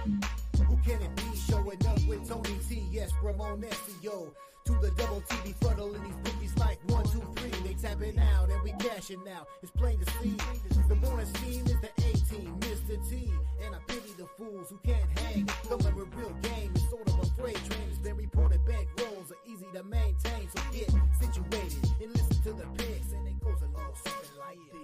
Who can it be? Showing up with Tony T, yes, Ramon Esio. To the double T, be funneling these bookies like 1, 2, 3. They tapping out and we cashing out. It's plain to see. The morning scheme is the A-team, Mr. T. And I pity the fools who can't hang. Coming with real game, it's sort of a freight train. It's been reported bank rolls are easy to maintain. So get situated and listen to the picks. And it goes along something like this.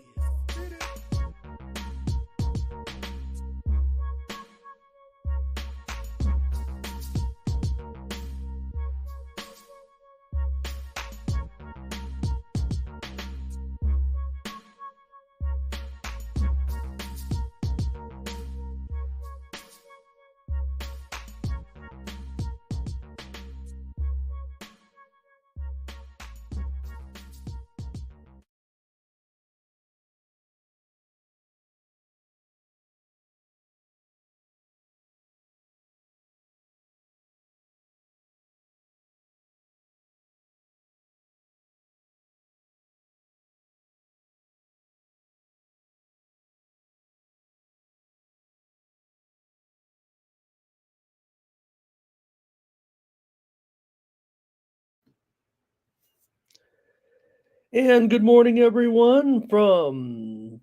And good morning, everyone, from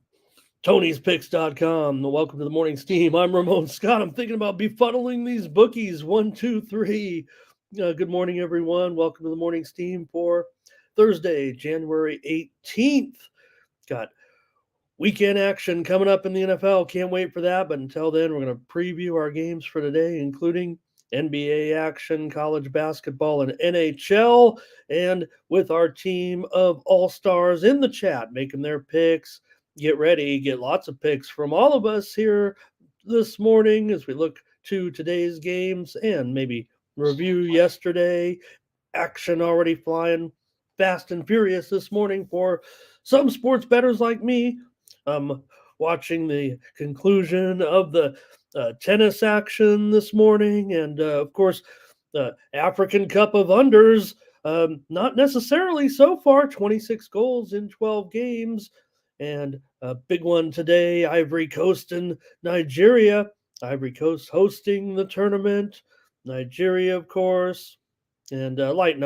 Tony'sPicks.com. Welcome to the morning steam. I'm Ramon Scott. I'm thinking about befuddling these bookies. 1, 2, 3. Good morning, everyone. Welcome to the morning steam for Thursday, January 18th. Got weekend action coming up in the NFL. Can't wait for that. But until then, we're going to preview our games for today, including NBA action, college basketball, and NHL. And with our team of all-stars in the chat making their picks. Get ready, get lots of picks from all of us here this morning as we look to today's games and maybe review yesterday. Action already flying fast and furious this morning for some sports bettors like me. Watching the conclusion of the tennis action this morning, and of course, the African Cup of Unders. Not necessarily so far, 26 goals in 12 games. And a big one today, Ivory Coast and Nigeria. Ivory Coast hosting the tournament. Nigeria, of course. And light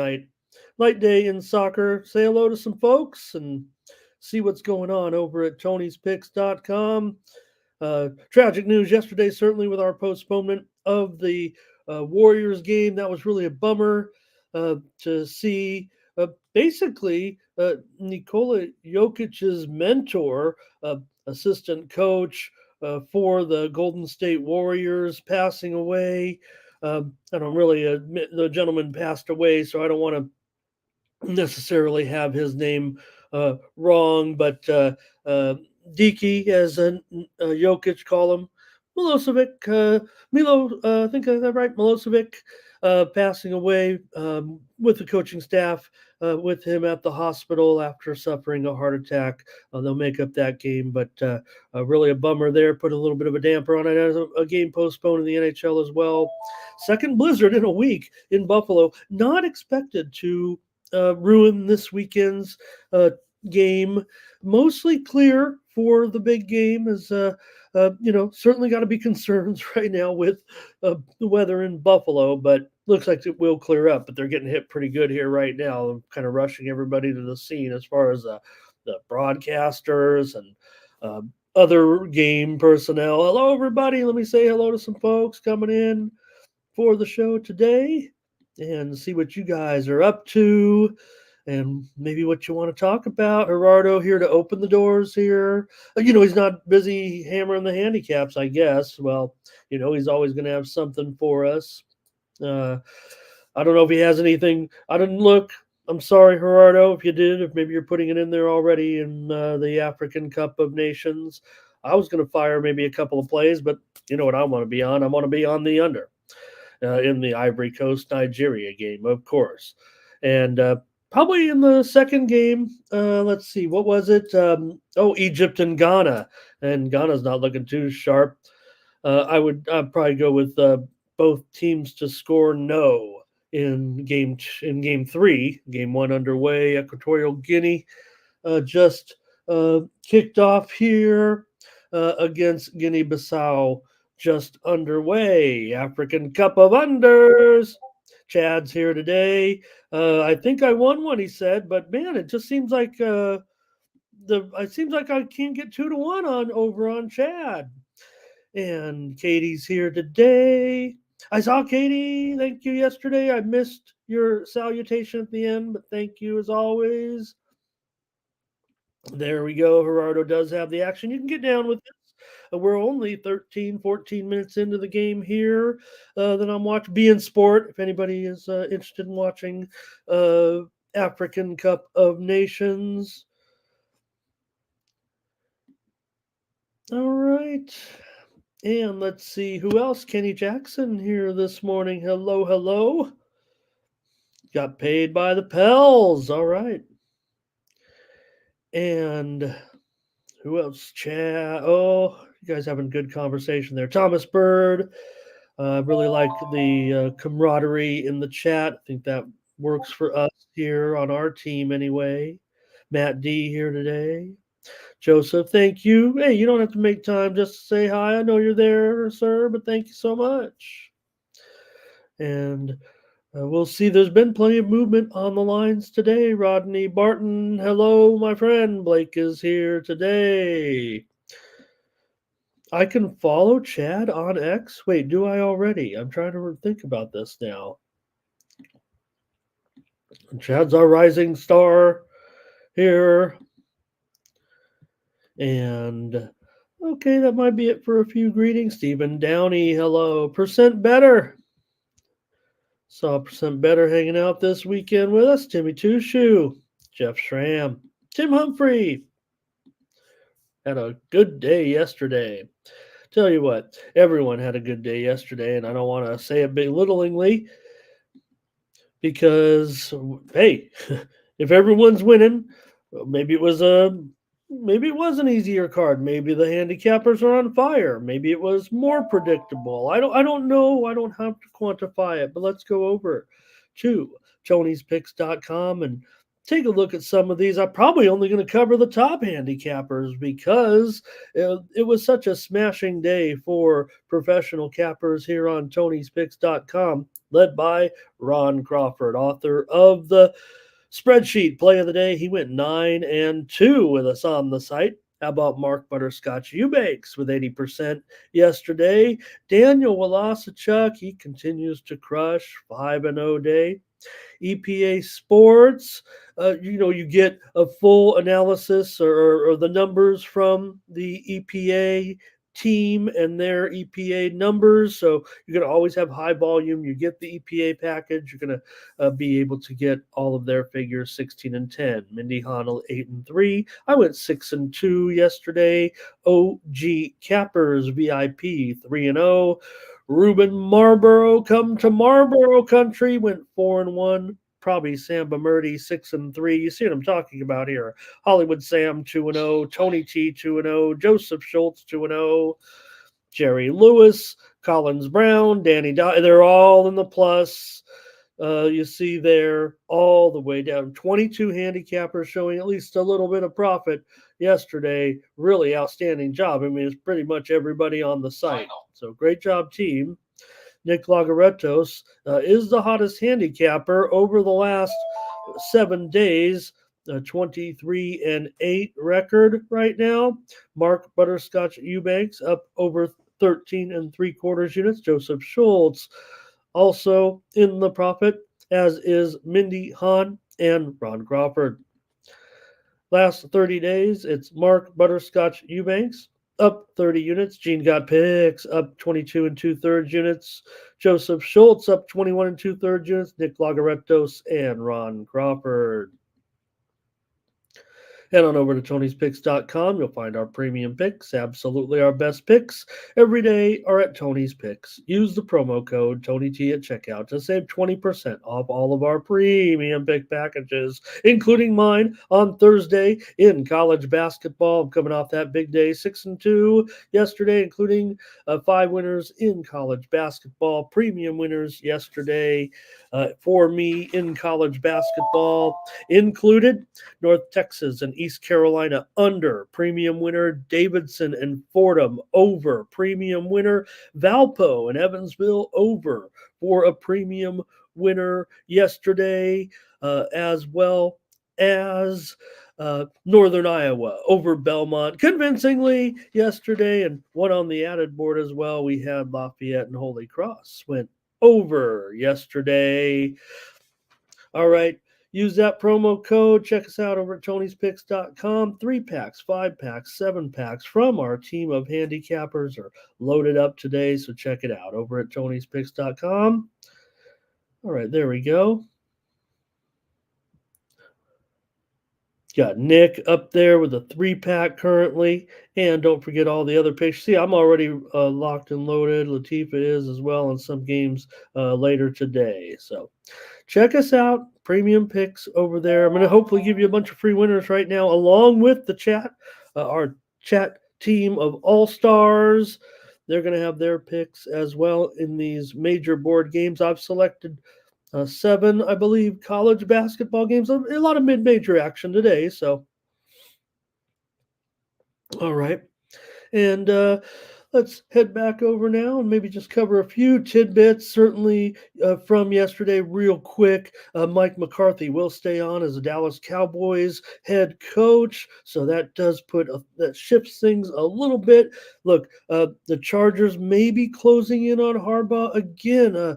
day in soccer. Say hello to some folks and see what's going on over at Tony'sPicks.com. Tragic news yesterday, certainly with our postponement of the Warriors game. That was really a bummer to see. Basically, Nikola Jokic's mentor, assistant coach for the Golden State Warriors, passing away. I don't really admit the gentleman passed away, so I don't want to necessarily have his name wrong, but Diki, as Jokic call him, Milosevic, I think I got that right, Milosevic, passing away with the coaching staff, with him at the hospital after suffering a heart attack. They'll make up that game, but really a bummer there. Put a little bit of a damper on it as a game postponed in the NHL as well. Second blizzard in a week in Buffalo, not expected to ruin this weekend's game. Mostly clear for the big game, as certainly got to be concerns right now with the weather in Buffalo, but looks like it will clear up. But they're getting hit pretty good here right now. I'm kind of rushing everybody to the scene as far as the broadcasters and other game personnel. Hello, everybody. Let me say hello to some folks coming in for the show today and see what you guys are up to and maybe what you want to talk about. Gerardo here to open the doors here. He's not busy hammering the handicaps, I guess. Well, he's always going to have something for us. I don't know if he has anything. I didn't look. I'm sorry, Gerardo, if you did, if maybe you're putting it in there already in the African Cup of Nations. I was going to fire maybe a couple of plays, but you know what I want to be on? I want to be on the under in the Ivory Coast Nigeria game, of course. And probably in the second game, let's see, what was it? Egypt and Ghana. And Ghana's not looking too sharp. I'd probably go with both teams to score no in game three. Game one underway. Equatorial Guinea just kicked off here against Guinea-Bissau just underway. African Cup of Unders. Chad's here today. I think I won one, he said, but man, it just seems like it seems like I can't get 2-1 on over on Chad. And Katie's here today. I saw Katie. Thank you yesterday. I missed your salutation at the end, but thank you as always. There we go. Gerardo does have the action. You can get down with this. We're only 13, 14 minutes into the game here. Then I'm watching beIN Sport. If anybody is interested in watching African Cup of Nations. All right. And let's see who else. Kenny Jackson here this morning. Hello, hello. Got paid by the Pels. All right. And who else? Chad. Oh, you guys having good conversation there. Thomas Bird. Really like the camaraderie in the chat. I think that works for us here on our team anyway. Matt D here today. Joseph, thank you. Hey, you don't have to make time just to say hi. I know you're there, sir, but thank you so much. And we'll see. There's been plenty of movement on the lines today. Rodney Barton, hello, my friend. Blake is here today. I can follow Chad on X. Wait, do I already? I'm trying to think about this now. Chad's our rising star here. And okay, that might be it for a few greetings. Stephen Downey, hello. Percent Better. Saw Percent Better hanging out this weekend with us. Timmy Tushu, Jeff Schramm, Tim Humphrey. Had a good day yesterday. Tell you what, everyone had a good day yesterday, and I don't want to say it belittlingly because, hey, if everyone's winning, maybe it was an easier card. Maybe the handicappers are on fire. Maybe it was more predictable. I don't know. I don't have to quantify it, but let's go over to Tony'sPicks.com and take a look at some of these. I'm probably only going to cover the top handicappers because it was such a smashing day for professional cappers here on Tony'sPicks.com, led by Ron Crawford, author of the Spreadsheet Play of the Day. He went 9-2 with us on the site. How about Mark Butterscotch Eubanks with 80% yesterday? Daniel Walasachuk, he continues to crush, 5-0 day. EPA Sports, you get a full analysis or the numbers from the EPA team and their EPA numbers. So you're going to always have high volume. You get the EPA package. You're going to be able to get all of their figures 16-10. Mindy Honnell 8-3. I went 6-2 yesterday. OG Cappers VIP 3-0. Ruben Marlboro, come to Marlboro country, went 4-1. Probably Sam Bamurdy 6-3. You see what I'm talking about here. Hollywood Sam 2-0. Tony T 2-0. Joseph Schultz 2-0. Jerry Lewis, Collins Brown, Danny Dye. They're all in the plus. You see there all the way down. 22 handicappers showing at least a little bit of profit yesterday. Really outstanding job. I mean, it's pretty much everybody on the site. So great job, team. Nick Lagaretos is the hottest handicapper over the last 7 days. 23-8 record right now. Mark Butterscotch Eubanks up over 13.75 units. Joseph Schultz also in the profit, as is Mindy Hahn and Ron Crawford. Last 30 days, it's Mark Butterscotch Eubanks up 30 units. Gene Got Picks up 22 2/3 units. Joseph Schultz up 21 2/3 units. Nick Lagaretos and Ron Crawford. Head on over to Tony'sPicks.com. You'll find our premium picks, absolutely our best picks every day are at Tony's Picks. Use the promo code TonyT at checkout to save 20% off all of our premium pick packages, including mine on Thursday in college basketball. I'm coming off that big day, 6-2 yesterday, including 5 winners in college basketball, premium winners yesterday for me in college basketball included North Texas and East Carolina under. Premium winner Davidson and Fordham over. Premium winner Valpo and Evansville over for a premium winner yesterday, as well as Northern Iowa over Belmont convincingly yesterday, and one on the added board as well. We had Lafayette and Holy Cross went over yesterday. All right. Use that promo code. Check us out over at Tony'sPicks.com. 3-packs, 5-packs, 7-packs from our team of handicappers are loaded up today, so check it out over at Tony'sPicks.com. All right, there we go. Got Nick up there with a 3-pack currently. And don't forget all the other picks. See, I'm already locked and loaded. Latifah is as well in some games later today. So check us out. Premium picks over there. I'm going to hopefully give you a bunch of free winners right now, along with the chat, our chat team of all-stars. They're going to have their picks as well in these major board games. I've selected 7, I believe, college basketball games. A lot of mid-major action today. So, all right. And let's head back over now and maybe just cover a few tidbits, certainly from yesterday real quick. Mike McCarthy will stay on as a Dallas Cowboys head coach. So that does that shifts things a little bit. Look, the Chargers may be closing in on Harbaugh again.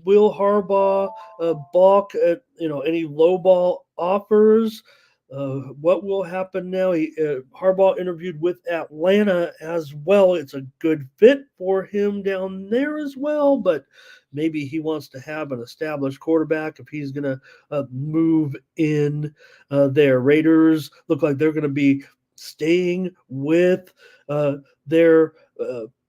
Will Harbaugh balk at any low ball offers? What will happen now? Harbaugh interviewed with Atlanta as well. It's a good fit for him down there as well, but maybe he wants to have an established quarterback if he's going to move in there. Raiders look like they're going to be staying with their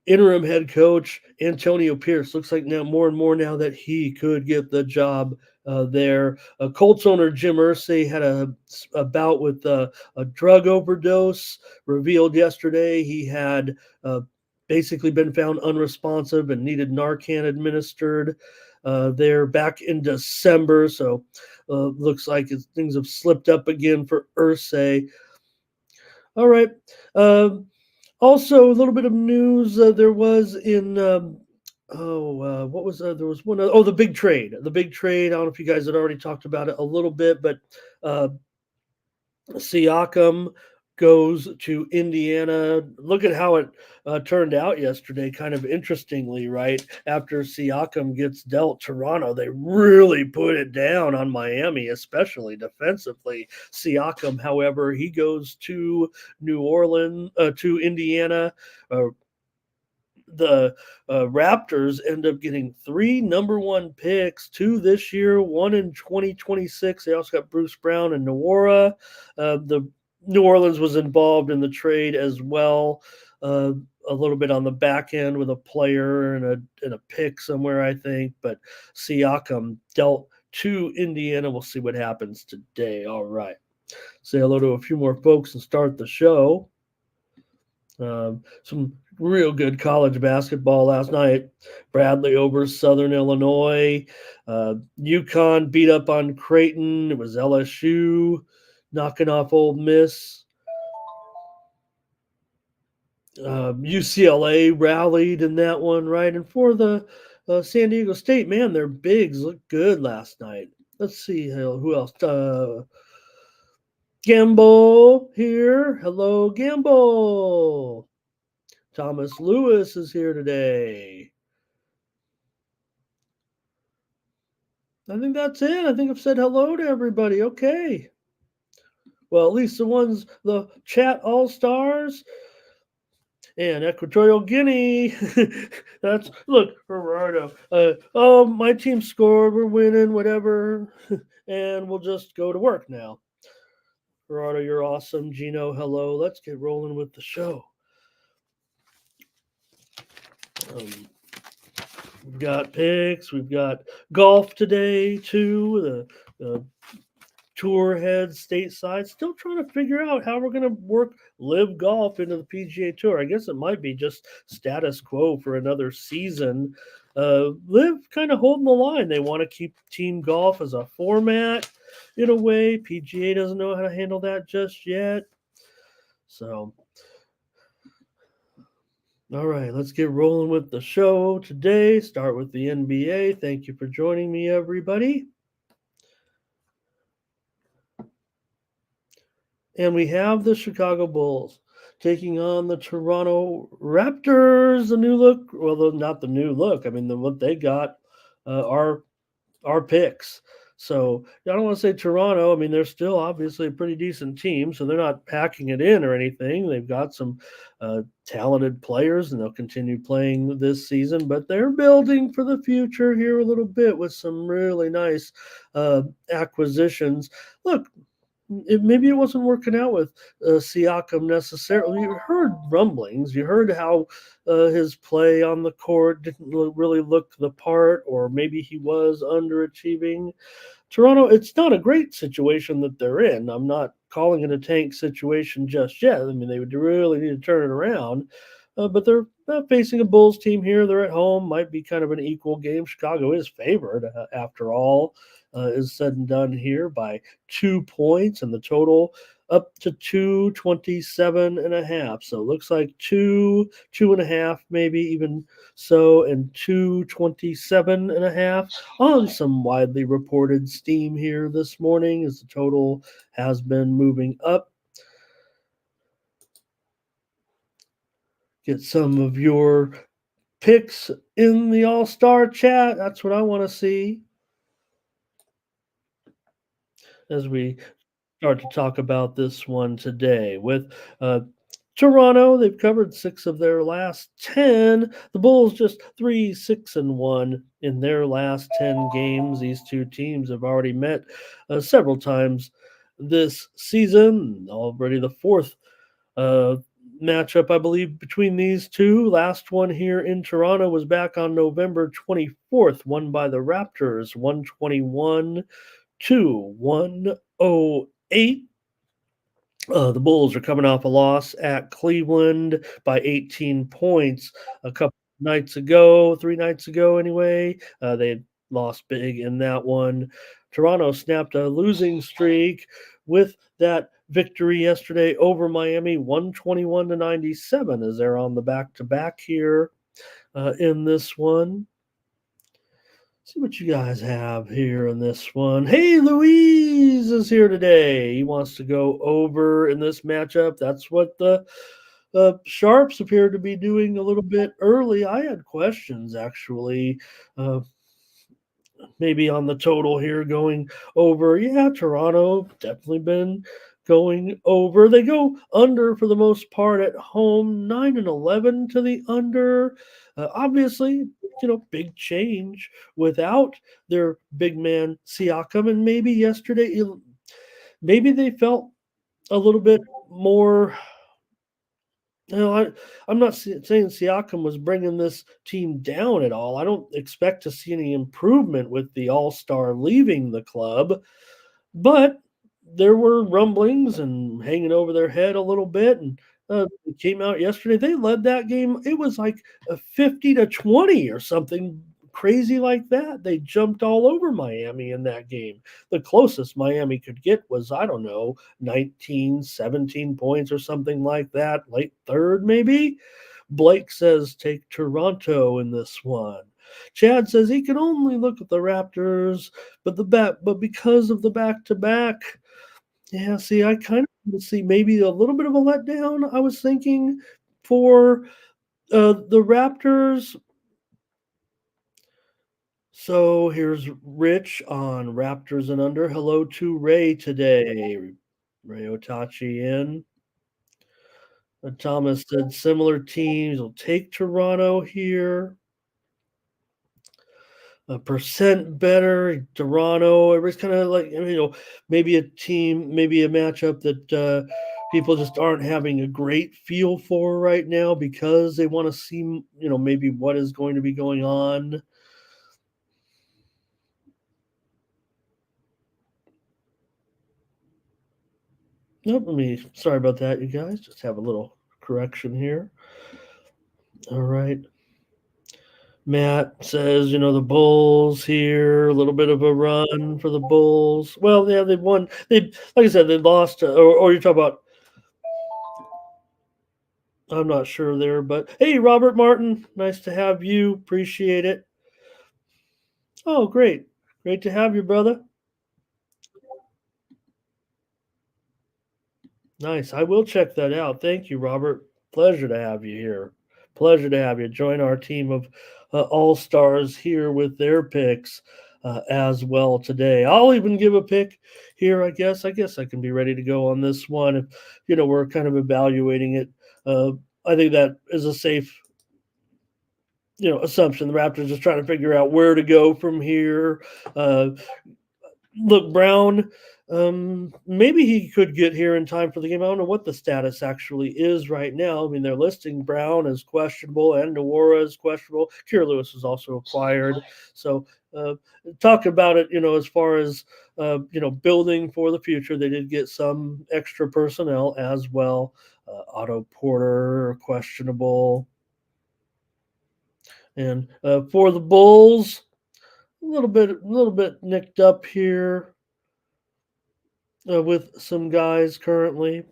interim head coach, Antonio Pierce. Looks like now more and more now that he could get the job there. Colts owner Jim Irsay had a bout with a drug overdose revealed yesterday. He had basically been found unresponsive and needed Narcan administered there back in December. So looks like things have slipped up again for Irsay. All right. Also, a little bit of news. There was in what was there was one the big trade. The big trade. I don't know if you guys had already talked about it a little bit, but Siakam goes to Indiana. Look at how it turned out yesterday, kind of interestingly, right? After Siakam gets dealt Toronto, they really put it down on Miami, especially defensively. Siakam, however, he goes to New Orleans, to Indiana. The Raptors end up getting 3 number 1 picks, 2 this year, 1 in 2026. They also got Bruce Brown and Nwora. The New Orleans was involved in the trade as well, a little bit on the back end with a player and a pick somewhere, I think. But Siakam dealt to Indiana. We'll see what happens today. All right. Say hello to a few more folks and start the show. Some real good college basketball last night. Bradley over Southern Illinois. UConn beat up on Creighton. It was LSU knocking off Ole Miss. UCLA rallied in that one, right? And for the San Diego State, man, their bigs looked good last night. Let's see who else. Gamble here. Hello, Gamble. Thomas Lewis is here today. I think that's it. I think I've said hello to everybody. Okay. Well, at least the chat all-stars and Equatorial Guinea. Look, Gerardo. My team scored. We're winning, whatever. And we'll just go to work now. Gerardo, you're awesome. Gino, hello. Let's get rolling with the show. We've got picks. We've got golf today, too. The tour heads stateside, still trying to figure out how we're going to work live golf into the PGA Tour. I guess it might be just status quo for another season. Live kind of holding the line. They want to keep team golf as a format in a way. PGA doesn't know how to handle that just yet. So, all right, let's get rolling with the show today. Start with the NBA. Thank you for joining me, everybody. And we have the Chicago Bulls taking on the Toronto Raptors. The new look, well, not the new look. I mean, what they got are our picks. So I don't want to say Toronto. I mean, they're still obviously a pretty decent team, so they're not packing it in or anything. They've got some talented players, and they'll continue playing this season. But they're building for the future here a little bit with some really nice acquisitions. Look, maybe it wasn't working out with Siakam necessarily. You heard rumblings. You heard how his play on the court didn't really look the part, or maybe he was underachieving. Toronto, it's not a great situation that they're in. I'm not calling it a tank situation just yet. I mean, they would really need to turn it around. But they're facing a Bulls team here. They're at home. Might be kind of an equal game. Chicago is favored after all. Is said and done here by 2 points, and the total up to 227.5. So it looks like 2.5, maybe even so, and 227.5 on some widely reported steam here this morning as the total has been moving up. Get some of your picks in the All-Star chat. That's what I want to see as we start to talk about this one today. With Toronto, they've covered 6 of their last 10. The Bulls just 3-6-1 in their last 10 games. These two teams have already met several times this season. Already the fourth matchup, I believe, between these two. Last one here in Toronto was back on November 24th, won by the Raptors, 121-108. The Bulls are coming off a loss at Cleveland by 18 points a couple nights ago, 3 nights ago anyway. They lost big in that one. Toronto snapped a losing streak with that victory yesterday over Miami, 121-97, as they're on the back-to-back here in this one. See what you guys have here in this one. Hey, Louise is here today. He wants to go over in this matchup. That's what the Sharps appear to be doing a little bit early. I had questions, actually, maybe on the total here going over. Yeah, Toronto definitely been going over. They go under for the most part at home, 9-11 to the under. Obviously, big change without their big man Siakam, and maybe yesterday, maybe they felt a little bit more. I'm not saying Siakam was bringing this team down at all. I don't expect to see any improvement with the All-Star leaving the club, but there were rumblings and hanging over their head a little bit, and it came out yesterday. They led that game. It was like a 50-20 or something crazy like that. They jumped all over Miami in that game. The closest Miami could get was, I don't know, 19, 17 points or something like that. Late third, maybe. Blake says take Toronto in this one. Chad says he can only look at the Raptors, but because of the back-to-back. Yeah, see, I kind of see maybe a little bit of a letdown, I was thinking, for the Raptors. So here's Rich on Raptors and under. Hello to Ray today. Ray Otachi in. Thomas said similar teams will take Toronto here. A percent better, Toronto. Everybody's kind of like, maybe a team, maybe a matchup that people just aren't having a great feel for right now because they want to see, maybe what is going to be going on. Sorry about that, you guys. Just have a little correction here. All right. Matt says, the Bulls here, a little bit of a run for the Bulls. Well, yeah, they've won. Like I said, they lost. Or you're talking about. I'm not sure there, but hey, Robert Martin, nice to have you. Appreciate it. Oh, great to have you, brother. Nice. I will check that out. Thank you, Robert. Pleasure to have you here. Pleasure to have you join our team of all stars here with their picks as well today. I'll even give a pick here. I guess I can be ready to go on this one. If we're kind of evaluating it, I think that is a safe assumption. The Raptors just trying to figure out where to go from here. Look, Brown, maybe he could get here in time for the game. I don't know what the status actually is right now. I mean, they're listing Brown as questionable and Nwora as questionable. Kira Lewis was also acquired. So talk about it, as far as, building for the future. They did get some extra personnel as well. Otto Porter, questionable. And for the Bulls, a little bit nicked up here with some guys currently.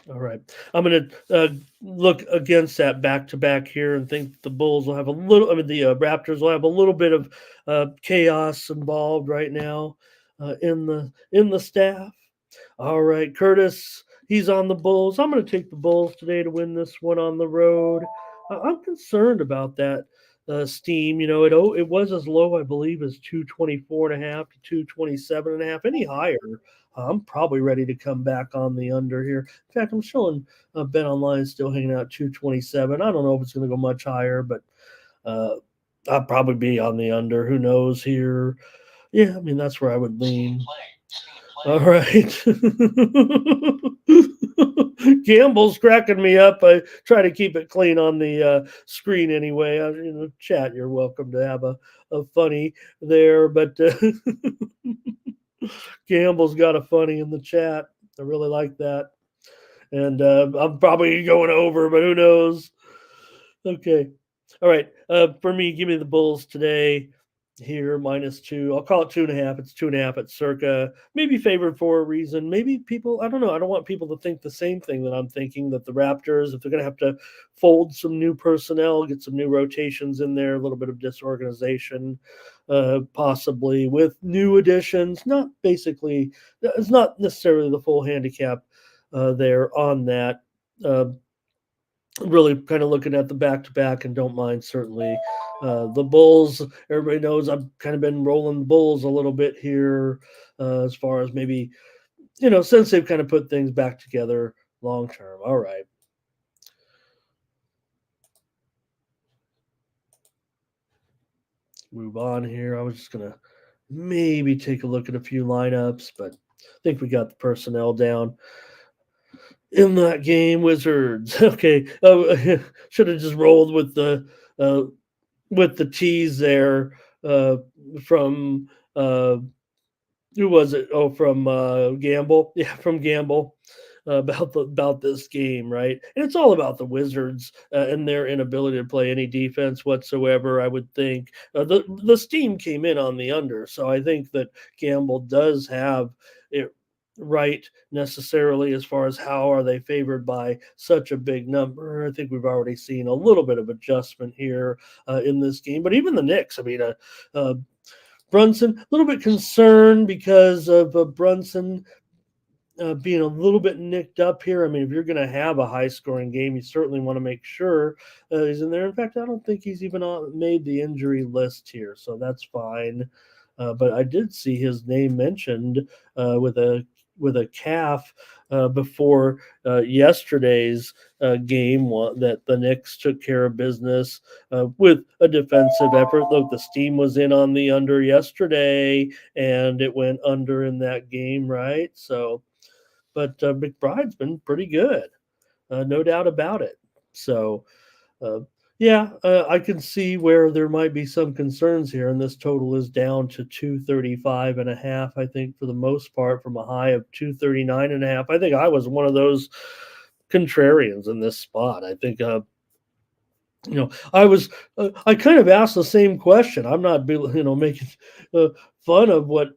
All right, I'm going to look against that back to back here and think the Bulls will have a little. I mean, the Raptors will have a little bit of chaos involved right now in the staff. All right, Curtis, he's on the Bulls. I'm going to take the Bulls today to win this one on the road. I'm concerned about that steam. It was as low, I believe, as 224.5 to 227.5. Any higher, I'm probably ready to come back on the under here. In fact, I'm showing Bet Online still hanging out 227. I don't know if it's going to go much higher, but I'll probably be on the under. Who knows here? Yeah, I mean, that's where I would lean. All right. Gamble's cracking me up. I try to keep it clean on the screen anyway. Chat, you're welcome to have a funny there, but Gamble's got a funny in the chat. I really like that. And I'm probably going over, but who knows? Okay. All right. For me, give me the Bulls today. Here -2. I'll call it 2.5. It's 2.5 at circa. Maybe favored for a reason. Maybe people, I don't know. I don't want people to think the same thing that I'm thinking, that the Raptors, if they're going to have to fold some new personnel, get some new rotations in there, a little bit of disorganization, possibly with new additions. It's not necessarily the full handicap there on that. Really kind of looking at the back-to-back and don't mind certainly the Bulls. Everybody knows I've kind of been rolling the Bulls a little bit here as far as maybe, since they've kind of put things back together long term. All right. Move on here. I was just going to maybe take a look at a few lineups, but I think we got the personnel down. In that game, Wizards. Okay, should have just rolled with the tease there from who was it? Oh, from Gamble. Yeah, from Gamble about this game, right? And it's all about the Wizards and their inability to play any defense whatsoever. I would think the steam came in on the under, so I think that Gamble does have it right necessarily as far as how are they favored by such a big number. I think we've already seen a little bit of adjustment here in this game, but even the Knicks, I mean, Brunson, a little bit concerned because of Brunson being a little bit nicked up here. I mean, if you're going to have a high scoring game, you certainly want to make sure he's in there. In fact, I don't think he's even made the injury list here, so that's fine. But I did see his name mentioned with a calf before yesterday's game that the Knicks took care of business with a defensive effort. Look, the steam was in on the under yesterday, and it went under in that game, right? So, but McBride's been pretty good, no doubt about it. So, Yeah, I can see where there might be some concerns here, and this total is down to 235.5, I think, for the most part, from a high of 239.5. I think I was one of those contrarians in this spot. I think, I kind of asked the same question. I'm not, making uh, fun of what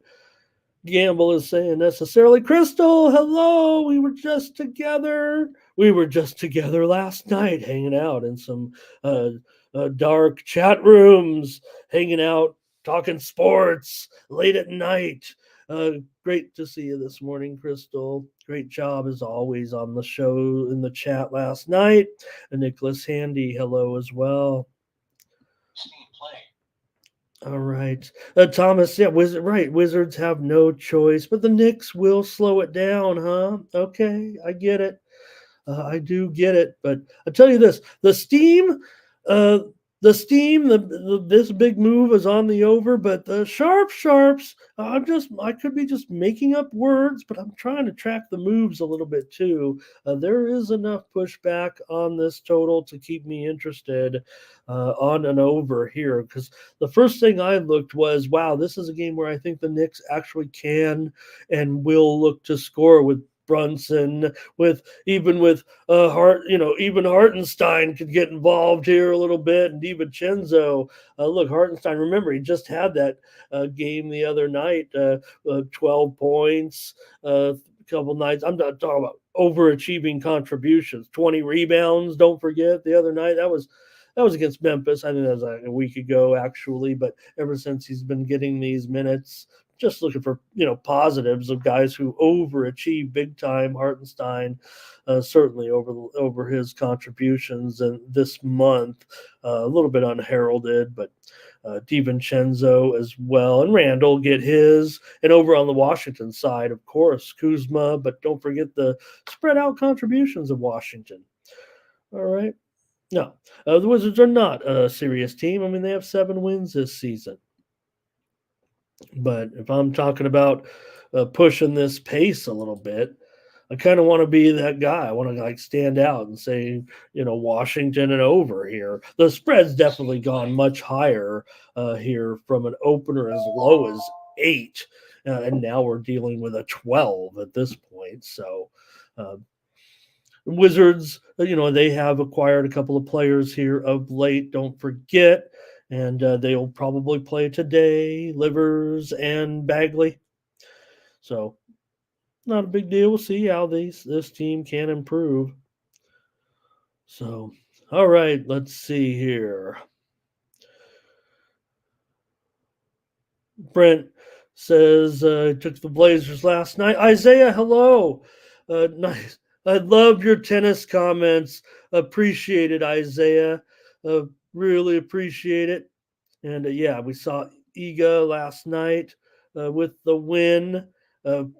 Gamble is saying necessarily. Crystal, hello. We were just together. We were just together last night, hanging out in some uh, dark chat rooms, hanging out, talking sports late at night. Uh, Great to see you this morning, Crystal. Great job as always on the show in the chat last night. And Nicholas Handy, hello as well. All right. Thomas, yeah, right. Wizards have no choice, but the Knicks will slow it down, huh? Okay, I get it. I do get it. But I tell you this, uh, this big move is on the over, but the sharps, I could be just making up words, but I'm trying to track the moves a little bit too. There is enough pushback on this total to keep me interested on an over here, because the first thing I looked was, wow, this is a game where I think the Knicks actually can and will look to score with Brunson, with even Hartenstein could get involved here a little bit, and DiVincenzo. Look, Hartenstein, remember, he just had that game the other night, 12 points, a couple nights. I'm not talking about overachieving contributions, 20 rebounds. Don't forget the other night that was against Memphis. I think that was like a week ago, actually. But ever since he's been getting these minutes, just looking for positives of guys who overachieve big time. Hartenstein certainly over his contributions and this month, a little bit unheralded, but DiVincenzo as well, and Randall get his. And over on the Washington side, of course, Kuzma, but don't forget the spread out contributions of Washington. All right. No, the Wizards are not a serious team. I mean, they have 7 wins this season. But if I'm talking about pushing this pace a little bit, I kind of want to be that guy. I want to like stand out and say, Washington and over here. The spread's definitely gone much higher here from an opener as low as 8, and now we're dealing with a 12 at this point. So. Wizards, they have acquired a couple of players here of late. Don't forget, and they'll probably play today. Livers and Bagley. So, not a big deal. We'll see how this team can improve. So, all right, let's see here. Brent says took the Blazers last night. Isaiah, hello. Nice. I love your tennis comments. Appreciate it, Isaiah. Really appreciate it. And yeah, we saw Iga last night with the win.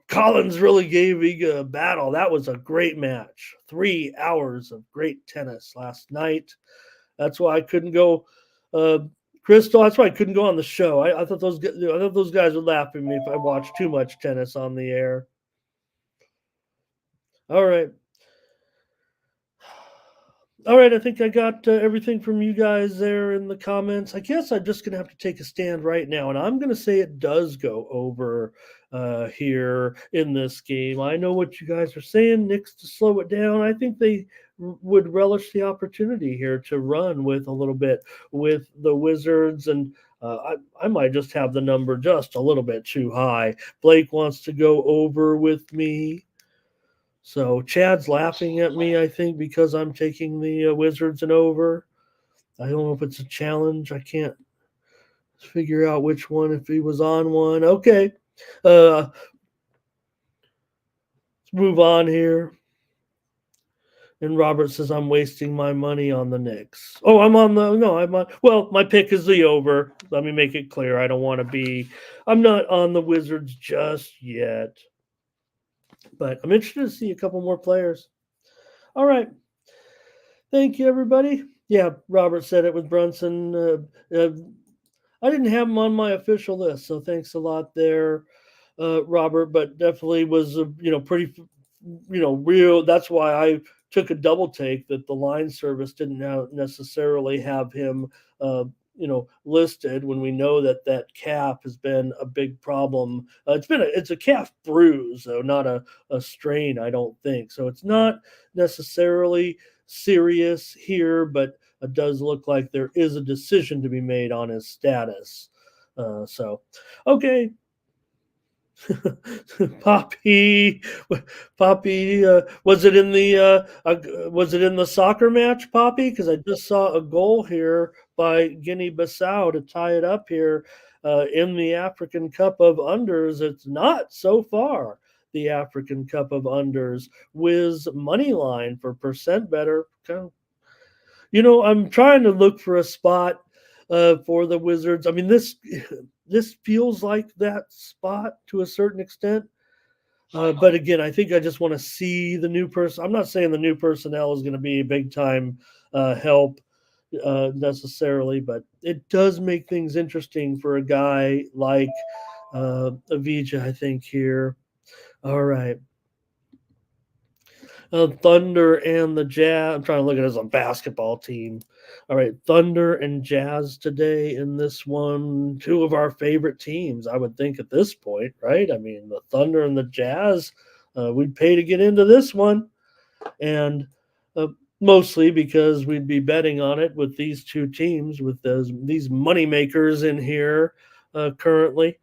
Collins really gave Iga a battle. That was a great match. 3 hours of great tennis last night. That's why I couldn't go. Crystal, that's why I couldn't go on the show. I thought those guys would laugh at me if I watched too much tennis on the air. All right. All right, I think I got everything from you guys there in the comments. I guess I'm just going to have to take a stand right now, and I'm going to say it does go over here in this game. I know what you guys are saying, Knicks to slow it down. I think they would relish the opportunity here to run with a little bit with the Wizards, and I might just have the number just a little bit too high. Blake wants to go over with me. So Chad's laughing at me, I think, because I'm taking the Wizards and over. I don't know if it's a challenge. I can't figure out which one, if he was on one. Okay. Let's move on here. And Robert says, I'm wasting my money on the Knicks. Oh, I'm on. Well, my pick is the over. Let me make it clear. I'm not on the Wizards just yet. But I'm interested to see a couple more players. All right. Thank you, everybody. Yeah, Robert said it with Brunson. I didn't have him on my official list, so thanks a lot there, Robert. But definitely was, pretty, real. That's why I took a double take that the line service didn't necessarily have him, listed when we know that calf has been a big problem. It's a calf bruise, though, not a strain, I don't think. So it's not necessarily serious here, but it does look like there is a decision to be made on his status. Okay. Poppy, Poppy, was it in the soccer match, Poppy? Because I just saw a goal here by Guinea-Bissau to tie it up here in the African Cup of Unders. It's not so far the African Cup of Unders. Wiz money line for percent better. I'm trying to look for a spot for the Wizards. I mean, this feels like that spot to a certain extent. But again, I think I just want to see the new person. I'm not saying the new personnel is going to be big time help necessarily, but it does make things interesting for a guy like Avija, I think, here. All right. Thunder and the Jazz. I'm trying to look at it as a basketball team. All right, Thunder and Jazz today in this one. Two of our favorite teams, I would think, at this point, right? I mean, the Thunder and the Jazz, we'd pay to get into this one. And mostly because we'd be betting on it with these two teams, with these money makers in here currently.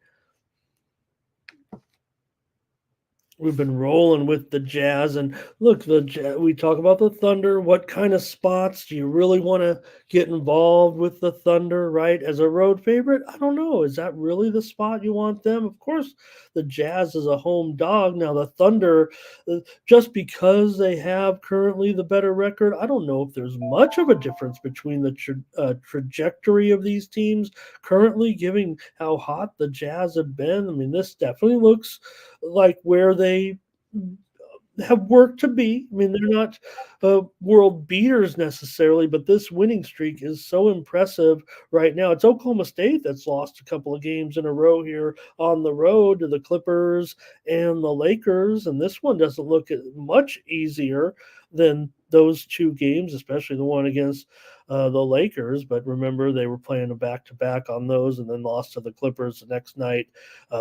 We've been rolling with the Jazz, and look, we talk about the Thunder. What kind of spots do you really want to get involved with the Thunder, right? As a road favorite, I don't know. Is that really the spot you want them? Of course, the Jazz is a home dog. Now, the Thunder, just because they have currently the better record, I don't know if there's much of a difference between the trajectory of these teams currently, given how hot the Jazz have been. I mean, this definitely looks like where they have work to be. I mean, they're not world beaters necessarily, but this winning streak is so impressive right now. It's Oklahoma State that's lost a couple of games in a row here on the road to the Clippers and the Lakers, and this one doesn't look much easier than those two games, especially the one against the Lakers. But remember, they were playing a back-to-back on those and then lost to the Clippers the next night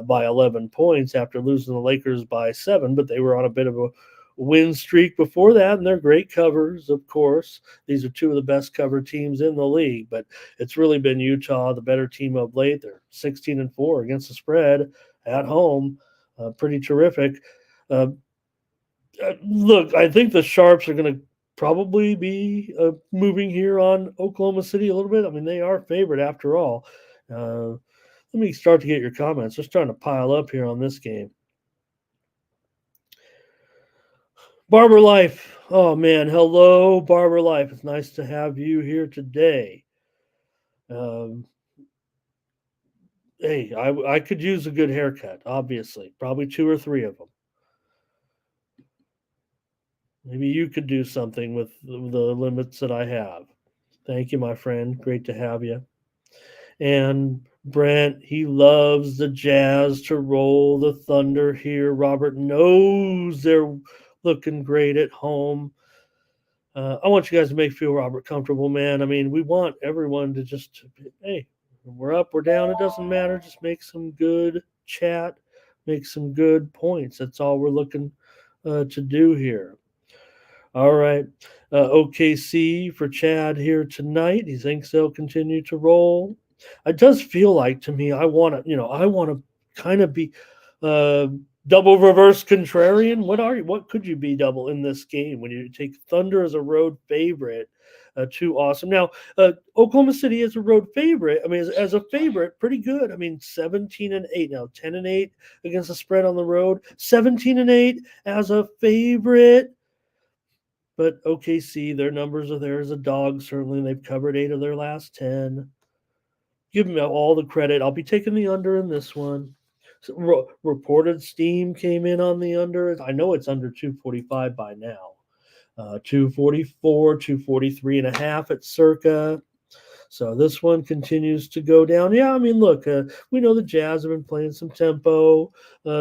by 11 points after losing the Lakers by 7. But they were on a bit of a win streak before that, and they're great covers, of course. These are two of the best cover teams in the league, but it's really been Utah, the better team of late. They're 16-4 against the spread at home. Pretty terrific. Look, I think the Sharps are going to probably be moving here on Oklahoma City a little bit. I mean, they are favored after all. Let me start to get your comments. Just trying to pile up here on this game. Barber Life. Oh, man. Hello, Barber Life. It's nice to have you here today. Hey, I could use a good haircut, obviously. Probably 2 or 3 of them. Maybe you could do something with the limits that I have. Thank you, my friend. Great to have you. And Brent, he loves the Jazz to roll the Thunder here. Robert knows they're looking great at home. I want you guys to feel Robert comfortable, man. I mean, we want everyone to just, hey, we're up, we're down. It doesn't matter. Just make some good chat, make some good points. That's all we're looking to do here. All right. OKC for Chad here tonight. He thinks they'll continue to roll. It does feel like to me, I want to kind of be double reverse contrarian. What could you be double in this game when you take Thunder as a road favorite? Too awesome. Now, Oklahoma City is a road favorite. I mean, as a favorite, pretty good. I mean, 17-8 now, 10-8 against the spread on the road, 17-8 as a favorite. But OKC, their numbers are there as a dog, certainly. They've covered 8 of their last 10. Give them all the credit. I'll be taking the under in this one. So, reported steam came in on the under. I know it's under 245 by now. 244, 243.5 at circa. So this one continues to go down. Yeah, I mean, look, we know the Jazz have been playing some tempo.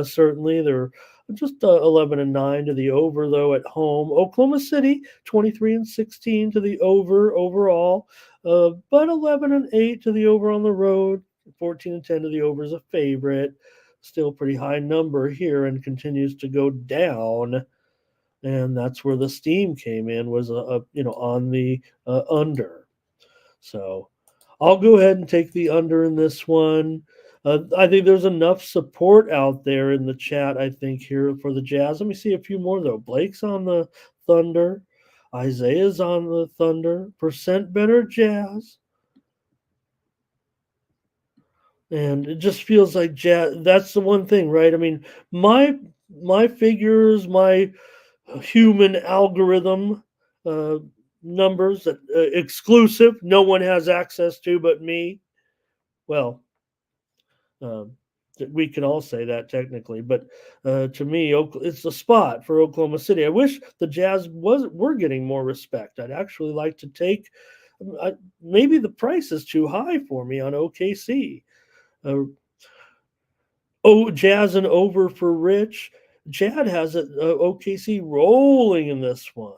Certainly, they're just 11-9 to the over though at home. Oklahoma City 23-16 to the over overall, but 11-8 to the over on the road. 14-10 to the over is a favorite. Still pretty high number here and continues to go down. And that's where the steam came in, was on the under. So I'll go ahead and take the under in this one. I think there's enough support out there in the chat, I think, here for the Jazz. Let me see a few more, though. Blake's on the Thunder. Isaiah's on the Thunder. Percent better Jazz. And it just feels like Jazz. That's the one thing, right? I mean, my figures, my human algorithm numbers that exclusive, no one has access to but me. Well, we can all say that technically, but to me, it's a spot for Oklahoma City. I wish the Jazz were getting more respect. I'd actually like to take. Maybe the price is too high for me on OKC. Jazz and over for Rich. Chad has it. OKC rolling in this one.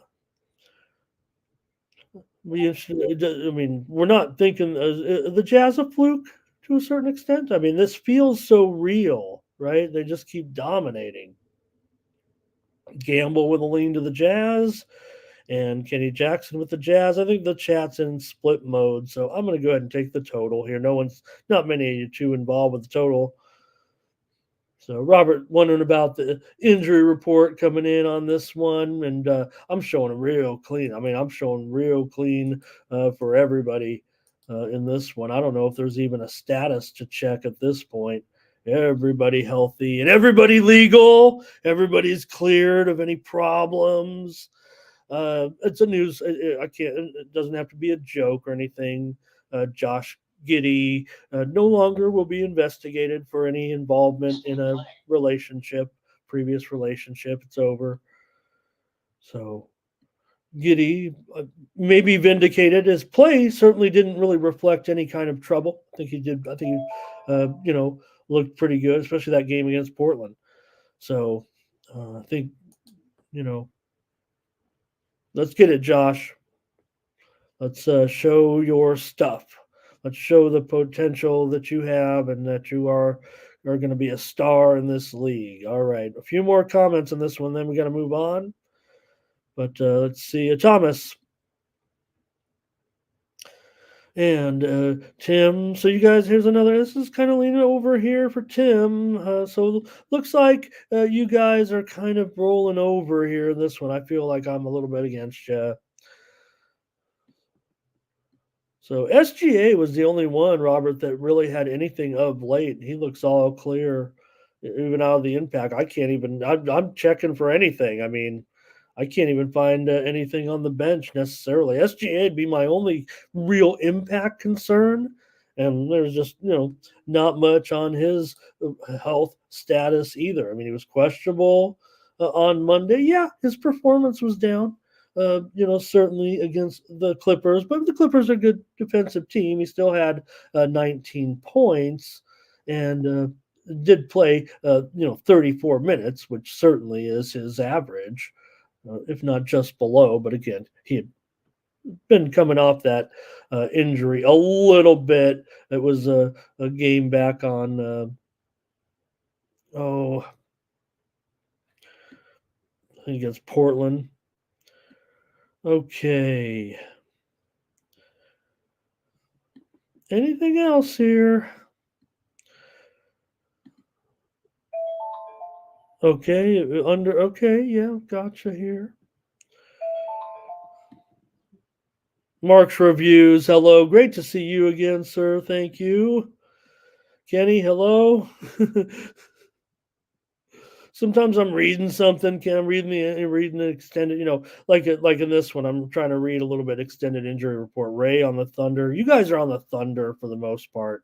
I mean, we're not thinking the Jazz a fluke to a certain extent. I mean, this feels so real, right? They just keep dominating. Gamble with a lean to the Jazz, and Kenny Jackson with the Jazz. I think the chat's in split mode, so I'm going to go ahead and take the total here. Not many of you two involved with the total. So Robert wondering about the injury report coming in on this one, and I'm showing real clean. I mean, I'm showing real clean for everybody in this one. I don't know if there's even a status to check at this point. Everybody healthy and everybody legal. Everybody's cleared of any problems. It's a news. It doesn't have to be a joke or anything. Josh Giddey no longer will be investigated for any involvement in a previous relationship. It's over. So Giddey may be vindicated. His play certainly didn't really reflect any kind of trouble. I think he did. I think he, looked pretty good, especially that game against Portland. So I think, let's get it, Josh. Let's show your stuff. Let's show the potential that you have and that you are going to be a star in this league. All right. A few more comments on this one, then we got to move on. But let's see. Thomas and Tim. So you guys, here's another. This is kind of leaning over here for Tim. So looks like you guys are kind of rolling over here in this one. I feel like I'm a little bit against you. So SGA was the only one, Robert, that really had anything of late. He looks all clear, even out of the impact. I can't even. I'm checking for anything. I mean, I can't even find anything on the bench necessarily. SGA would be my only real impact concern, and there's just not much on his health status either. I mean, he was questionable on Monday. Yeah, his performance was down. Certainly against the Clippers, but the Clippers are a good defensive team. He still had 19 points and did play, 34 minutes, which certainly is his average, if not just below. But again, he had been coming off that injury a little bit. It was a game back on, I think it's Portland. Okay. Anything else here? Okay, yeah, gotcha here. Mark's reviews, hello. Great to see you again, sir. Thank you. Kenny, hello. Sometimes I'm reading something. I'm reading the extended, like in this one, I'm trying to read a little bit extended injury report. Ray on the Thunder. You guys are on the Thunder for the most part.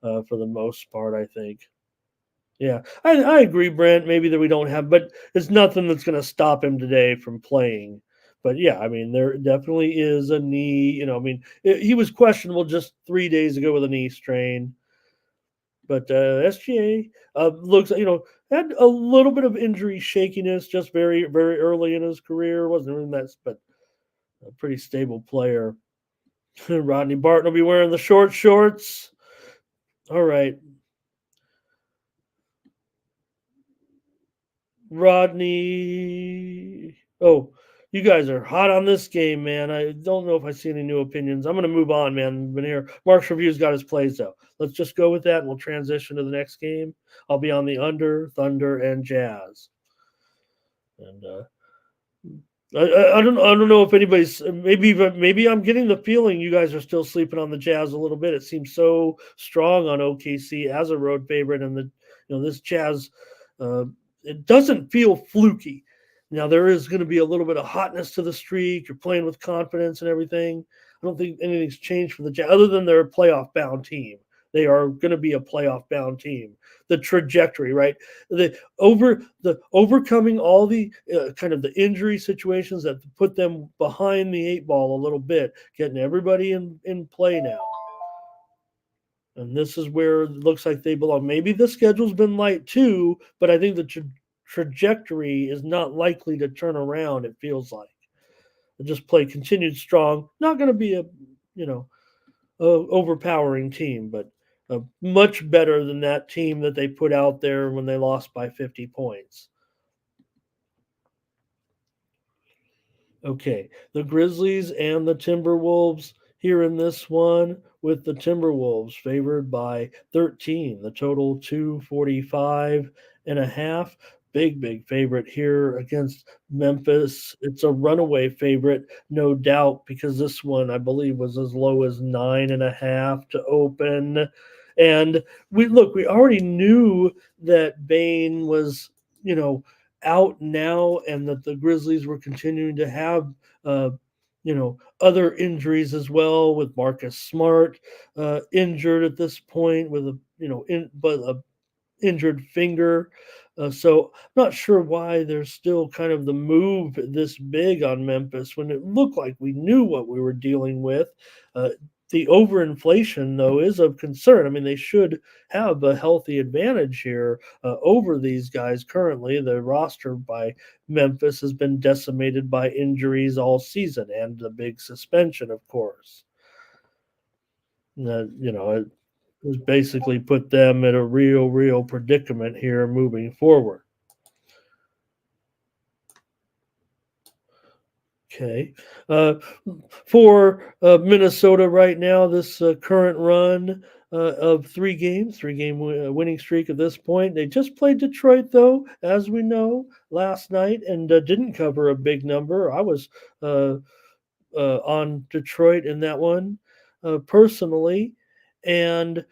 I think. Yeah, I agree, Brent. Maybe that we don't have, but it's nothing that's going to stop him today from playing. But yeah, I mean, there definitely is a knee. He was questionable just 3 days ago with a knee strain. But SGA looks, had a little bit of injury shakiness just very, very early in his career. Wasn't really that, but a pretty stable player. Rodney Barton will be wearing the short shorts. All right. Rodney. Oh, you guys are hot on this game, man. I don't know if I see any new opinions. I'm going to move on, man. Been here. Mark's review's got his plays, though. Let's just go with that, and we'll transition to the next game. I'll be on the under, Thunder, and Jazz. And I don't know if anybody's maybe I'm getting the feeling you guys are still sleeping on the Jazz a little bit. It seems so strong on OKC as a road favorite, and this Jazz it doesn't feel fluky. Now there is going to be a little bit of hotness to the streak. You're playing with confidence and everything. I don't think anything's changed for the Jazz other than they're a playoff bound team. They are going to be a playoff bound team. The trajectory, right? The overcoming all the kind of the injury situations that put them behind the eight ball a little bit, getting everybody in play now. And this is where it looks like they belong. Maybe the schedule's been light too, but I think the trajectory is not likely to turn around, it feels like. They'll just play continued strong. Not going to be a overpowering team, but much better than that team that they put out there when they lost by 50 points. Okay, the Grizzlies and the Timberwolves here in this one, with the Timberwolves favored by 13. The total 245.5. Big favorite here against Memphis. It's a runaway favorite, no doubt, because this one I believe was as low as 9.5 to open. And we already knew that Bane was, out now, and that the Grizzlies were continuing to have, other injuries as well, with Marcus Smart injured at this point with a injured finger. So not sure why there's still kind of the move this big on Memphis when it looked like we knew what we were dealing with. The overinflation, though, is of concern. I mean, they should have a healthy advantage here over these guys currently. The roster by Memphis has been decimated by injuries all season and the big suspension, of course. It has basically put them in a real predicament here moving forward. Okay. For Minnesota right now, this current run of 3 games, 3-game winning streak at this point. They just played Detroit, though, as we know, last night, and didn't cover a big number. I was on Detroit in that one personally, and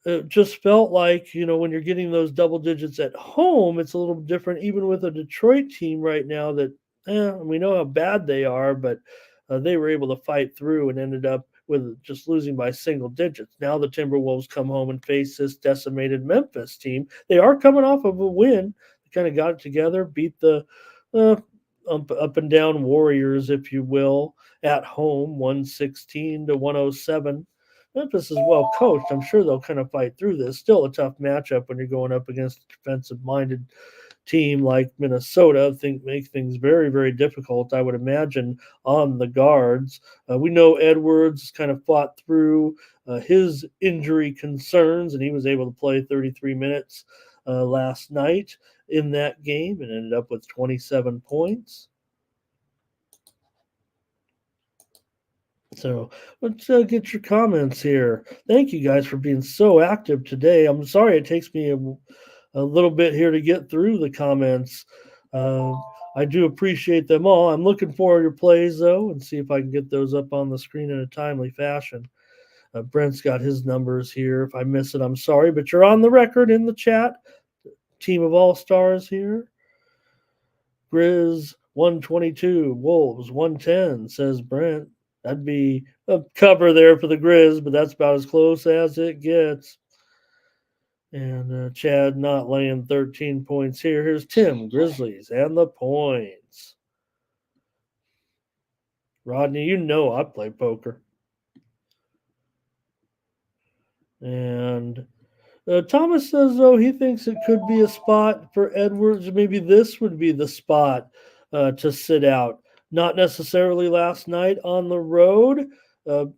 it just felt like, when you're getting those double digits at home, it's a little different, even with a Detroit team right now that we know how bad they are, but they were able to fight through and ended up with just losing by single digits. Now the Timberwolves come home and face this decimated Memphis team. They are coming off of a win. They kind of got it together, beat the up and down Warriors, if you will, at home, 116-107. Memphis is well coached. I'm sure they'll kind of fight through this. Still a tough matchup when you're going up against a defensive-minded team like Minnesota. Make things very difficult, I would imagine, on the guards. We know Edwards kind of fought through his injury concerns, and he was able to play 33 minutes last night in that game and ended up with 27 points. So let's get your comments here. Thank you guys for being so active today. I'm sorry it takes me a little bit here to get through the comments. I do appreciate them all. I'm looking for your plays, though, and see if I can get those up on the screen in a timely fashion. Brent's got his numbers here. If I miss it, I'm sorry, but you're on the record in the chat. Team of all-stars here. Grizz 122, Wolves 110, says Brent. That'd be a cover there for the Grizz, but that's about as close as it gets. And Chad not laying 13 points here. Here's Tim, Grizzlies, and the points. Rodney, I play poker. And Thomas says, though, he thinks it could be a spot for Edwards. Maybe this would be the spot to sit out. Not necessarily last night on the road,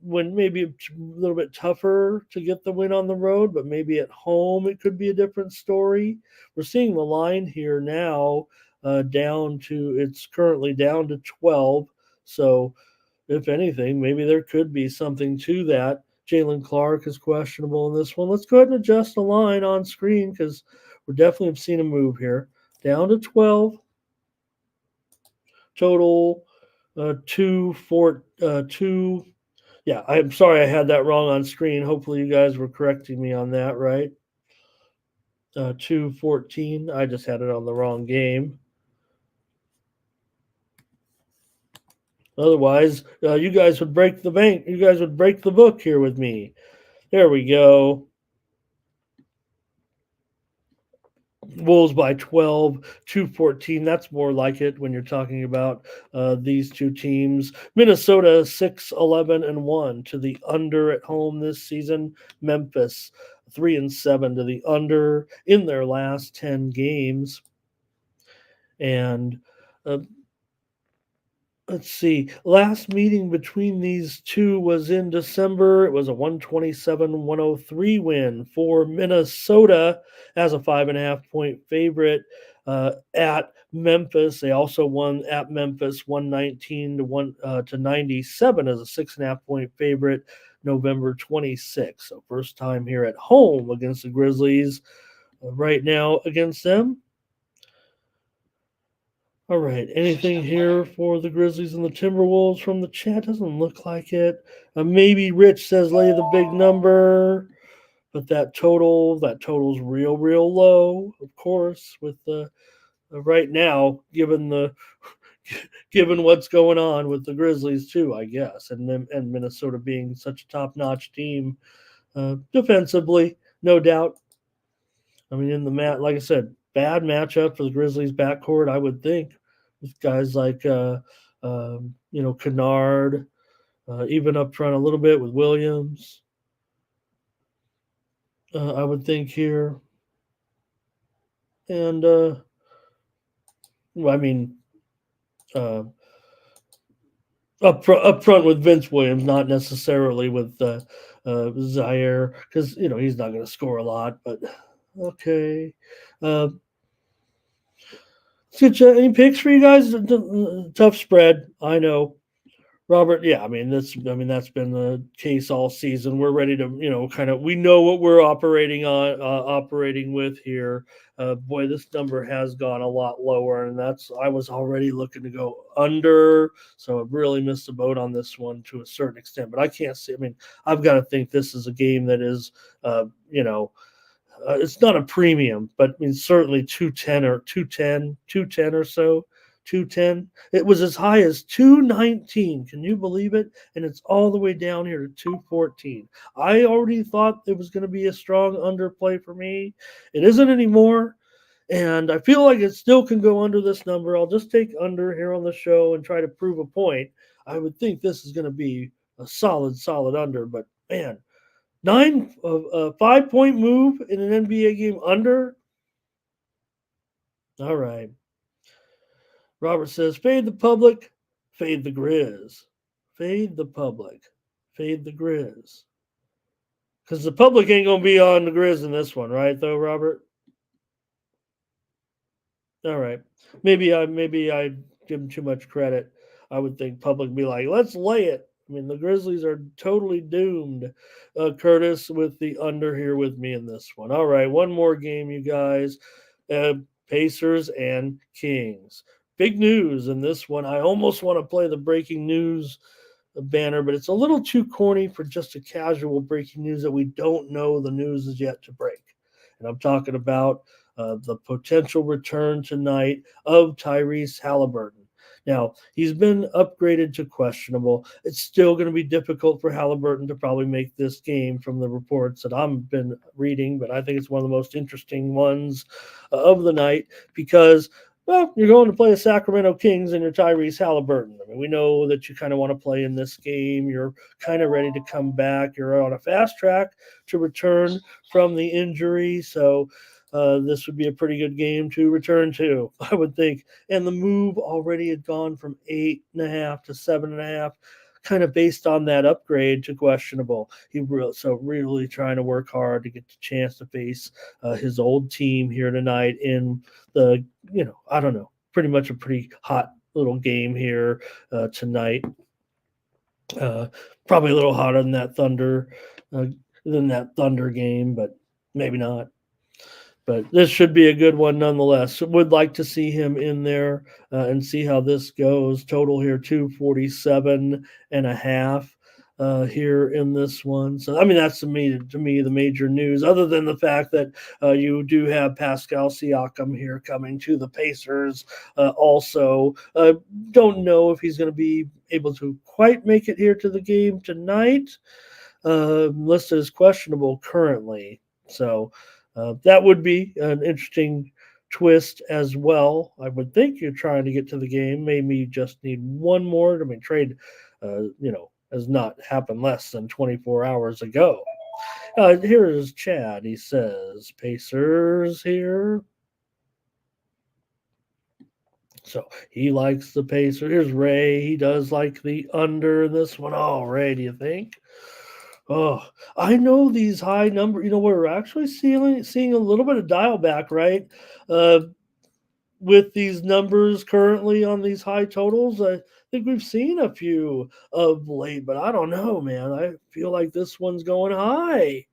when maybe a little bit tougher to get the win on the road, but maybe at home it could be a different story. We're seeing the line here now it's currently down to 12. So, if anything, maybe there could be something to that. Jalen Clark is questionable in this one. Let's go ahead and adjust the line on screen because we're definitely have seen a move here. Down to 12. Total 2. Yeah, I'm sorry I had that wrong on screen. Hopefully you guys were correcting me on that, right? 2-14. I just had it on the wrong game. Otherwise, you guys would break the bank. You guys would break the book here with me. There we go. Wolves by 12, 2-14. That's more like it when you're talking about these two teams. Minnesota 6-11-1 to the under at home this season. Memphis 3-7 to the under in their last 10 games. And let's see. Last meeting between these two was in December. It was a 127-103 win for Minnesota as a 5.5-point favorite at Memphis. They also won at Memphis 119-97 as a 6.5-point favorite November 26th. So first time here at home against the Grizzlies. Right now against them. All right. Anything here for the Grizzlies and the Timberwolves from the chat? Doesn't look like it. Maybe Rich says lay the big number, but that total's real low, of course, with the right now, given what's going on with the Grizzlies too, I guess, and Minnesota being such a top-notch team defensively, no doubt. I mean, in the like I said, bad matchup for the Grizzlies backcourt, I would think, with guys like Kennard, even up front a little bit with Williams. I would think here, and up front with Vince Williams, not necessarily with Zaire, because he's not going to score a lot, but. Okay. Any picks for you guys? Tough spread, I know. Robert, yeah, that's been the case all season. We're ready to, we know what we're operating with here. Boy, this number has gone a lot lower, and I was already looking to go under, so I've really missed the boat on this one to a certain extent. But I can't see. I've got to think this is a game that is, it's not a premium, but certainly 210 or so. 210. It was as high as 219. Can you believe it? And it's all the way down here to 214. I already thought it was going to be a strong underplay for me. It isn't anymore. And I feel like it still can go under this number. I'll just take under here on the show and try to prove a point. I would think this is going to be a solid under, but man, 5-point move in an NBA game under. All right. Robert says, fade the public, fade the Grizz. Fade the public, fade the Grizz. Because the public ain't going to be on the Grizz in this one, right, though, Robert? All right. Maybe I give him too much credit. I would think public be like, let's lay it. The Grizzlies are totally doomed. Curtis with the under here with me in this one. All right, one more game, you guys. Pacers and Kings. Big news in this one. I almost want to play the breaking news banner, but it's a little too corny for just a casual breaking news that we don't know the news is yet to break. And I'm talking about the potential return tonight of Tyrese Halliburton. Now, he's been upgraded to questionable. It's still going to be difficult for Halliburton to probably make this game from the reports that I've been reading, but I think it's one of the most interesting ones of the night because Well, you're going to play the Sacramento Kings and you're Tyrese Halliburton. I mean, we know that you kind of want to play in this game. You're kind of ready to come back. You're on a fast track to return from the injury. So this would be a pretty good game to return to, I would think. And the move already had gone from 8.5 to 7.5, kind of based on that upgrade to questionable. Really trying to work hard to get the chance to face his old team here tonight in the, I don't know, pretty much a pretty hot little game here tonight. Probably a little hotter than that Thunder game, but maybe not. But this should be a good one nonetheless. Would like to see him in there and see how this goes. Total here 247.5 here in this one. So I mean that's to me the major news. Other than the fact that you do have Pascal Siakam here coming to the Pacers. Also, don't know if he's going to be able to quite make it here to the game tonight. Listed as questionable currently. So. That would be an interesting twist as well. I would think you're trying to get to the game. Maybe just need one more. I mean, trade, has not happened less than 24 hours ago. Here is Chad. He says, Pacers here. So he likes the Pacers. Here's Ray. He does like the under in this one. Oh, Ray, do you think? Oh, I know these high numbers. We're actually seeing a little bit of dial back, right? Uh, with these numbers currently on these high totals. I think we've seen a few of late, but I don't know, man. I feel like this one's going high.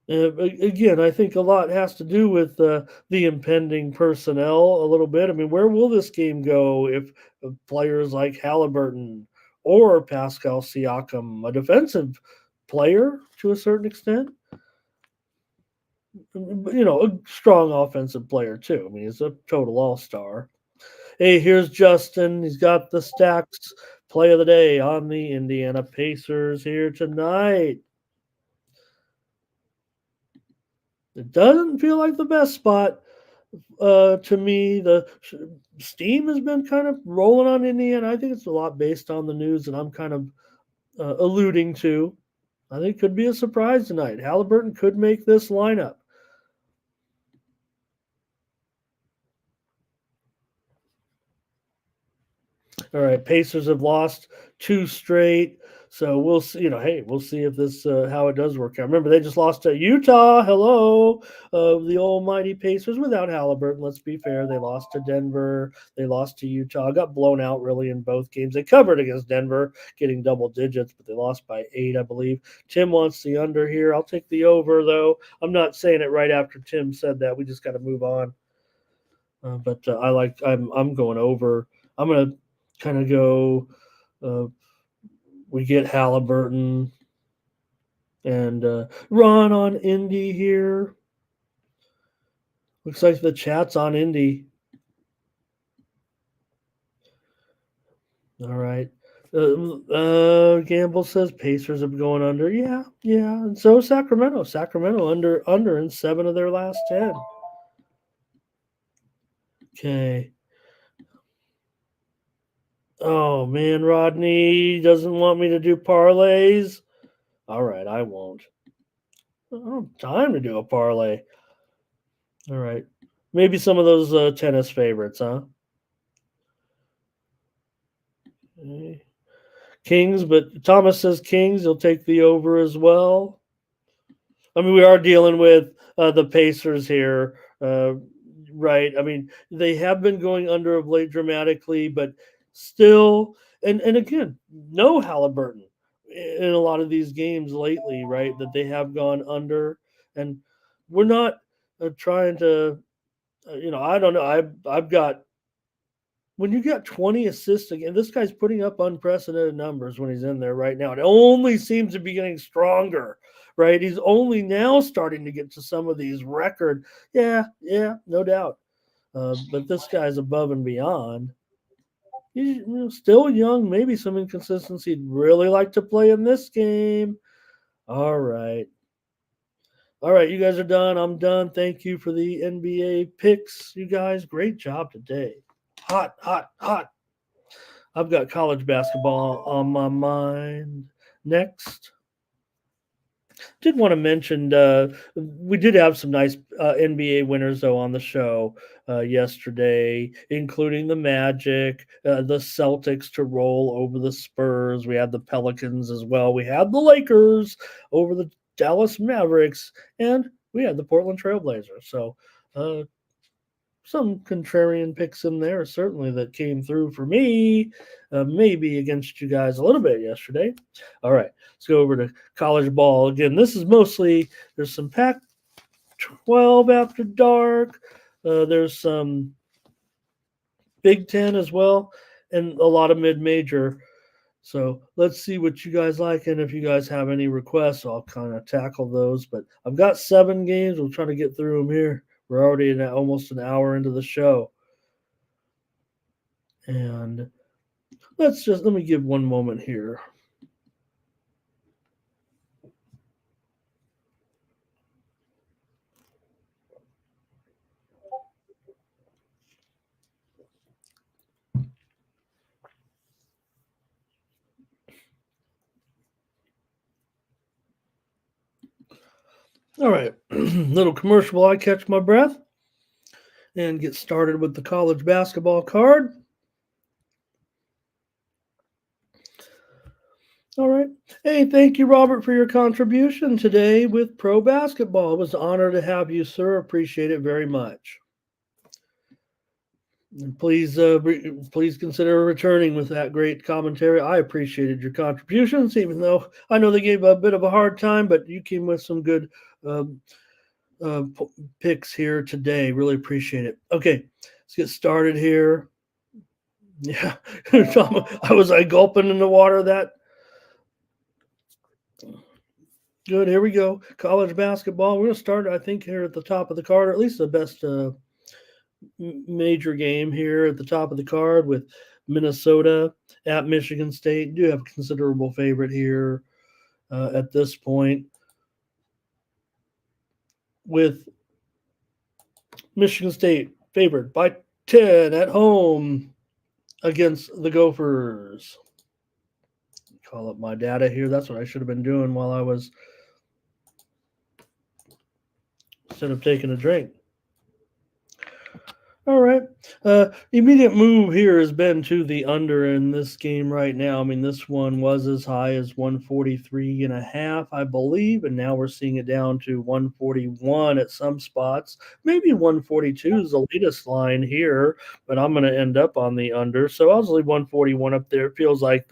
Again, I think a lot has to do with the impending personnel a little bit. I mean, where will this game go if players like Halliburton or Pascal Siakam, a defensive player to a certain extent, a strong offensive player too. I mean, he's a total all-star. Hey, here's Justin. He's got the Stacks play of the day on the Indiana Pacers here tonight. It doesn't feel like the best spot to me. The steam has been kind of rolling on Indiana. I think it's a lot based on the news that I'm kind of alluding to. I think it could be a surprise tonight. Halliburton could make this lineup. All right, Pacers have lost 2 straight. So we'll see, hey, we'll see if this how it does work out. Remember, they just lost to Utah. Hello, the almighty Pacers without Halliburton. Let's be fair. They lost to Denver. They lost to Utah. Got blown out really in both games. They covered against Denver, getting double digits, but they lost by 8, I believe. Tim wants the under here. I'll take the over, though. I'm not saying it right after Tim said that. We just got to move on. But I'm going over. I'm going to kind of go. We get Halliburton and Ron on Indy here. Looks like the chat's on Indy. All right. Gamble says Pacers have going under. Yeah. And so Sacramento. Sacramento under in 7 of their last 10. Okay. Oh man, Rodney doesn't want me to do parlays. All right, I won't. I don't have time to do a parlay. All right. Maybe some of those tennis favorites, huh? Okay. Kings, but Thomas says Kings. He'll take the over as well. I mean, we are dealing with the Pacers here, right? I mean, they have been going under of late dramatically, but still, and again, no Halliburton in a lot of these games lately, right? That they have gone under, and we're not trying to, I don't know. I've got when you got 20 assists again, this guy's putting up unprecedented numbers when he's in there right now. It only seems to be getting stronger, right? He's only now starting to get to some of these record. Yeah, no doubt. But this guy's above and beyond. He's still young, maybe some inconsistency. He'd really like to play in this game. All right. All right, you guys are done. I'm done. Thank you for the NBA picks, you guys. Great job today. Hot, hot, hot. I've got college basketball on my mind. Next. Did want to mention we did have some nice NBA winners though on the show yesterday, including the Magic, the Celtics to roll over the Spurs. We had the Pelicans as well. We had the Lakers over the Dallas Mavericks, and we had the Portland Trailblazers. So some contrarian picks in there certainly that came through for me, maybe against you guys a little bit yesterday. All right, let's go over to college ball again. This is mostly there's some Pac-12 after dark. There's some Big Ten as well, and a lot of mid-major. So let's see what you guys like, and if you guys have any requests, I'll kind of tackle those. But I've got 7 games. We'll try to get through them here. We're already almost an hour into the show. And let me give one moment here. All right, little commercial while I catch my breath and get started with the college basketball card. All right. Hey, thank you, Robert, for your contribution today with pro basketball. It was an honor to have you, sir. Appreciate it very much. And please consider returning with that great commentary. I appreciated your contributions, even though I know they gave a bit of a hard time, but you came with some good picks here today. Really appreciate it. Okay, let's get started here. Yeah, was I gulping in the water that? Good. Here we go. College basketball. We're going to start, I think, here at the top of the card, or at least the best major game here at the top of the card with Minnesota at Michigan State. Do have a considerable favorite here at this point, with Michigan State favored by 10 at home against the Gophers. Call up my data here. That's what I should have been doing while I was, instead of taking a drink. All right. Immediate move here has been to the under in this game right now. I mean, this one was as high as 143.5, I believe, and now we're seeing it down to 141 at some spots. Maybe 142 is the latest line here, but I'm going to end up on the under. So I'll just leave 141 up there. It feels like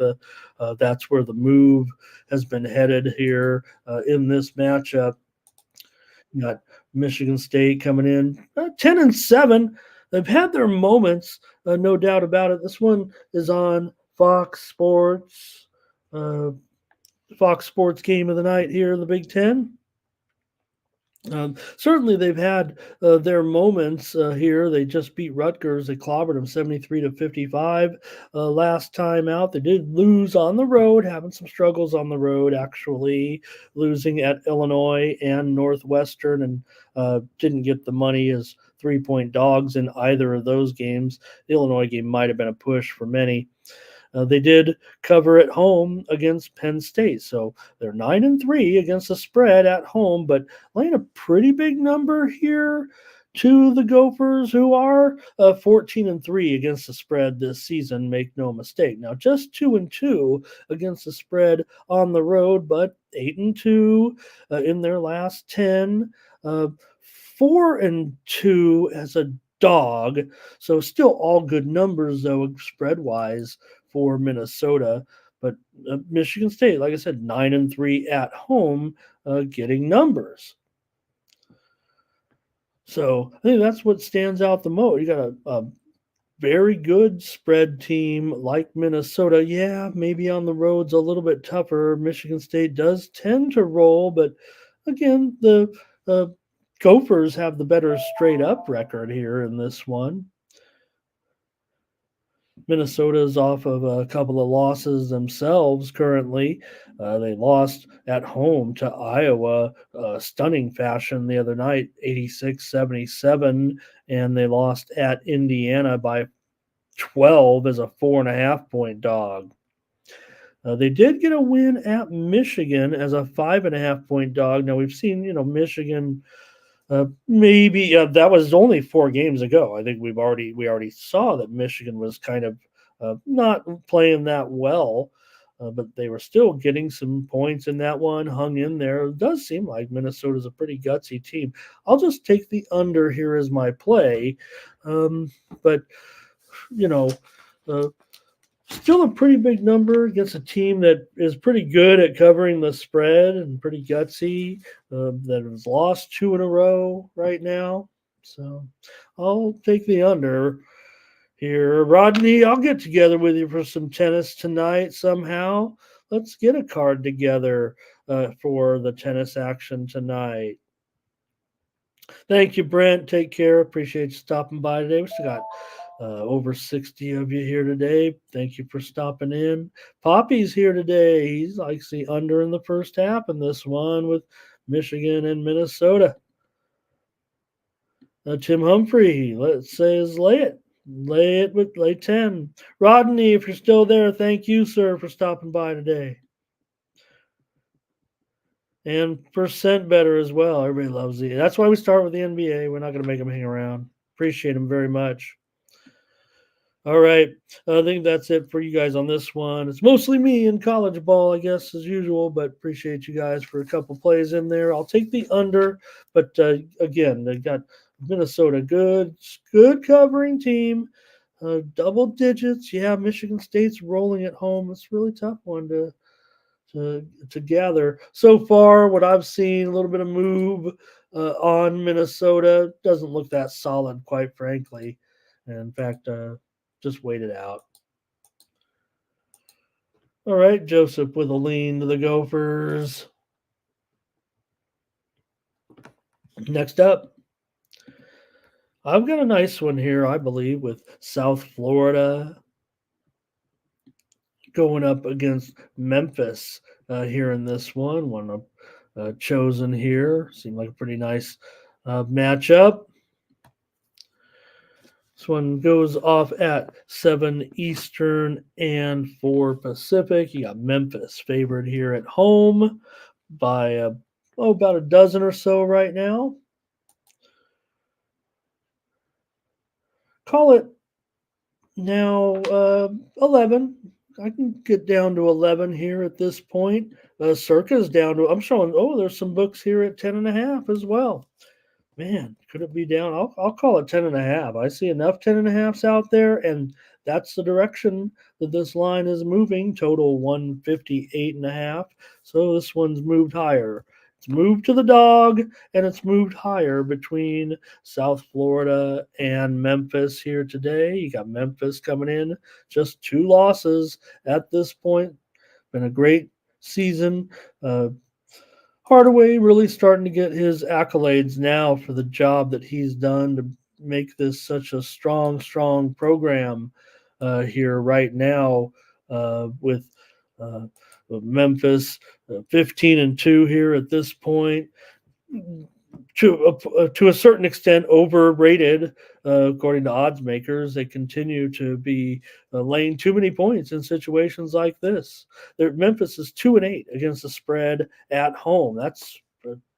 that's where the move has been headed here in this matchup. You got Michigan State coming in 10-7. They've had their moments, no doubt about it. This one is on Fox Sports, Fox Sports Game of the Night here in the Big Ten. Certainly, they've had their moments here. They just beat Rutgers. They clobbered them 73-55 last time out. They did lose on the road, having some struggles on the road, actually, losing at Illinois and Northwestern, and didn't get the money as 3-point dogs in either of those games. The Illinois game might have been a push for many. They did cover at home against Penn State, so they're 9-3 against the spread at home, but laying a pretty big number here to the Gophers, who are 14-3 against the spread this season. Make no mistake. Now, just 2-2 against the spread on the road, but 8-2 in their last 10. 4-2 as a dog, so still all good numbers though spread-wise for Minnesota. But Michigan State, like I said, 9-3 at home, getting numbers. So I think that's what stands out the most. You got a very good spread team like Minnesota. Yeah, maybe on the road's a little bit tougher. Michigan State does tend to roll, but again, the Gophers have the better straight up record here in this one. Minnesota's off of a couple of losses themselves currently. They lost at home to Iowa, stunning fashion the other night, 86-77, and they lost at Indiana by 12 as a 4.5 point dog. They did get a win at Michigan as a 5.5 point dog. Now we've seen, Michigan. Maybe that was only 4 games ago. I think we already saw that Michigan was kind of not playing that well, but they were still getting some points in that one. Hung in there. It does seem like Minnesota's a pretty gutsy team. I'll just take the under here as my play, but you know. Uh, Still a pretty big number against a team that is pretty good at covering the spread and pretty gutsy, that has lost 2 in a row right now. So I'll take the under here. Rodney, I'll get together with you for some tennis tonight somehow. Let's get a card together for the tennis action tonight. Thank you, Brent. Take care. Appreciate you stopping by today. We still got over 60 of you here today. Thank you for stopping in. Poppy's here today. He's likes the under in the first half in this one with Michigan and Minnesota. Tim Humphrey, let's say is lay it. Lay 10. Rodney, if you're still there, thank you, sir, for stopping by today. And percent better as well. Everybody loves it. That's why we start with the NBA. We're not going to make them hang around. Appreciate them very much. All right. I think that's it for you guys on this one. It's mostly me in college ball, I guess, as usual, but appreciate you guys for a couple plays in there. I'll take the under, but again, they got Minnesota good covering team, double digits. Yeah, Michigan State's rolling at home. It's a really tough one to gather. So far, what I've seen, a little bit of move on Minnesota. Doesn't look that solid, quite frankly. And in fact, just wait it out. All right, Joseph with a lean to the Gophers. Next up, I've got a nice one here, I believe, with South Florida going up against Memphis here in this one. One chosen here. Seemed like a pretty nice matchup. This one goes off at 7 Eastern and 4 Pacific. You got Memphis favored here at home by about a dozen or so right now. Call it now 11. I can get down to 11 here at this point. Circa's down to, I'm showing, there's some books here at 10.5 as well. Man, could it be down? I'll call it 10.5. I see enough 10.5s out there, and that's the direction that this line is moving. Total 158.5. So this one's moved higher. It's moved to the dog, and it's moved higher between South Florida and Memphis here today. You got Memphis coming in, just 2 losses at this point. Been a great season. Hardaway really starting to get his accolades now for the job that he's done to make this such a strong program here right now with Memphis 15-2 here at this point. To a certain extent, overrated according to odds makers. They continue to be laying too many points in situations like this. Memphis is 2-8 against the spread at home. That's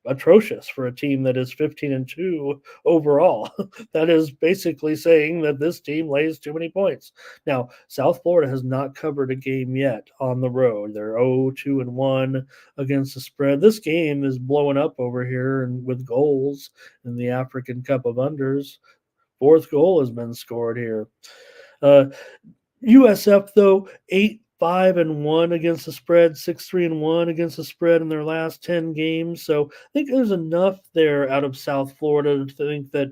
atrocious for a team that is 15-2 overall. That is basically saying that this team lays too many points. Now, South Florida has not covered a game yet on the road. They're 0-2-1 against the spread. This game is blowing up over here and with goals in the African Cup of Unders. 4th goal has been scored here. USF, though, 8-5-1 against the spread, 6-3-1 against the spread in their last 10 games. So I think there's enough there out of South Florida to think that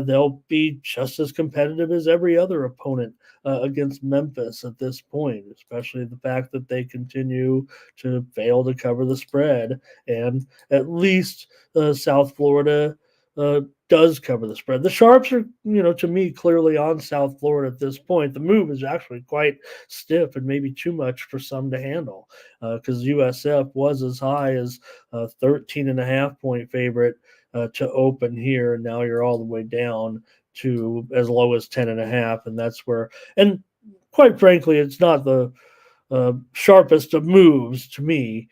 they'll be just as competitive as every other opponent against Memphis at this point, especially the fact that they continue to fail to cover the spread. And at least South Florida does cover the spread. The Sharps are, to me, clearly on South Florida at this point. The move is actually quite stiff and maybe too much for some to handle because USF was as high as 13.5-point favorite to open here, and now you're all the way down to as low as 10.5, and that's where. And quite frankly, it's not the sharpest of moves to me.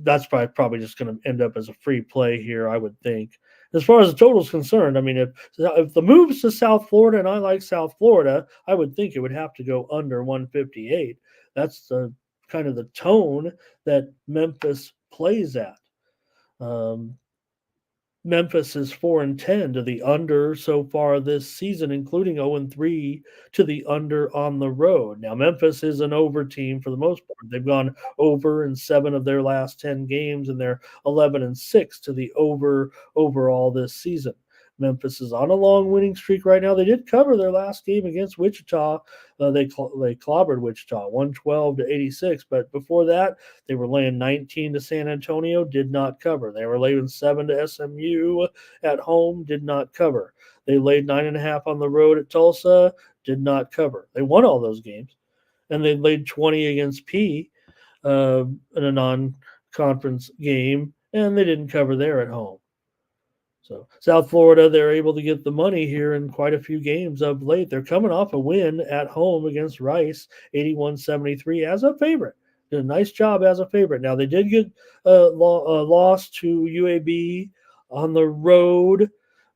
That's probably just going to end up as a free play here, I would think. As far as the total is concerned, I mean, if the move's to South Florida and I like South Florida, I would think it would have to go under 158. That's the kind of the tone that Memphis plays at. Memphis is 4-10 to the under so far this season, including 0-3 to the under on the road. Now, Memphis is an over team for the most part. They've gone over in 7 of their last 10 games, and they're 11-6 to the over overall this season. Memphis is on a long winning streak right now. They did cover their last game against Wichita. They clobbered Wichita 112-86, but before that, they were laying 19 to San Antonio, did not cover. They were laying 7 to SMU at home, did not cover. They laid 9.5 on the road at Tulsa, did not cover. They won all those games, and they laid 20 against P in a non-conference game, and they didn't cover there at home. So South Florida, they're able to get the money here in quite a few games of late. They're coming off a win at home against Rice, 81-73 as a favorite. Did a nice job as a favorite. Now, they did get a loss to UAB on the road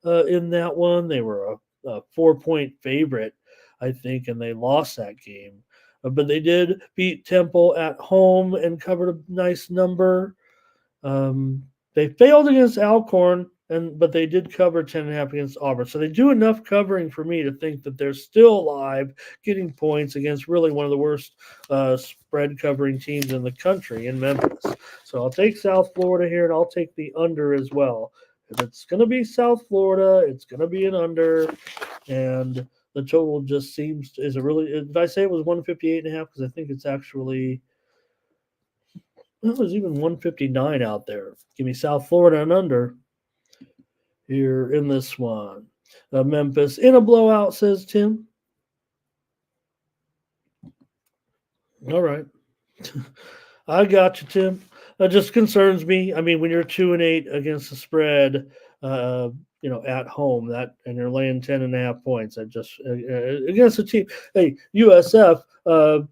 in that one. They were a 4-point favorite, I think, and they lost that game. But they did beat Temple at home and covered a nice number. They failed against Alcorn, but they did cover 10.5 against Auburn. So they do enough covering for me to think that they're still alive, getting points against really one of the worst spread covering teams in the country in Memphis. So I'll take South Florida here, and I'll take the under as well. If it's going to be South Florida, it's going to be an under, and the total just seems is a really. Did I say it was 158.5? Because I think it's actually. Well, there's even 159 out there. Give me South Florida and under here in this one. Memphis in a blowout, says Tim. All right. I got you, Tim. It just concerns me. I mean, when you're 2-8 against the spread, at home, and you're laying 10.5 points, that just against a team. Hey, USF, they're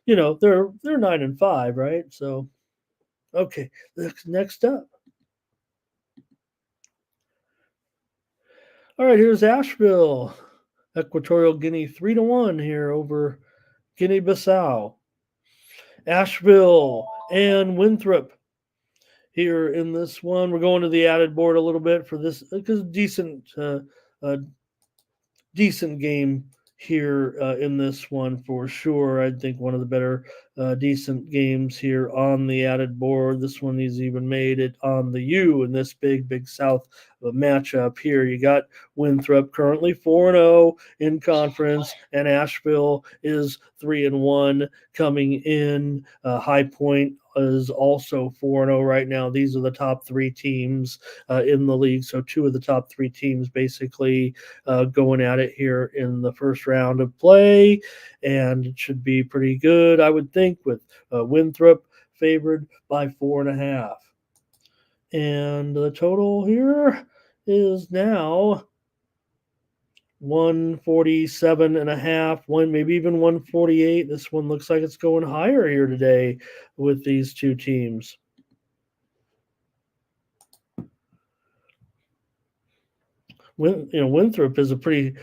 9-5, right? So, okay, next up. All right, here's Asheville, Equatorial Guinea 3-1 here over Guinea-Bissau. Asheville and Winthrop here in this one. We're going to the added board a little bit for this because decent game here in this one for sure. I think one of the better decent games here on the added board. This one is even made it on the U in this big South matchup here. You got Winthrop currently 4-0 in conference, and Asheville is 3-1 coming in. High Point is also 4-0 right now. These are the top 3 teams in the league. So 2 of the top 3 teams basically going at it here in the first round of play, and it should be pretty good, I would think, with Winthrop favored by 4.5. And the total here is now 147.5, maybe even 148. This one looks like it's going higher here today with these 2 teams. Winthrop is a pretty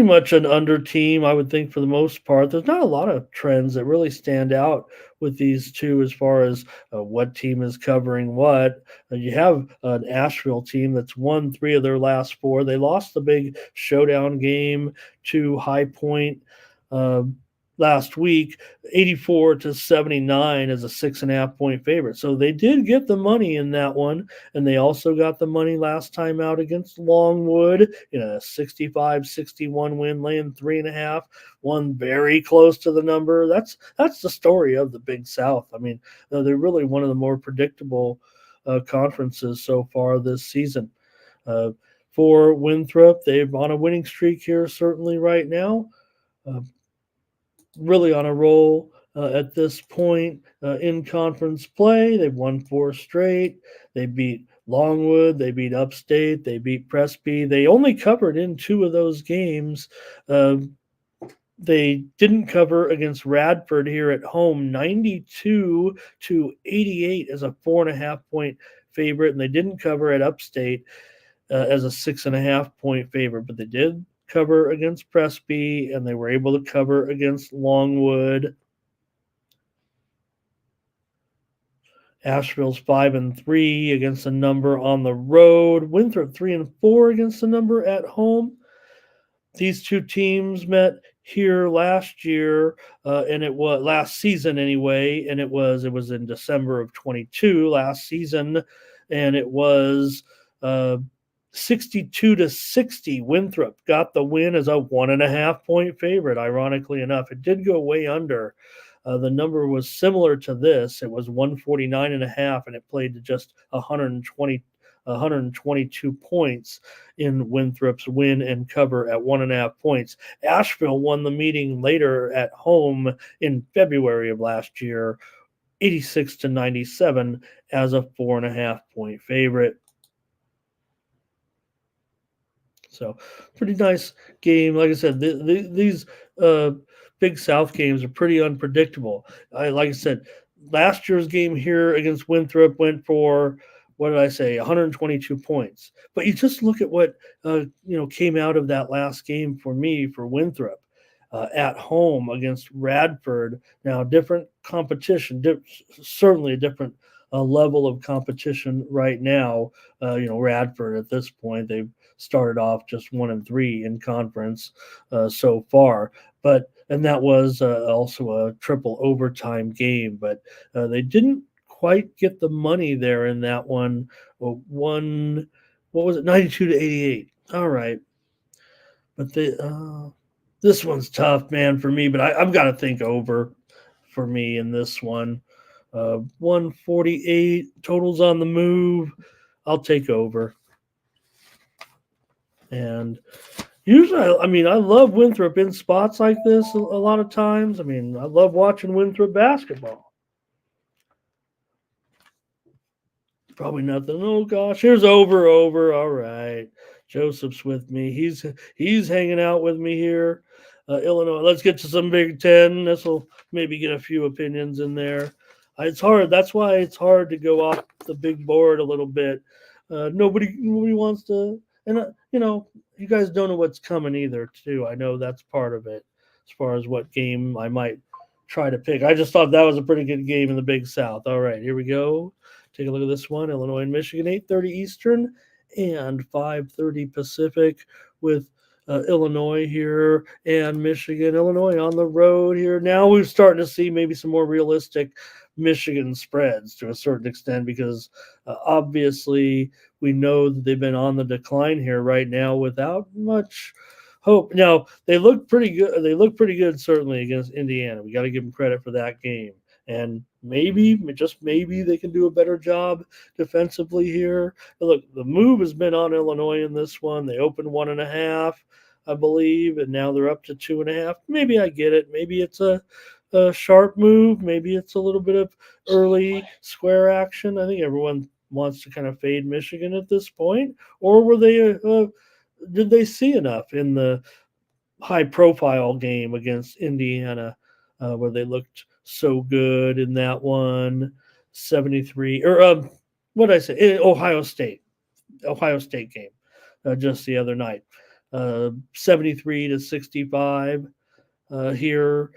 much an under team, I would think, for the most part. There's not a lot of trends that really stand out with these 2 as far as what team is covering what. You have an Asheville team that's won 3 of their last 4. They lost the big showdown game to High Point last week, 84-79 as a 6.5-point favorite. So they did get the money in that one, and they also got the money last time out against Longwood in a 65-61 win, laying 3.5. One very close to the number. That's the story of the Big South. I mean, they're really one of the more predictable conferences so far this season. For Winthrop, they're on a winning streak here, certainly right now. Really on a roll at this point in conference play. They've won 4 straight. They beat Longwood. They beat Upstate. They beat Presby. They only covered in 2 of those games. They didn't cover against Radford here at home, 92-88 as a 4.5 point favorite, and they didn't cover at Upstate as a 6.5 point favorite, but they did cover against Presby, and they were able to cover against Longwood. Asheville's 5-3 against the number on the road. Winthrop 3-4 against the number at home. These 2 teams met here last year, and it was last season anyway, and it was in December of 22 last season, and it was 62-60. Winthrop got the win as a 1.5 point favorite. Ironically enough, it did go way under. The number was similar to this. It was 149.5, and it played to just 122 points in Winthrop's win and cover at 1.5 points. Asheville won the meeting later at home in February of last year, 86-97 as a 4.5 point favorite. So pretty nice game. Like I said, these Big South games are pretty unpredictable. Like I said, last year's game here against Winthrop went for, what did I say, 122 points. But you just look at what came out of that last game for me for Winthrop at home against Radford. Now, different competition, certainly a different level of competition right now. Radford at this point, they've started off just 1-3 in conference so far. And that was also a triple overtime game, but they didn't quite get the money there in that one. What was it, 92-88? All right, but this one's tough, man, for me. But I've got to think over for me in this one. 148 totals on the move. I'll take over. And usually, I love Winthrop in spots like this a lot of times. I love watching Winthrop basketball. Probably nothing. Oh, gosh. Here's over. All right. Joseph's with me. He's hanging out with me here. Illinois. Let's get to some Big Ten. This will maybe get a few opinions in there. It's hard. That's why it's hard to go off the big board a little bit. Nobody wants to. And, you guys don't know what's coming either, too. I know that's part of it as far as what game I might try to pick. I just thought that was a pretty good game in the Big South. All right, here we go. Take a look at this one. Illinois and Michigan, 8:30 Eastern and 5:30 Pacific with Illinois here and Michigan. Illinois on the road here. Now we're starting to see maybe some more realistic Michigan spreads to a certain extent because obviously we know that they've been on the decline here right now without much hope. Now, they look pretty good. They look pretty good, certainly, against Indiana. We got to give them credit for that game. And maybe, just maybe, they can do a better job defensively here. But look, the move has been on Illinois in this one. They opened 1.5, I believe, and now they're up to 2.5. Maybe I get it. Maybe it's a sharp move. Maybe it's a little bit of early square action. I think everyone wants to kind of fade Michigan at this point. Or were they did they see enough in the high-profile game against Indiana where they looked so good in that one? 73 or what did I say? Ohio State game just the other night. 73-65 here.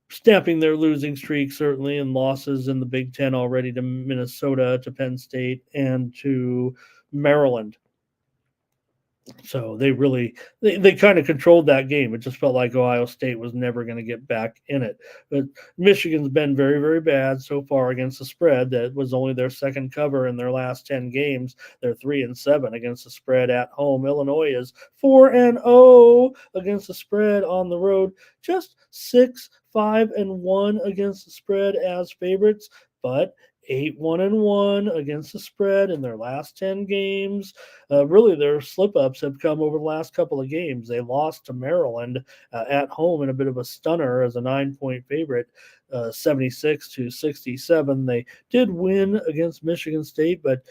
Stamping their losing streak, certainly, and losses in the Big Ten already to Minnesota, to Penn State, and to Maryland. So they kind of controlled that game. It just felt like Ohio State was never going to get back in it. But Michigan's been very, very bad so far against the spread. That was only their second cover in their last 10 games. They're 3-7 against the spread at home. Illinois is 4-0 against the spread on the road. Just 6-5-1 against the spread as favorites, but 8-1-1 against the spread in their last 10 games. Really, their slip-ups have come over the last couple of games. They lost to Maryland at home in a bit of a stunner as a 9-point favorite, 76-67. They did win against Michigan State, but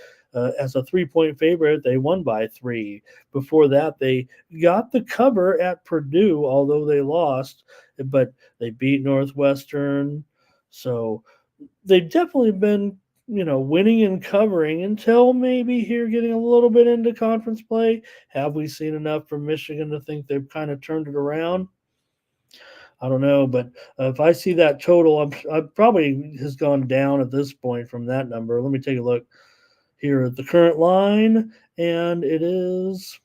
as a 3-point favorite, they won by 3. Before that, they got the cover at Purdue, although they lost, but they beat Northwestern. So they've definitely been, winning and covering until maybe here getting a little bit into conference play. Have we seen enough from Michigan to think they've kind of turned it around? I don't know, but if I see that total, I probably has gone down at this point from that number. Let me take a look here at the current line, and it is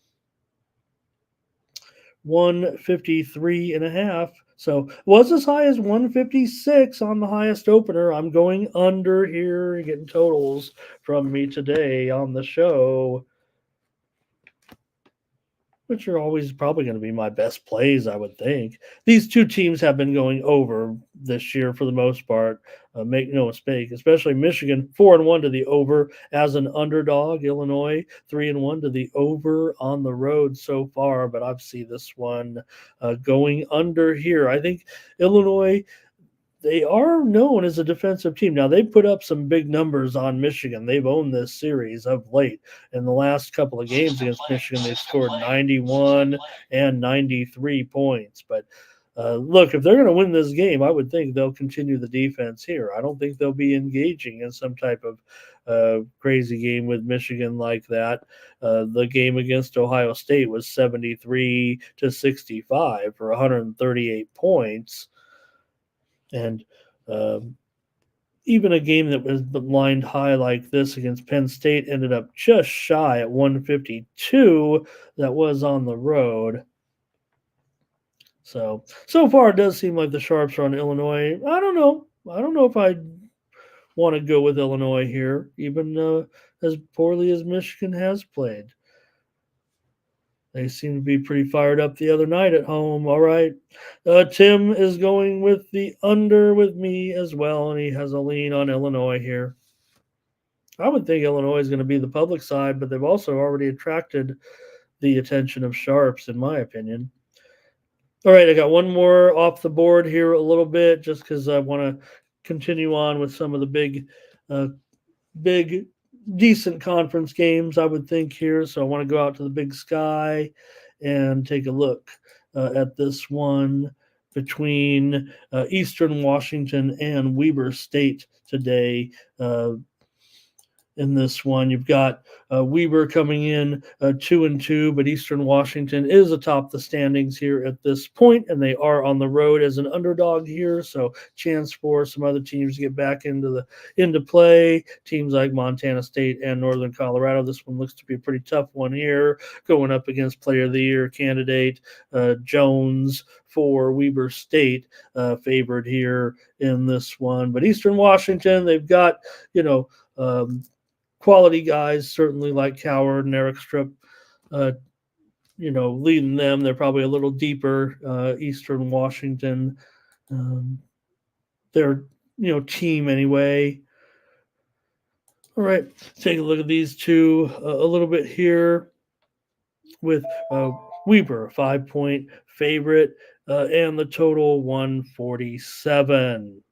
153.5. So it was as high as 156 on the highest opener. I'm going under here, getting totals from me today on the show, which are always probably going to be my best plays, I would think. These two teams have been going over this year for the most part. Make no mistake, especially Michigan, 4-1 to the over as an underdog. Illinois, 3-1 to the over on the road so far, but I see this one going under here. I think Illinois, they are known as a defensive team. Now, they put up some big numbers on Michigan. They've owned this series of late. In the last couple of games against Michigan, they've scored 91 and 93 points. But look, if they're going to win this game, I would think they'll continue the defense here. I don't think they'll be engaging in some type of crazy game with Michigan like that. The game against Ohio State was 73-65 for 138 points. And even a game that was lined high like this against Penn State ended up just shy at 152. That was on the road. So far it does seem like the Sharps are on Illinois. I don't know if I want to go with Illinois here, even as poorly as Michigan has played. They seem to be pretty fired up the other night at home. All right. Tim is going with the under with me as well, and he has a lean on Illinois here. I would think Illinois is going to be the public side, but they've also already attracted the attention of Sharps, in my opinion. All right, I got one more off the board here a little bit just because I want to continue on with some of the big decent conference games, I would think, here. So I want to go out to the Big Sky and take a look at this one between Eastern Washington and Weber State today. In this one, you've got Weber coming in 2-2, but Eastern Washington is atop the standings here at this point, and they are on the road as an underdog here. So chance for some other teams to get back into play. Teams like Montana State and Northern Colorado. This one looks to be a pretty tough one here, going up against Player of the Year candidate Jones for Weber State, favored here in this one. But Eastern Washington, they've got quality guys, certainly like Coward and Eric Strip, leading them. They're probably a little deeper, Eastern Washington, their, team anyway. All right, let's take a look at these two a little bit here with Weber, a 5-point favorite, and the total 147.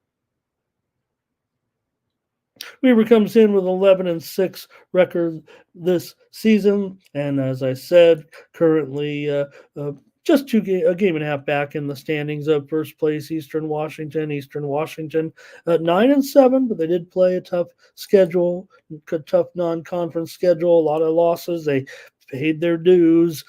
Weber comes in with 11-6 record this season, and as I said, currently just a game and a half back in the standings of first place Eastern Washington. 9-7, but they did play a tough schedule, a tough non-conference schedule, a lot of losses. They paid their dues,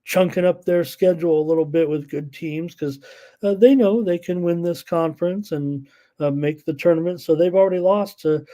chunking up their schedule a little bit with good teams because they know they can win this conference and make the tournament. So they've already lost to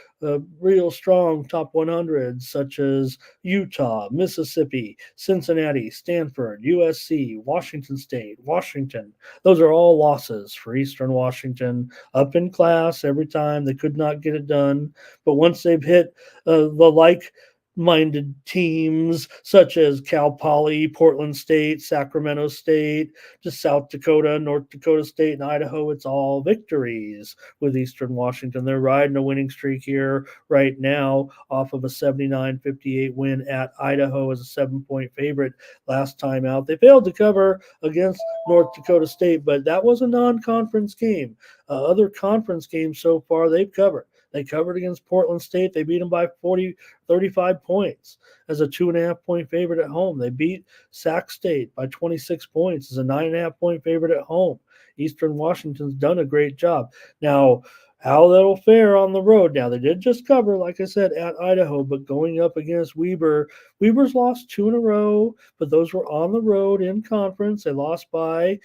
real strong top 100s such as Utah, Mississippi, Cincinnati, Stanford, USC, Washington State, Washington. Those are all losses for Eastern Washington, up in class every time. They could not get it done. But once they've hit the like minded teams such as Cal Poly, Portland State, Sacramento State, just South Dakota, North Dakota State, and Idaho. It's all victories with Eastern Washington. They're riding a winning streak here right now off of a 79-58 win at Idaho as a 7-point favorite last time out. They failed to cover against North Dakota State, but that was a non-conference game. Other conference games so far they've covered. They covered against Portland State. They beat them by 35 points as a 2.5-point favorite at home. They beat Sac State by 26 points as a 9.5-point favorite at home. Eastern Washington's done a great job. Now, how that'll fare on the road. Now, they did just cover, like I said, at Idaho, but going up against Weber. Weber's lost 2 in a row, but those were on the road in conference. They lost by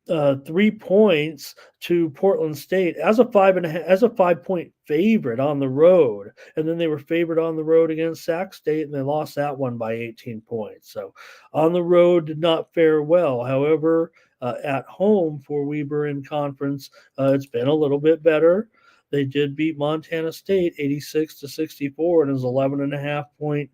3 points to Portland State as a 5-point favorite on the road, and then they were favored on the road against Sac State, and they lost that one by 18 points. So on the road did not fare well. However, at home for Weber in conference, it's been a little bit better. They did beat Montana State 86-64 and is 11.5-point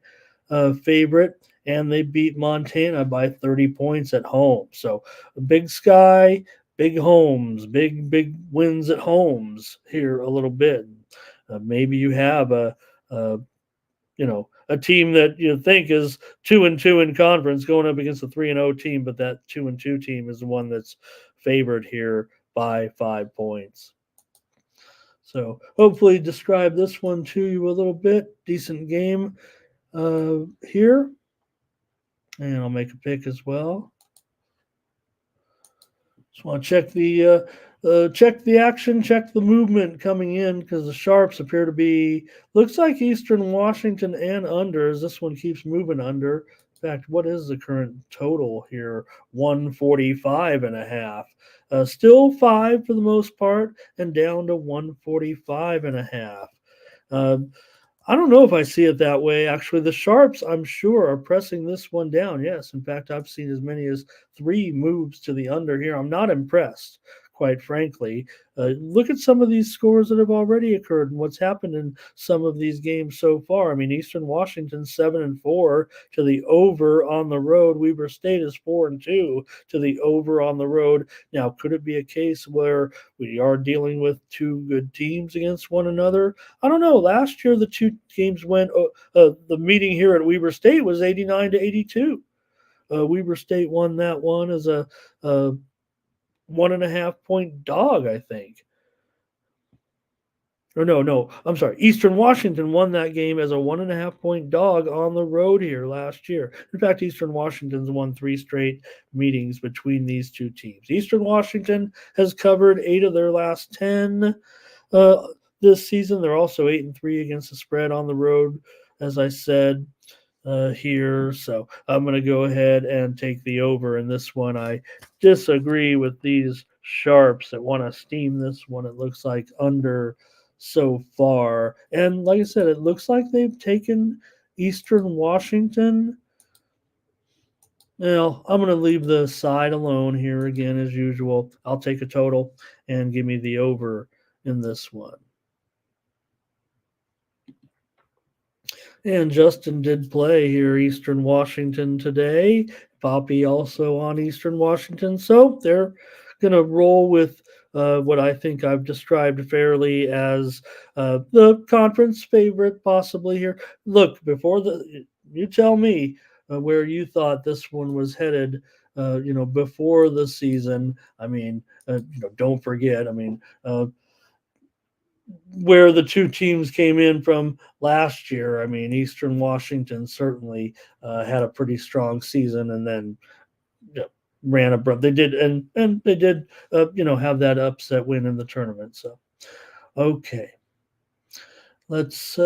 favorite. And they beat Montana by 30 points at home. So Big Sky, big homes, big wins at homes here a little bit. Maybe you have a team that you think is 2-2 in conference going up against a 3-0 team, but that 2-2 team is the one that's favored here by 5 points. So hopefully describe this one to you a little bit. Decent game here. And I'll make a pick as well. Just want to check the action, check the movement coming in because the sharps appear to be. Looks like Eastern Washington and unders. This one keeps moving under. In fact, what is the current total here? 145.5. Still 5 for the most part, and down to 145.5. I don't know if I see it that way. Actually, the sharps, I'm sure, are pressing this one down. Yes, in fact, I've seen as many as 3 moves to the under here. I'm not impressed, quite frankly. Look at some of these scores that have already occurred and what's happened in some of these games so far. I mean, Eastern Washington 7-4 to the over on the road. Weber State is 4-2 to the over on the road. Now, could it be a case where we are dealing with 2 good teams against one another? I don't know. Last year, the 2 games went. The meeting here at Weber State was 89-82. Weber State won that one as a 1.5-point dog, I think. Or no, I'm sorry. Eastern Washington won that game as a 1.5-point dog on the road here last year. In fact, Eastern Washington's won 3 straight meetings between these 2 teams. Eastern Washington has covered 8 of their last 10 this season. They're also 8-3 against the spread on the road, as I said here. So I'm going to go ahead and take the over in this one. I disagree with these sharps that want to steam this one. It looks like under so far. And like I said, it looks like they've taken Eastern Washington. Well, I'm going to leave the side alone here again, as usual. I'll take a total and give me the over in this one. And Justin did play here, Eastern Washington today. Poppy also on Eastern Washington. So they're going to roll with what I think I've described fairly as the conference favorite possibly here. Look, you tell me where you thought this one was headed, before the season. I mean, don't forget, where the 2 teams came in from last year. I mean, Eastern Washington certainly had a pretty strong season, and then ran above. They did, and they did, have that upset win in the tournament. So, okay, let's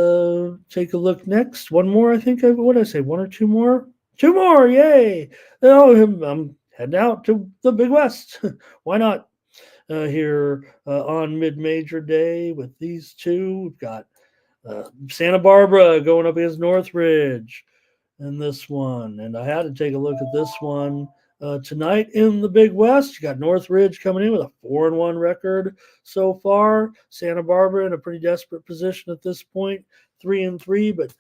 take a look next. One more, I think. What did I say? 1 or 2 more? 2 more! Yay! Oh, I'm heading out to the Big West. Why not? Here on mid-major day with these 2. We've got Santa Barbara going up against Northridge in this one. And I had to take a look at this one Tonight in the Big West, you got Northridge coming in with a 4-1 record so far. Santa Barbara in a pretty desperate position at this point, 3-3, but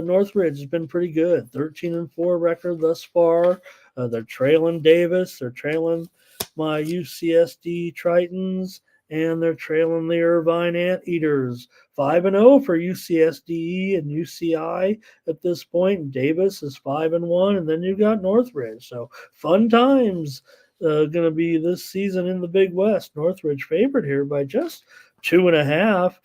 Northridge has been pretty good, 13-4 record thus far. They're trailing Davis, they're trailing my UCSD Tritons, and they're trailing the Irvine Anteaters. 5-0 for UCSD and UCI at this point. Davis is 5-1, and then you've got Northridge. So fun times going to be this season in the Big West. Northridge favored here by just 2.5.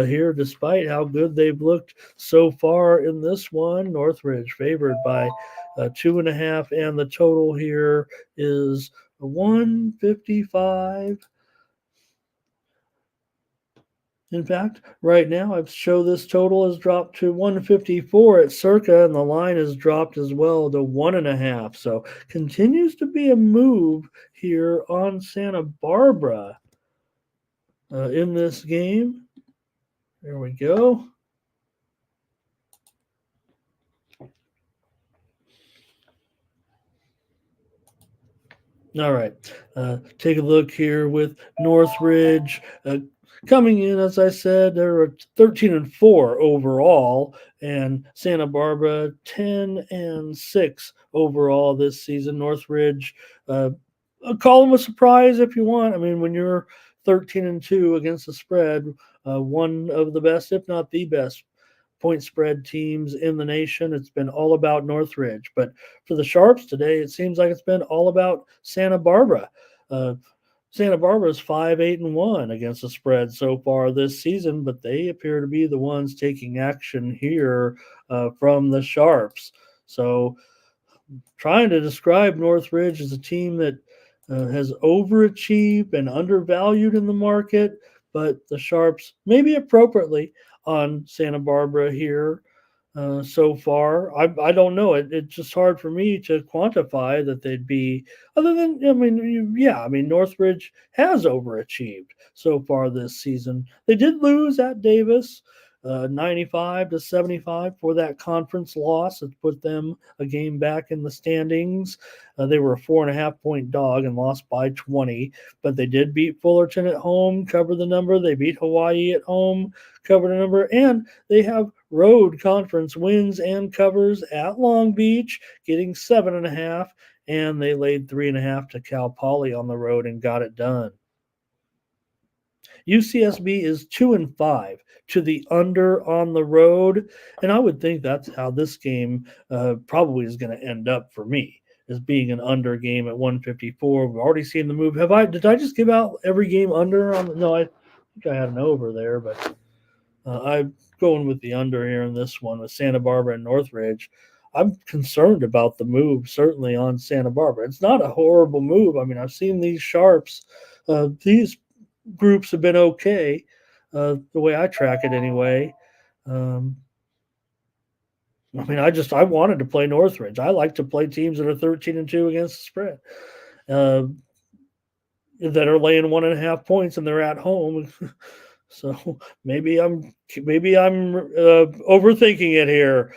Here, despite how good they've looked so far in this one, Northridge favored by 2.5, and the total here is 155. In fact, right now I've shown this total has dropped to 154 at Circa, and the line has dropped as well to 1.5. So continues to be a move here on Santa Barbara in this game. There we go. All right. Take a look here with Northridge. Coming in, as I said, they're 13-4 overall, and Santa Barbara 10-6 overall this season. Northridge, call them a surprise if you want. I mean, when you're 13-2 against the spread, one of the best, if not the best, point spread teams in the nation. It's been all about Northridge, but for the Sharps today, it seems like it's been all about Santa Barbara. Santa Barbara is 5-8-1 against the spread so far this season, but they appear to be the ones taking action here from the Sharps. So trying to describe Northridge as a team that has overachieved and undervalued in the market, but the Sharps, maybe appropriately, on Santa Barbara here so far. I don't know. It's just hard for me to quantify that they'd be, other than, I mean, Northridge has overachieved so far this season. They did lose at Davis, 95-75 for that conference loss. It put them a game back in the standings. They were a 4.5-point dog and lost by 20, but they did beat Fullerton at home, cover the number. They beat Hawaii at home, cover the number, and they have road conference wins and covers at Long Beach, getting 7.5, and they laid 3.5 to Cal Poly on the road and got it done. UCSB is 2-5 to the under on the road, and I would think that's how this game probably is going to end up for me, as being an under game at 154. We've already seen the move. Did I just give out every game under on? No, I think I had an over there, but I'm going with the under here in this one with Santa Barbara and Northridge. I'm concerned about the move, certainly on Santa Barbara. It's not a horrible move. I mean, I've seen these Sharps. These groups have been okay, the way I track it anyway. I wanted to play Northridge. I like to play teams that are 13-2 against the spread, that are laying 1.5 points and they're at home. So maybe I'm overthinking it here.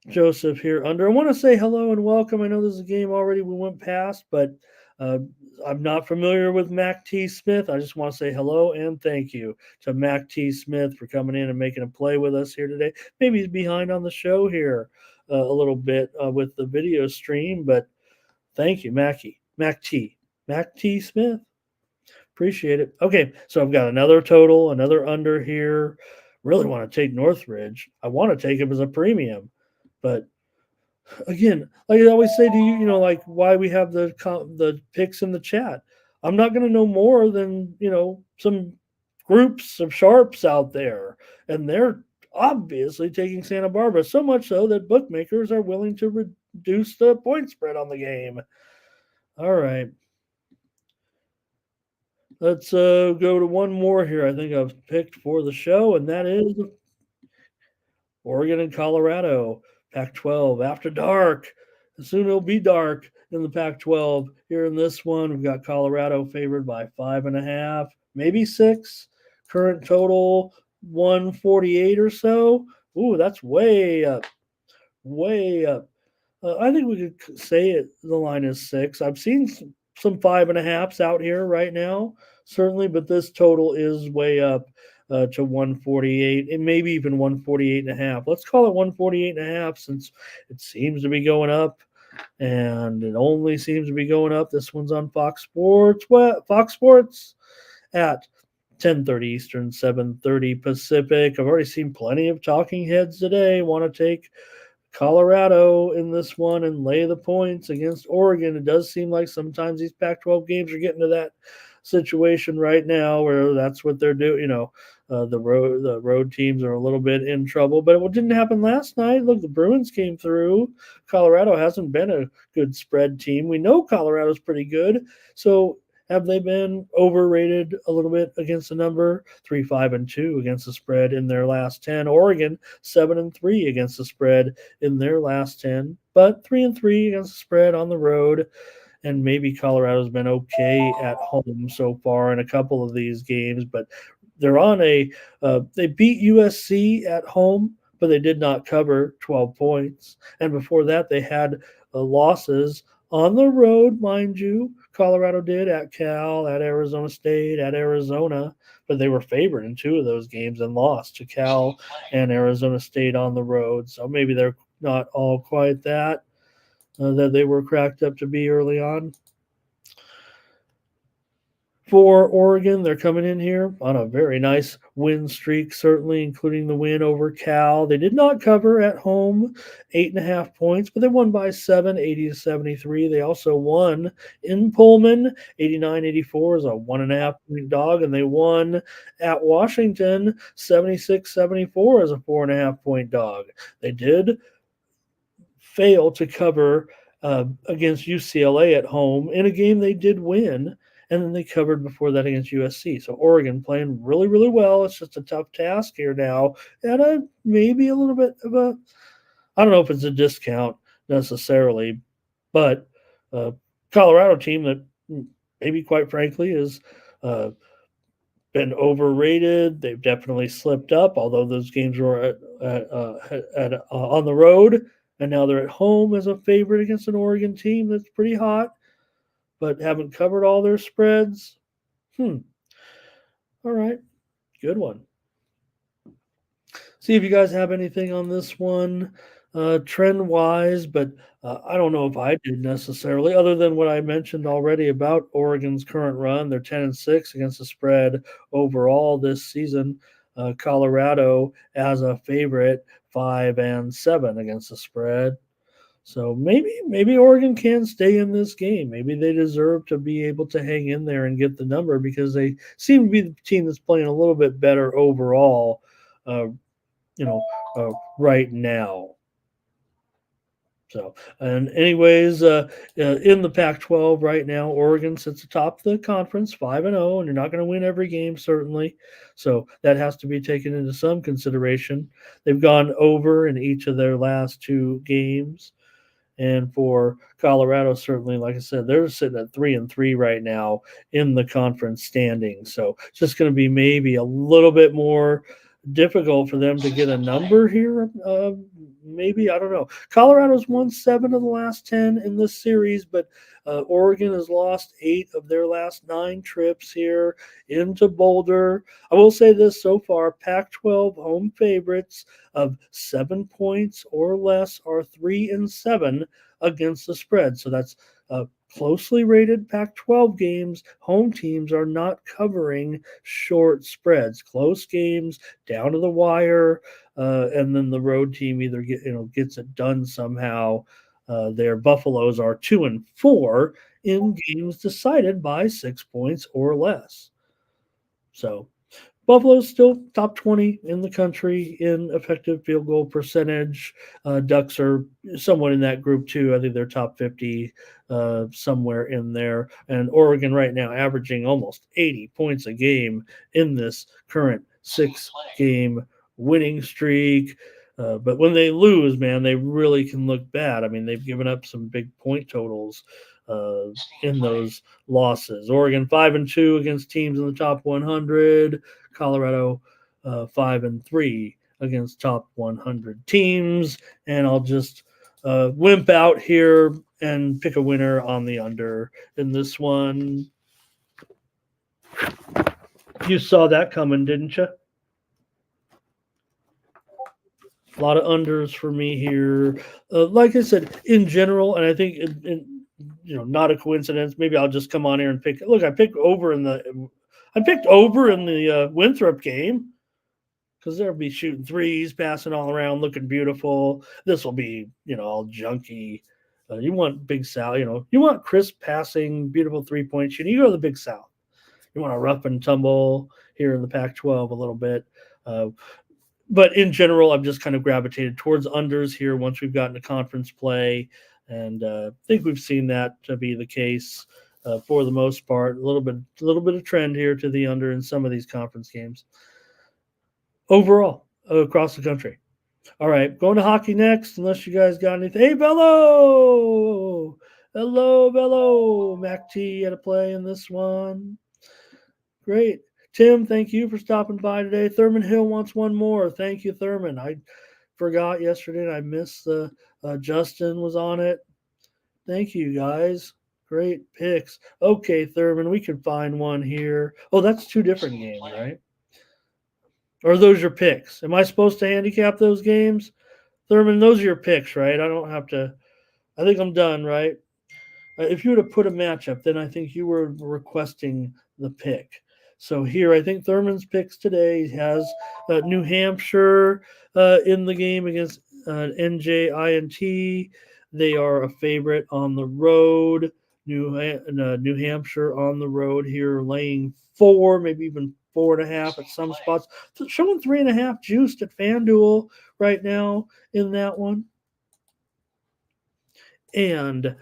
Joseph here under. I want to say hello and welcome. I know this is a game already we went past, but I'm not familiar with Mac T. Smith. I just want to say hello and thank you to Mac T. Smith for coming in and making a play with us here today. Maybe he's behind on the show here a little bit with the video stream, but thank you, Mac T. Smith. Appreciate it. Okay, so I've got another total, another under here. Really want to take Northridge. I want to take him as a premium, but again, like I always say to you, like why we have the picks in the chat. I'm not going to know more than some groups of Sharps out there, and they're obviously taking Santa Barbara, so much so that bookmakers are willing to reduce the point spread on the game. All right. Let's go to one more here. I think I've picked for the show, and that is Oregon and Colorado, Pac-12 after dark. Soon it'll be dark in the Pac-12. Here in this one, we've got Colorado favored by 5.5, maybe 6. Current total 148 or so. Ooh, that's way up. Way up. I think we could say the line is 6. I've seen some 5.5s out here right now, certainly, but this total is way up to 148 and maybe even 148.5. Let's call it 148.5 since it seems to be going up, and it only seems to be going up. This one's on Fox Sports. What Fox Sports at 10:30 Eastern, 7:30 Pacific. I've already seen plenty of talking heads today want to take Colorado in this one and lay the points against Oregon. It does seem like sometimes these Pac-12 games are getting to that situation right now where that's what they're doing. The road teams are a little bit in trouble, but it didn't happen last night. Look, the Bruins came through. Colorado hasn't been a good spread team. We know Colorado's pretty good, so have they been overrated a little bit against the number? 3-5-2 against the spread in their last 10. Oregon 7-3 against the spread in their last 10, but 3-3 against the spread on the road. And maybe Colorado's been okay at home so far in a couple of these games, but they're on they beat USC at home, but they did not cover 12 points. And before that, they had losses on the road, mind you. Colorado did at Cal, at Arizona State, at Arizona, but they were favored in 2 of those games and lost to Cal and Arizona State on the road. So maybe they're not all quite that they were cracked up to be early on. For Oregon, they're coming in here on a very nice win streak, certainly including the win over Cal. They did not cover at home, 8.5 points, but they won by 7, 80-73. They also won in Pullman, 89-84 is a 1.5 point dog, and they won at Washington, 76-74 as a 4.5 point dog. They did fail to cover against UCLA at home in a game they did win, and then they covered before that against USC. So Oregon playing really, really well. It's just a tough task here now, and maybe a little bit of a, I don't know if it's a discount necessarily, but Colorado team that maybe, quite frankly, is been overrated. They've definitely slipped up, although those games were on the road, and now they're at home as a favorite against an Oregon team that's pretty hot, but haven't covered all their spreads. All right, good one. See if you guys have anything on this one trend-wise, but I don't know if I did necessarily, other than what I mentioned already about Oregon's current run. They're 10-6 against the spread overall this season. Colorado as a favorite, 5-7 against the spread. So maybe Oregon can stay in this game. Maybe they deserve to be able to hang in there and get the number because they seem to be the team that's playing a little bit better overall, right now. So, and anyways, in the Pac-12 right now, Oregon sits atop the conference, 5-0, and you're not going to win every game, certainly. So that has to be taken into some consideration. They've gone over in each of their last 2 games. And for Colorado, certainly, like I said, they're sitting at 3-3 right now in the conference standings. So it's just going to be maybe a little bit more difficult for them to get a number here. Maybe, I don't know. Colorado's won 7 of the last 10 in this series, but Oregon has lost 8 of their last 9 trips here into Boulder. I will say this so far, Pac-12 home favorites of 7 points or less are 3-7 against the spread. So that's closely rated Pac-12 games. Home teams are not covering short spreads, close games down to the wire, and then the road team either gets it done somehow. Their Buffaloes are 2-4 in games decided by 6 points or less. So Buffalo's still top 20 in the country in effective field goal percentage. Ducks are somewhat in that group too. I think they're top 50 somewhere in there. And Oregon right now averaging almost 80 points a game in this current 6-game winning streak. But when they lose, man, they really can look bad. I mean, they've given up some big point totals in those losses. Oregon 5-2 against teams in the top 100. Colorado 5-3 against top 100 teams. And I'll just wimp out here and pick a winner on the under in this one. You saw that coming, didn't you? A lot of unders for me here. Like I said, in general, and I think not a coincidence. Maybe I'll just come on here and pick. Look, I picked over in the Winthrop game because they'll be shooting threes, passing all around, looking beautiful. This will be all junky. You want Big South. You want crisp passing, beautiful 3-point shooting. You go to the Big South. You want to rough and tumble here in the Pac-12 a little bit. But in general, I've just kind of gravitated towards unders here once we've gotten to conference play, and I think we've seen that to be the case for the most part. A little bit of trend here to the under in some of these conference games. Overall, across the country. All right, going to hockey next, unless you guys got anything. Hey, Bello! Hello, Bello. Mac T had a play in this one. Great. Tim, thank you for stopping by today. Thurman Hill wants one more. Thank you, Thurman. I forgot yesterday and I missed the Justin was on it. Thank you, guys. Great picks. Okay, Thurman, we can find one here. Oh, that's two different games, right? Or are those your picks? Am I supposed to handicap those games? Thurman, those are your picks, right? I don't have to. I think I'm done, right? If you were to put a matchup, then I think you were requesting the pick. So here, I think Thurman's picks today has New Hampshire in the game against NJINT. They are a favorite on the road. New Hampshire on the road here, laying 4, maybe even 4.5 at some spots. Showing 3.5 juiced at FanDuel right now in that one. And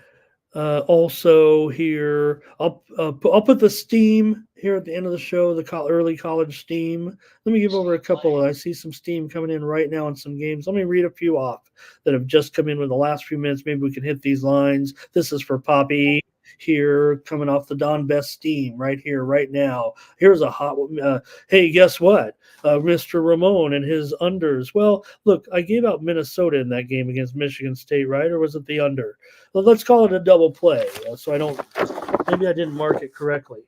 also here, I'll put the steam here at the end of the show, the early college steam. Let me give over a couple. I see some steam coming in right now in some games. Let me read a few off that have just come in with the last few minutes. Maybe we can hit these lines. This is for Poppy here, coming off the Don Best steam right here, right now. Here's a hot one. Hey, guess what? Mr. Ramon and his unders. Well, look, I gave out Minnesota in that game against Michigan State, right? Or was it the under? Well, let's call it a double play. So maybe I didn't mark it correctly.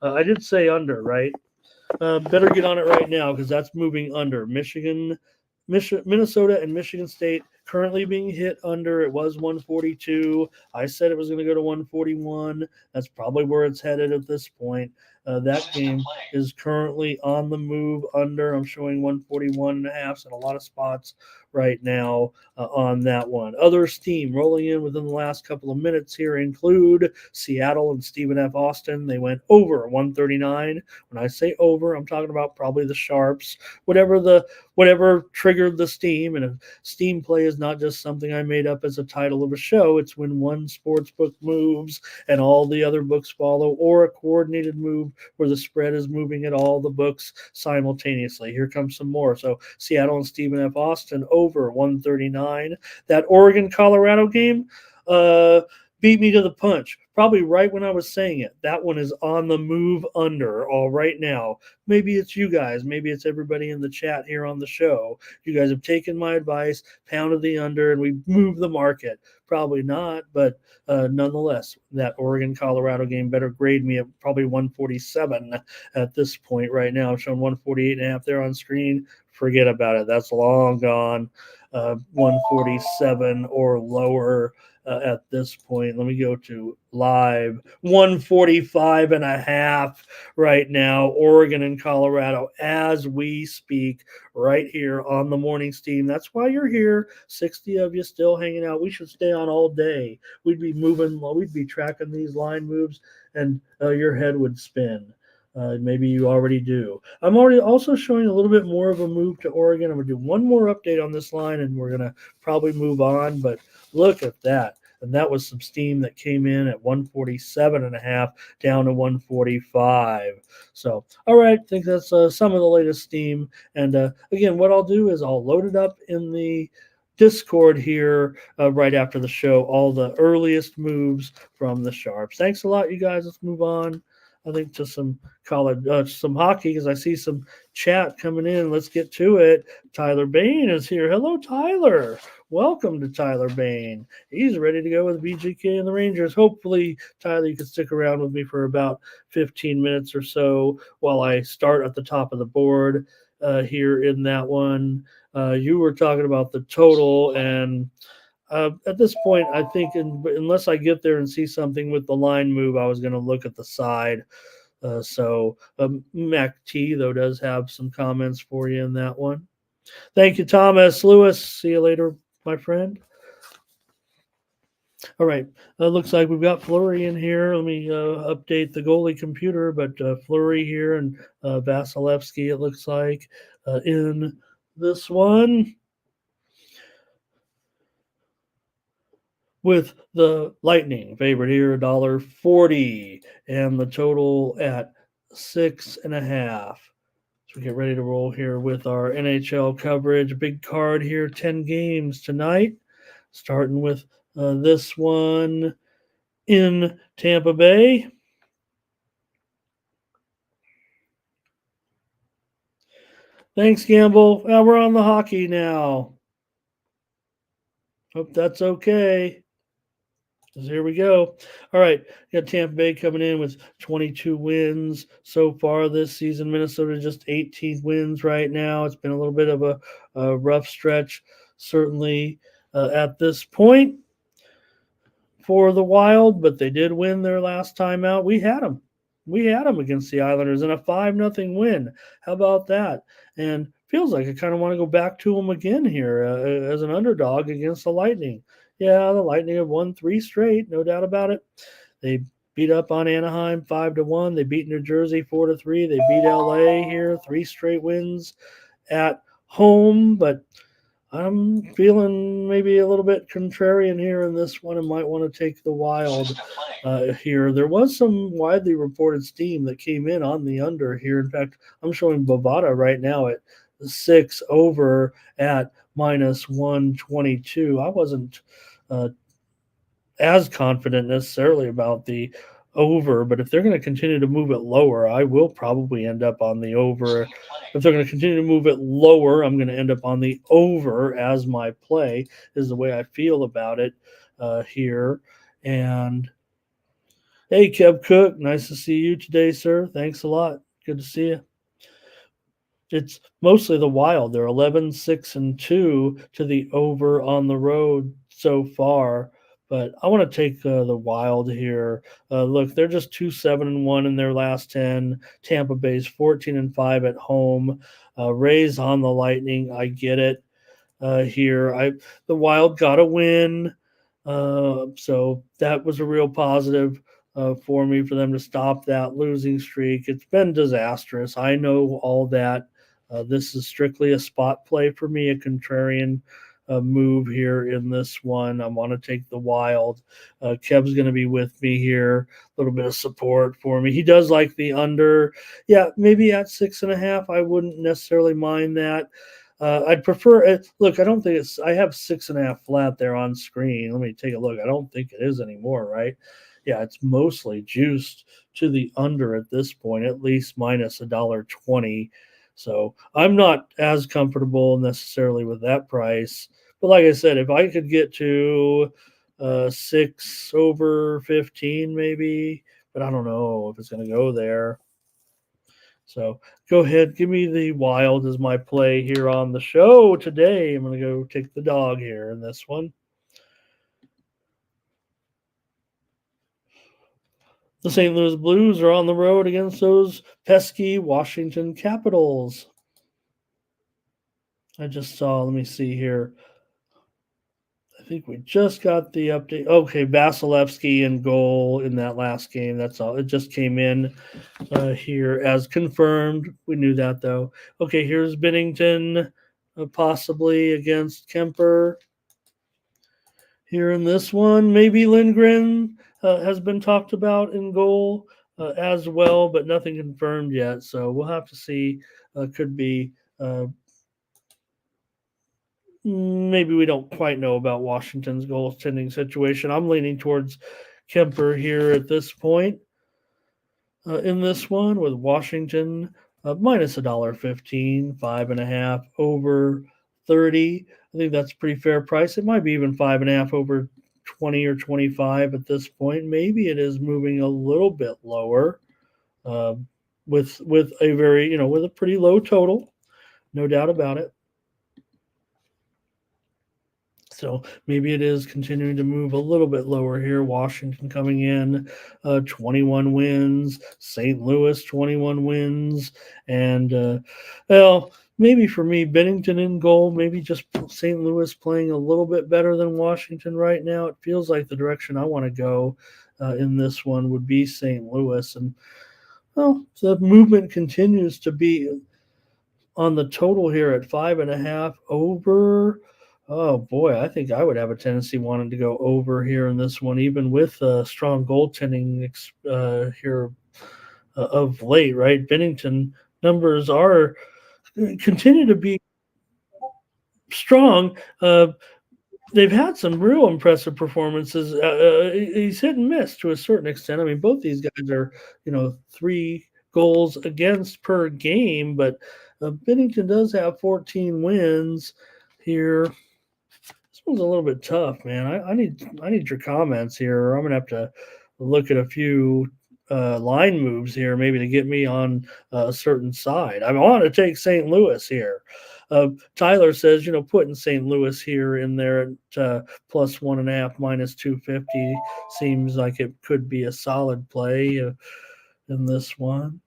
I did say under, right? Better get on it right now because that's moving under. Minnesota and Michigan State currently being hit under. It was 142. I said it was going to go to 141. That's probably where it's headed at this point. That game is currently on the move under. I'm showing 141.5 in a lot of spots right now on that one. Other steam rolling in within the last couple of minutes here include Seattle and Stephen F. Austin. They went over 139. When I say over, I'm talking about probably the Sharps. Whatever triggered the steam, and a steam play is not just something I made up as a title of a show. It's when one sports book moves and all the other books follow, or a coordinated move where the spread is moving at all the books simultaneously. Here comes some more. So Seattle and Stephen F. Austin over 139. That Oregon-Colorado game beat me to the punch. Probably right when I was saying it. That one is on the move under all right now. Maybe it's you guys. Maybe it's everybody in the chat here on the show. You guys have taken my advice, pounded the under, and we moved the market. Probably not, but nonetheless, that Oregon-Colorado game better grade me at probably 147 at this point right now. I'm showing 148.5 there on screen. Forget about it. That's long gone. 147 or lower at this point. Let me go to live. 145.5 right now. Oregon and Colorado as we speak right here on the morning steam. That's why you're here. 60 of you still hanging out. We should stay on all day. We'd be moving. We'd be tracking these line moves and your head would spin. Maybe you already do. I'm already also showing a little bit more of a move to Oregon. I'm going to do one more update on this line, and we're going to probably move on. But look at that. And that was some steam that came in at 147.5 down to 145. So, all right, I think that's some of the latest steam. And again, what I'll do is I'll load it up in the Discord here right after the show, all the earliest moves from the Sharps. Thanks a lot, you guys. Let's move on. I think, to some college, some hockey, because I see some chat coming in. Let's get to it. Tyler Bain is here. Hello, Tyler. Welcome to Tyler Bain. He's ready to go with BGK and the Rangers. Hopefully, Tyler, you can stick around with me for about 15 minutes or so while I start at the top of the board here in that one. You were talking about the total, and at this point, I think unless I get there and see something with the line move, I was going to look at the side. Mac T, though, does have some comments for you in that one. Thank you, Thomas Lewis. See you later, my friend. All right. Looks like we've got Fleury in here. Let me update the goalie computer, but Fleury here and Vasilevsky, it looks like, in this one. With the Lightning favorite here, $1.40, and the total at 6.5. So we get ready to roll here with our NHL coverage. Big card here, 10 games tonight, starting with this one in Tampa Bay. Thanks, Gamble. We're on the hockey now. Hope that's okay. So here we go. All right. Got Tampa Bay coming in with 22 wins so far this season. Minnesota just 18 wins right now. It's been a little bit of a rough stretch, certainly at this point for the Wild, but they did win their last time out. We had them. We had them against the Islanders in a 5-0 win. How about that? And feels like I kind of want to go back to them again here as an underdog against the Lightning. Yeah, the Lightning have won 3 straight, no doubt about it. They beat up on Anaheim 5-1. They beat New Jersey 4-3. They beat LA here, 3 straight wins at home. But I'm feeling maybe a little bit contrarian here in this one and might want to take the Wild here. There was some widely reported steam that came in on the under here. In fact, I'm showing Bovada right now at 6 over at -122. I wasn't as confident necessarily about the over, but if they're going to continue to move it lower, I will probably end up on the over. If they're going to continue to move it lower, I'm going to end up on the over as my play, is the way I feel about it here. And hey, Kev Cook, nice to see you today, sir. Thanks a lot. Good to see you. It's mostly the Wild. They're 11-6-2 to the over on the road so far. But I want to take the Wild here. Look, they're just 2-7-1 in their last 10. Tampa Bay's 14-5 at home. Rays on the Lightning. I get it here. The Wild got a win. So that was a real positive for me, for them to stop that losing streak. It's been disastrous. I know all that. This is strictly a spot play for me, a contrarian move here in this one. I want to take the Wild. Kev's going to be with me here. A little bit of support for me. He does like the under. Yeah, maybe at 6.5. I wouldn't necessarily mind that. I'd prefer it. Look, I don't think it's. I have 6.5 flat there on screen. Let me take a look. I don't think it is anymore, right? Yeah, it's mostly juiced to the under at this point, at least minus $1.20. So I'm not as comfortable necessarily with that price. But like I said, if I could get to 6 over 15 maybe, but I don't know if it's going to go there. So go ahead, give me the Wild as my play here on the show today. I'm going to go take the dog here in this one. The St. Louis Blues are on the road against those pesky Washington Capitals. I just saw, let me see here. I think we just got the update. Okay, Vasilevsky in goal in that last game. That's all. It just came in here as confirmed. We knew that, though. Okay, here's Binnington possibly against Kemper. Here in this one, maybe Lindgren has been talked about in goal as well, but nothing confirmed yet. So we'll have to see. Could be maybe we don't quite know about Washington's goaltending situation. I'm leaning towards Kemper here at this point. in this one, with Washington minus $1.15, 5.5 over 30. I think that's a pretty fair price. It might be even 5.5 over 20 or 25 at this point. Maybe it is moving a little bit lower, uh, with a very, with a pretty low total, no doubt about it. So maybe it is continuing to move a little bit lower here. Washington coming in 21 wins, St. Louis 21 wins, and well, maybe for me, Bennington in goal, maybe just St. Louis playing a little bit better than Washington right now. It feels like the direction I want to go in this one would be St. Louis. And well, the movement continues to be on the total here at 5.5 over. Oh boy, I think I would have a tendency wanting to go over here in this one, even with strong goaltending here of late. Right, Bennington numbers are continue to be strong. They've had some real impressive performances. He's hit and miss to a certain extent. I mean, both these guys are, 3 goals against per game, but Bennington does have 14 wins here. This one's a little bit tough, man. I need your comments here. I'm gonna have to look at a few line moves here, maybe to get me on a certain side. I want to take St. Louis here. Tyler says, putting St. Louis here in there at plus 1.5, minus 250 seems like it could be a solid play in this one.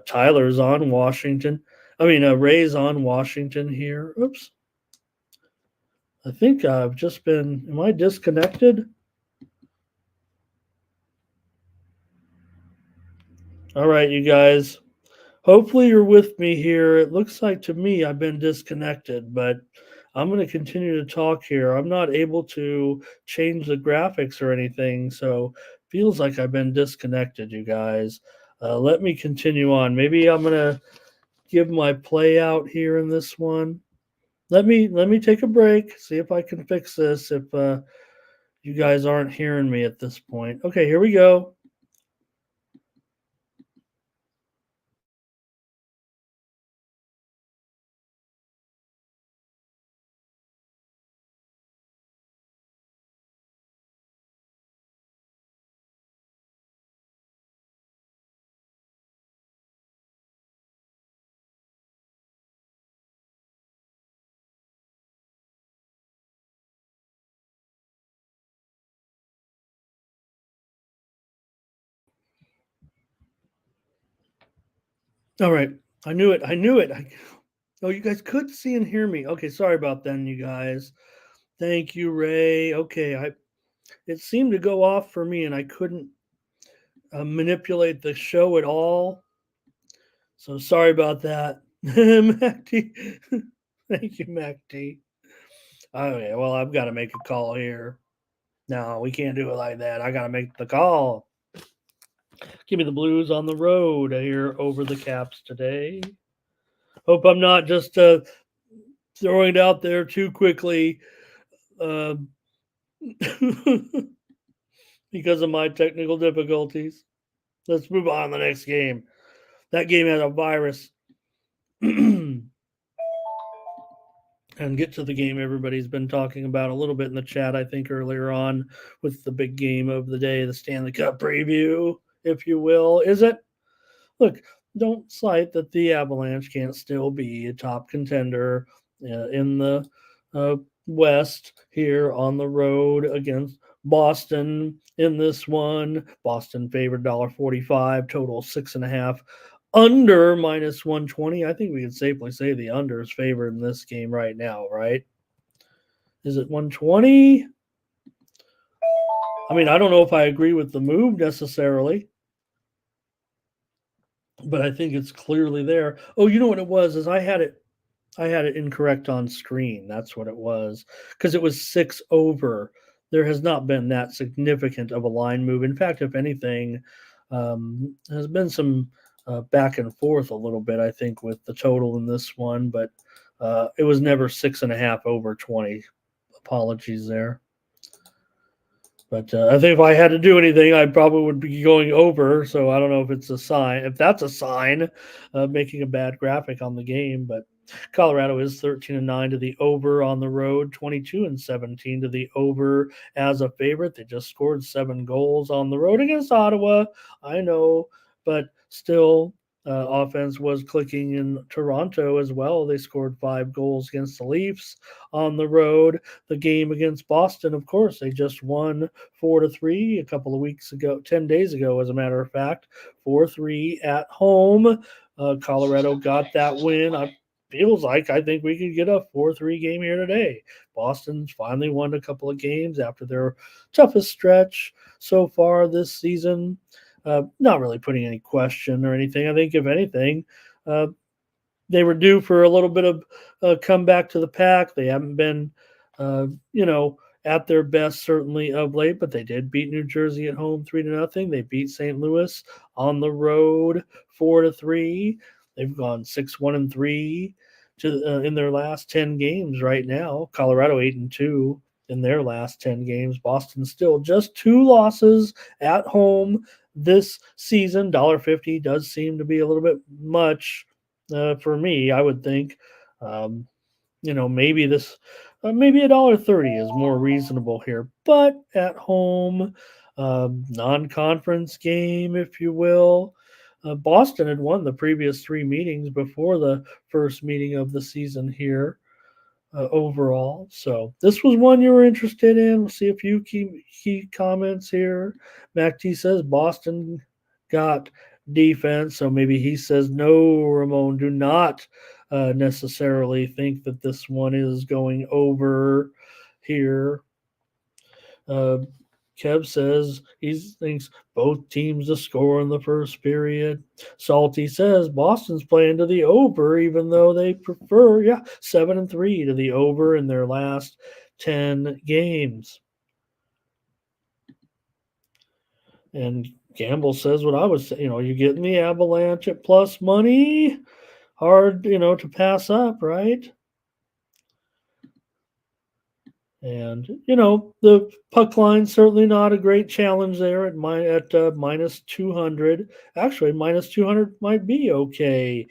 Tyler's on Washington. Ray's on Washington here. Oops. I think I've just been. Am I disconnected? All right, you guys. Hopefully you're with me here. It looks like to me I've been disconnected, but I'm going to continue to talk here. I'm not able to change the graphics or anything, so feels like I've been disconnected, you guys. Let me continue on. Maybe I'm going to give my play out here in this one. Let me take a break, see if I can fix this if you guys aren't hearing me at this point. Okay, here we go. All right. I knew it. Oh, you guys could see and hear me. Okay, sorry about that, you guys. Thank you, Ray. Okay, it seemed to go off for me, and I couldn't manipulate the show at all. So sorry about that, MacD. Thank you, MacD. Okay, well, I've got to make a call here. No, we can't do it like that. I got to make the call. Give me the Blues on the road here over the Caps today. Hope I'm not just throwing it out there too quickly because of my technical difficulties. Let's move on to the next game. That game had a virus. And get to the game everybody's been talking about a little bit in the chat, I think, earlier on with the big game of the day, the Stanley Cup preview, if you will. Is it? Look, don't slight that the Avalanche can't still be a top contender in the West here on the road against Boston in this one. Boston favored $1.45, total 6.5. Under minus 120. I think we can safely say the under is favored in this game right now, right? Is it 120? I don't know if I agree with the move necessarily, but I think it's clearly there. Oh, you know what it was? Is I had it incorrect on screen. That's what it was, because it was 6 over. There has not been that significant of a line move. In fact, if anything, has been some back and forth a little bit, I think, with the total in this one, but it was never 6.5 over 20. Apologies there. But I think if I had to do anything, I probably would be going over. So I don't know if it's a sign, if that's a sign of making a bad graphic on the game. But Colorado is 13-9 to the over on the road, 22-17 to the over as a favorite. They just scored 7 goals on the road against Ottawa. I know, but still. Offense was clicking in Toronto as well. They scored 5 goals against the Leafs on the road. The game against Boston, of course, they just won 4-3 a couple of weeks ago, 10 days ago, as a matter of fact, 4-3 at home. Colorado got that win. I think we could get a 4-3 game here today. Boston's finally won a couple of games after their toughest stretch so far this season. Not really putting any question or anything. I think, if anything, they were due for a little bit of a comeback to the pack. They haven't been, at their best certainly of late, but they did beat New Jersey at home 3-0. They beat St. Louis on the road 4-3. They've gone 6-1-3 in their last 10 games right now. Colorado 8-2 in their last 10 games. Boston still just 2 losses at home this season. $1.50 does seem to be a little bit much for me, I would think. Maybe maybe $1.30 is more reasonable here, but at home, non-conference game, if you will. Boston had won the previous 3 meetings before the first meeting of the season here. Overall. So this was one you were interested in. We'll see a few key comments here. Mac T says Boston got defense. So maybe he says, no, Ramon, do not necessarily think that this one is going over here. Kev says he thinks both teams to score in the first period. Salty says Boston's playing to the over, even though they prefer, 7-3 to the over in their last 10 games. And Gamble says what I was saying, you're getting the Avalanche at plus money. Hard, to pass up, right? And, the puck line, certainly not a great challenge there at minus 200. Actually, minus 200 might be okay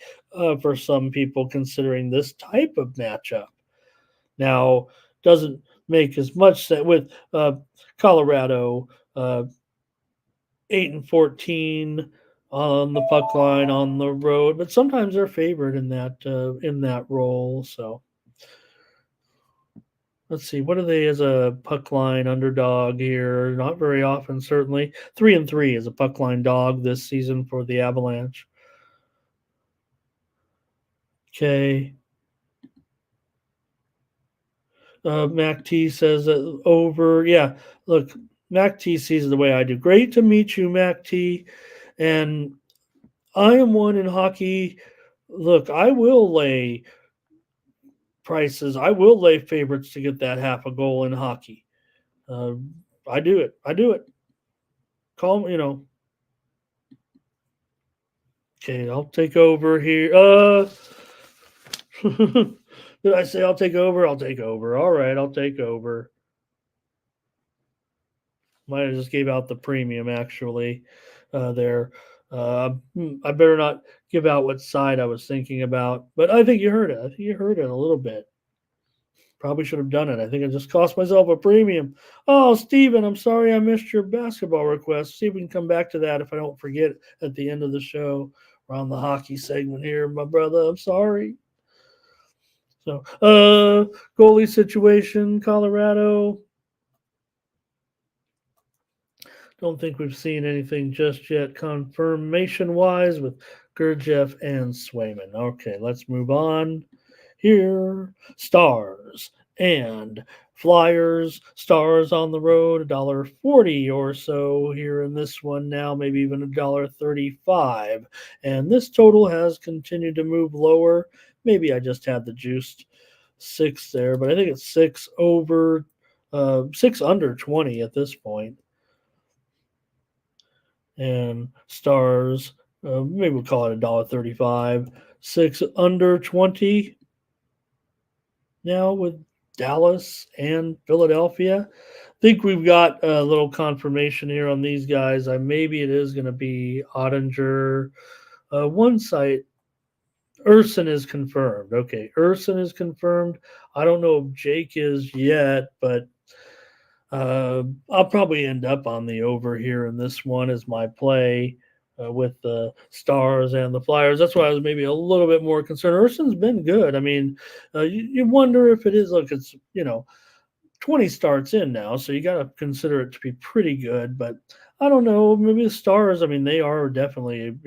for some people considering this type of matchup. Now, doesn't make as much sense with Colorado 8-14 on the puck line on the road, but sometimes they're favored in that role. So let's see, what are they as a puck line underdog here? Not very often, certainly. 3-3 as a puck line dog this season for the Avalanche. Okay. Mac T says over. Yeah, look, Mac T sees it the way I do. Great to meet you, Mac T. And I am one in hockey. Look, I will lay prices. I will lay favorites to get that half a goal in hockey. I do it. Call me, Okay, I'll take over here. Did I say I'll take over? I'll take over. All right, I'll take over. Might have just gave out the premium actually there. I better not give out what side I was thinking about, but I think you heard it. I think you heard it a little bit. Probably should have done it. I think I just cost myself a premium. Oh, Steven, I'm sorry I missed your basketball request. See if we can come back to that if I don't forget at the end of the show. We're on the hockey segment here, my brother. I'm sorry. So, goalie situation, Colorado. Don't think we've seen anything just yet confirmation-wise with Gurdjieff and Swayman. Okay, let's move on here. Stars and Flyers. Stars on the road, $1.40 or so here in this one now, maybe even $1.35. And this total has continued to move lower. Maybe I just had the juiced 6 there, but I think it's 6 under 20 at this point. And Stars, maybe we'll call it $1.35. 6 under 20 now with Dallas and Philadelphia. think we've got a little confirmation here on these guys. Maybe it is going to be Ottinger. One site, Urson is confirmed. Okay, Urson is confirmed. I don't know if Jake is yet, but I'll probably end up on the over here in this one as my play with the Stars and the Flyers. That's why I was maybe a little bit more concerned. Urson's been good. I mean, you wonder if it is, look, it's, 20 starts in now, so you got to consider it to be pretty good. But I don't know, maybe the Stars. I mean, they are definitely an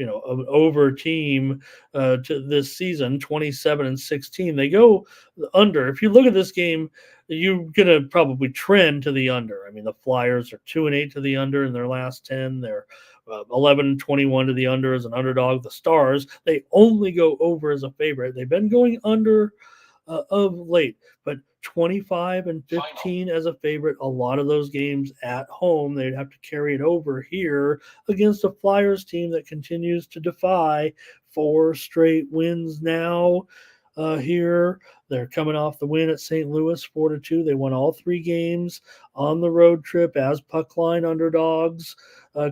over team to this season, 27-16. They go under. If you look at this game, you're gonna probably trend to the under. I mean, the Flyers are 2-8 to the under in their last 10. They're 11-21 to the under as an underdog. The Stars, they only go over as a favorite. They've been going under of late, but 25-15 as a favorite. A lot of those games at home, they'd have to carry it over here against a Flyers team that continues to defy 4 straight wins now. Here, they're coming off the win at St. Louis 4-2. They won all 3 games on the road trip as puck line underdogs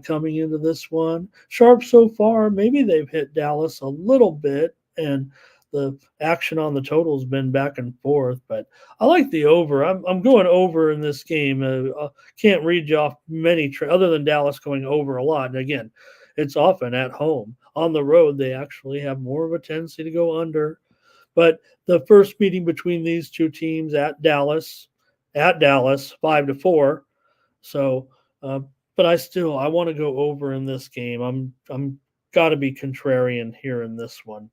coming into this one. Sharp so far. Maybe they've hit Dallas a little bit, and the action on the total has been back and forth, but I like the over. I'm going over in this game. Can't read you off many other than Dallas going over a lot. And again, it's often at home. On the road, they actually have more of a tendency to go under. But the first meeting between these two teams at Dallas, 5-4. So, but I want to go over in this game. I'm got to be contrarian here in this one.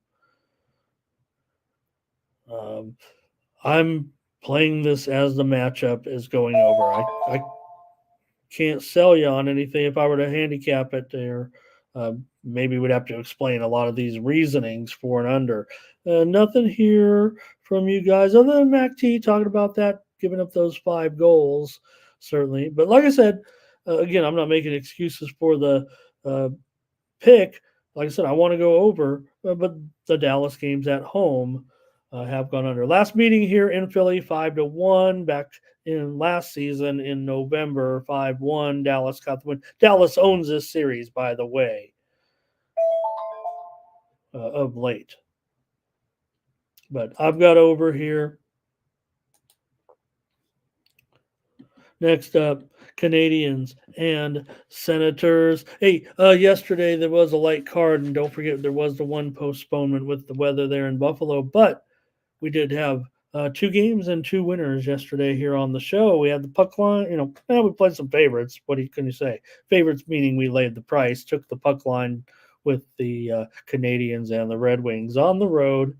I'm playing this as the matchup is going over. I can't sell you on anything. If I were to handicap it there, maybe we'd have to explain a lot of these reasonings for and under. Nothing here from you guys other than Mac T talking about that, giving up those 5 goals, certainly. But like I said, again, I'm not making excuses for the pick. Like I said, I want to go over, but the Dallas games at home have gone under. Last meeting here in Philly, 5-1. Back in last season in November, 5-1. Dallas got the win. Dallas owns this series, by the way, of late. But I've got over here. Next up, Canadians and Senators. Hey, yesterday there was a light card, and don't forget there was the one postponement with the weather there in Buffalo, but we did have 2 games and 2 winners yesterday here on the show. We had the puck line, we played some favorites. What can you say? Favorites meaning we laid the price, took the puck line with the Canadians and the Red Wings on the road,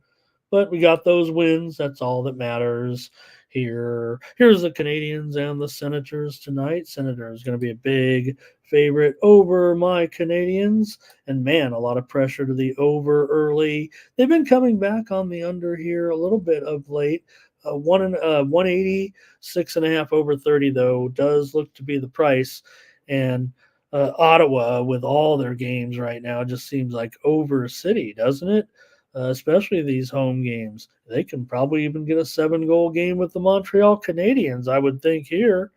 but we got those wins. That's all that matters here. Here's the Canadians and the Senators tonight. Senators going to be a big favorite over my Canadians. And man, a lot of pressure to the over early. They've been coming back on the under here a little bit of late. 180, 6.5 over 30 though does look to be the price. And Ottawa with all their games right now just seems like over city, doesn't it? Especially these home games. They can probably even get a 7-goal game with the Montreal Canadiens, I would think here.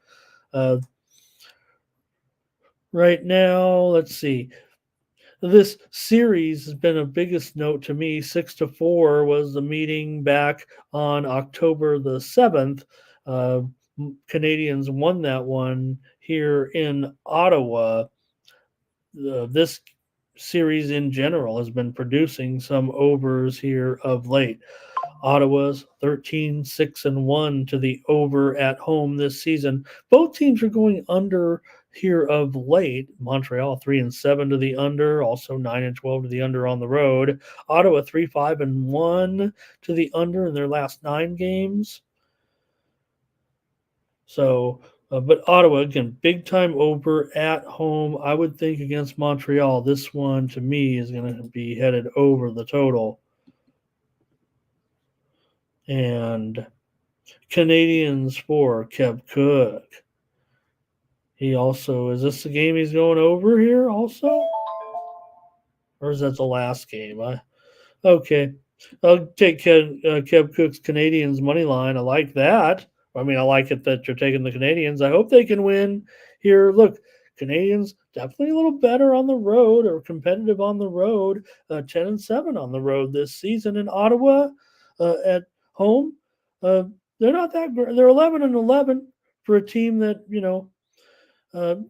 Right now, let's see. This series has been of biggest note to me. 6-4 was the meeting back on October the 7th. Canadians won that one here in Ottawa. This series in general has been producing some overs here of late. Ottawa's 13-6-1 to the over at home this season. Both teams are going under here of late. Montreal 3-7 to the under, also 9-12 to the under on the road. Ottawa 3-5-1 to the under in their last 9 games. So, but Ottawa, again, big time over at home. I would think against Montreal, this one to me is going to be headed over the total. And Canadians for Kev Cook. He also, is this the game he's going over here also? Or is that the last game? Okay. I'll take Kev Cook's Canadians money line. I like that. I mean, I like it that you're taking the Canadians. I hope they can win here. Look, Canadians definitely a little better on the road or competitive on the road. 10-7 on the road this season in Ottawa at home. Uh, they're not that great. They're 11-11 for a team that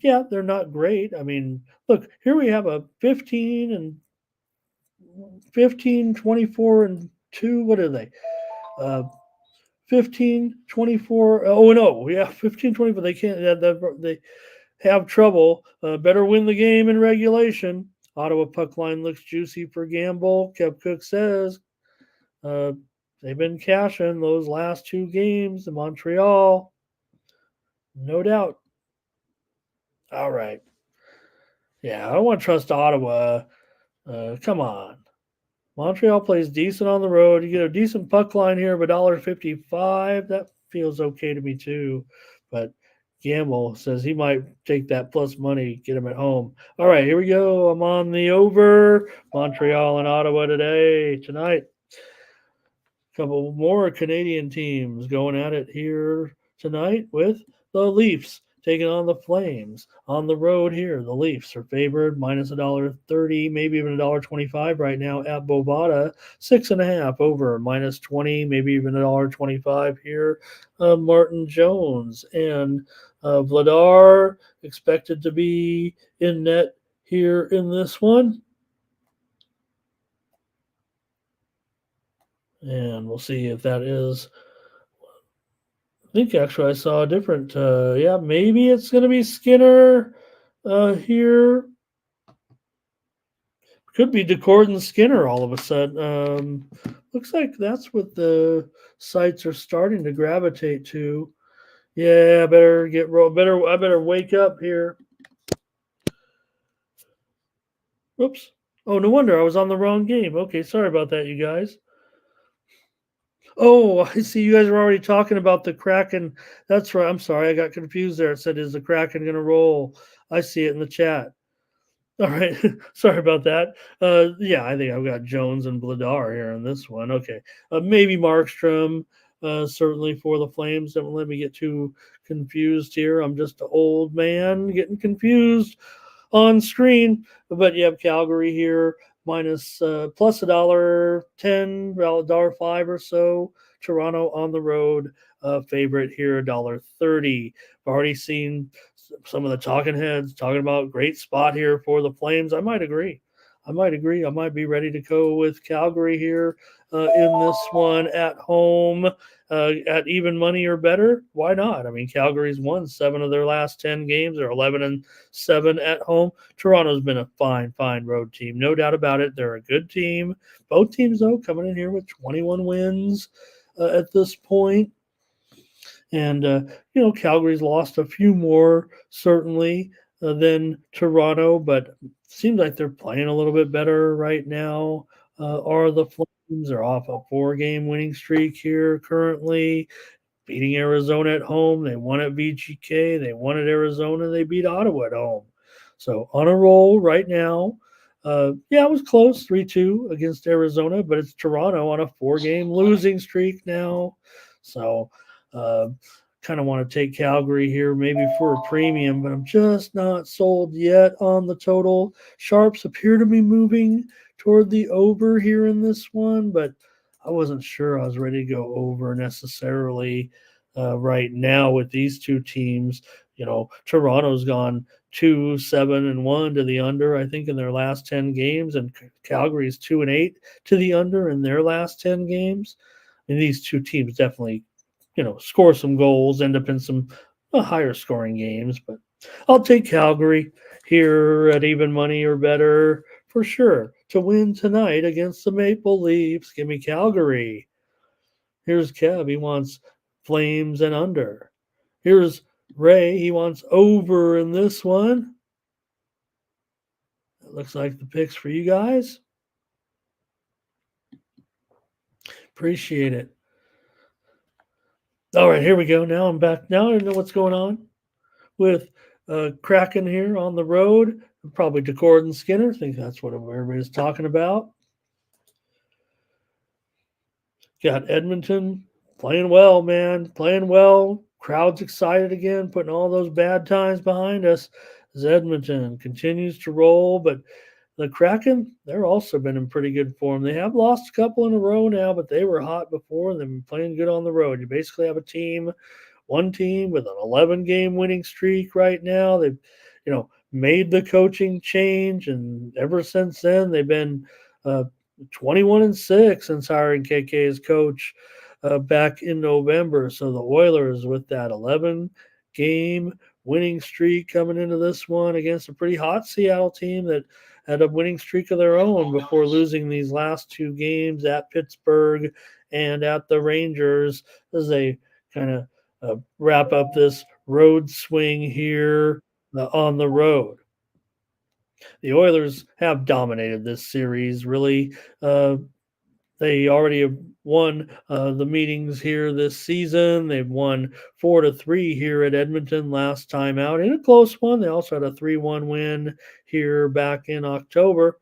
yeah, they're not great. I mean, look, here we have a 15, 24, and 2. What are they? 15, 24. Oh, no. Yeah, 15, 24. They can't. They have trouble. Better win the game in regulation. Ottawa puck line looks juicy for Gamble. Kev Cook says uh, they've been cashing those last 2 games in Montreal. No doubt. All right. Yeah, I don't want to trust Ottawa. Come on. Montreal plays decent on the road. You get a decent puck line here of $1.55. That feels okay to me too. But Gamble says he might take that plus money, get him at home. All right, here we go. I'm on the over. Montreal and Ottawa tonight. A couple more Canadian teams going at it here tonight with the Leafs taking on the Flames on the road here. The Leafs are favored minus $1.30, maybe even $1.25 right now at Bovada. 6.5 over minus 20, maybe even $1.25 here. Martin Jones and Vladar expected to be in net here in this one. And we'll see if that is. I think actually I saw a different. Yeah, maybe it's going to be Skinner here. Could be DeCord and Skinner all of a sudden. Looks like that's what the sites are starting to gravitate to. Yeah, I better get roll. I better wake up here. Oops. Oh, no wonder I was on the wrong game. Okay, sorry about that, you guys. Oh, I see. You guys are already talking about the Kraken. That's right. I'm sorry. I got confused there. It said, is the Kraken going to roll? I see it in the chat. All right. Sorry about that. Yeah, I think I've got Jones and Vladar here in this one. Okay. Maybe Markstrom, certainly for the Flames. Don't let me get too confused here. I'm just an old man getting confused on screen. But you have Calgary here minus plus $1.10, $1.05 or so. Toronto on the road, favorite here, $1.30. I've already seen some of the talking heads talking about great spot here for the Flames. I might agree. I might be ready to go with Calgary here in this one at home at even money or better. Why not? I mean, Calgary's won 7 of their last 10 games. They're 11-7 at home. Toronto's been a fine road team. No doubt about it. They're a good team. Both teams, though, coming in here with 21 wins at this point. And, Calgary's lost a few more, certainly, than Toronto, but seems like they're playing a little bit better right now. Are the Flames are off a 4-game winning streak here currently, beating Arizona at home. They won at VGK. They won at Arizona. They beat Ottawa at home. So on a roll right now. It was close, 3-2 against Arizona, but it's Toronto on a 4-game losing streak now. So kind of want to take Calgary here maybe for a premium, but I'm just not sold yet on the total. Sharps appear to be moving toward the over here in this one, but I wasn't sure I was ready to go over necessarily right now with these two teams. Toronto's gone 2-7-1 to the under, I think, in their last 10 games, and Calgary's 2-8 to the under in their last 10 games. And these two teams definitely, score some goals, end up in some higher scoring games. But I'll take Calgary here at even money or better for sure to win tonight against the Maple Leafs. Give me Calgary. Here's Kev. He wants Flames and under. Here's Ray. He wants over in this one. It looks like the picks for you guys. Appreciate it. All right, here we go. Now I'm back. Now I know what's going on with Kraken here on the road. Probably DeCord and Skinner. I think that's what everybody's talking about. Got Edmonton Playing well, man. Playing well. Crowd's excited again, putting all those bad times behind us as Edmonton continues to roll. But the Kraken, they're also been in pretty good form. They have lost a couple in a row now, but they were hot before. They've been playing good on the road. You basically have one team with an 11-game winning streak right now. They've, made the coaching change, and ever since then they've been 21-6 since hiring KK as coach back in November. So the Oilers with that 11-game winning streak coming into this one against a pretty hot Seattle team that had a winning streak of their own before losing these last two games at Pittsburgh and at the Rangers as they kind of wrap up this road swing here on the road. The Oilers have dominated this series, really. They already have won the meetings here this season. They've won 4-3 here at Edmonton last time out in a close one. They also had a 3-1 win here back in October.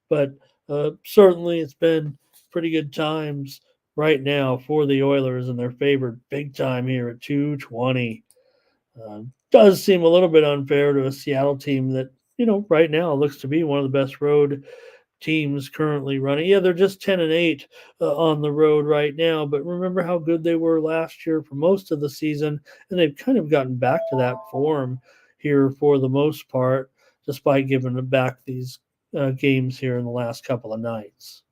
But certainly it's been pretty good times right now for the Oilers, and they're favored big time here at 220. Does seem a little bit unfair to a Seattle team that, right now looks to be one of the best road teams currently running. Yeah, they're just 10-8 on the road right now, but remember how good they were last year for most of the season, and they've kind of gotten back to that form here for the most part, despite giving back these games here in the last couple of nights.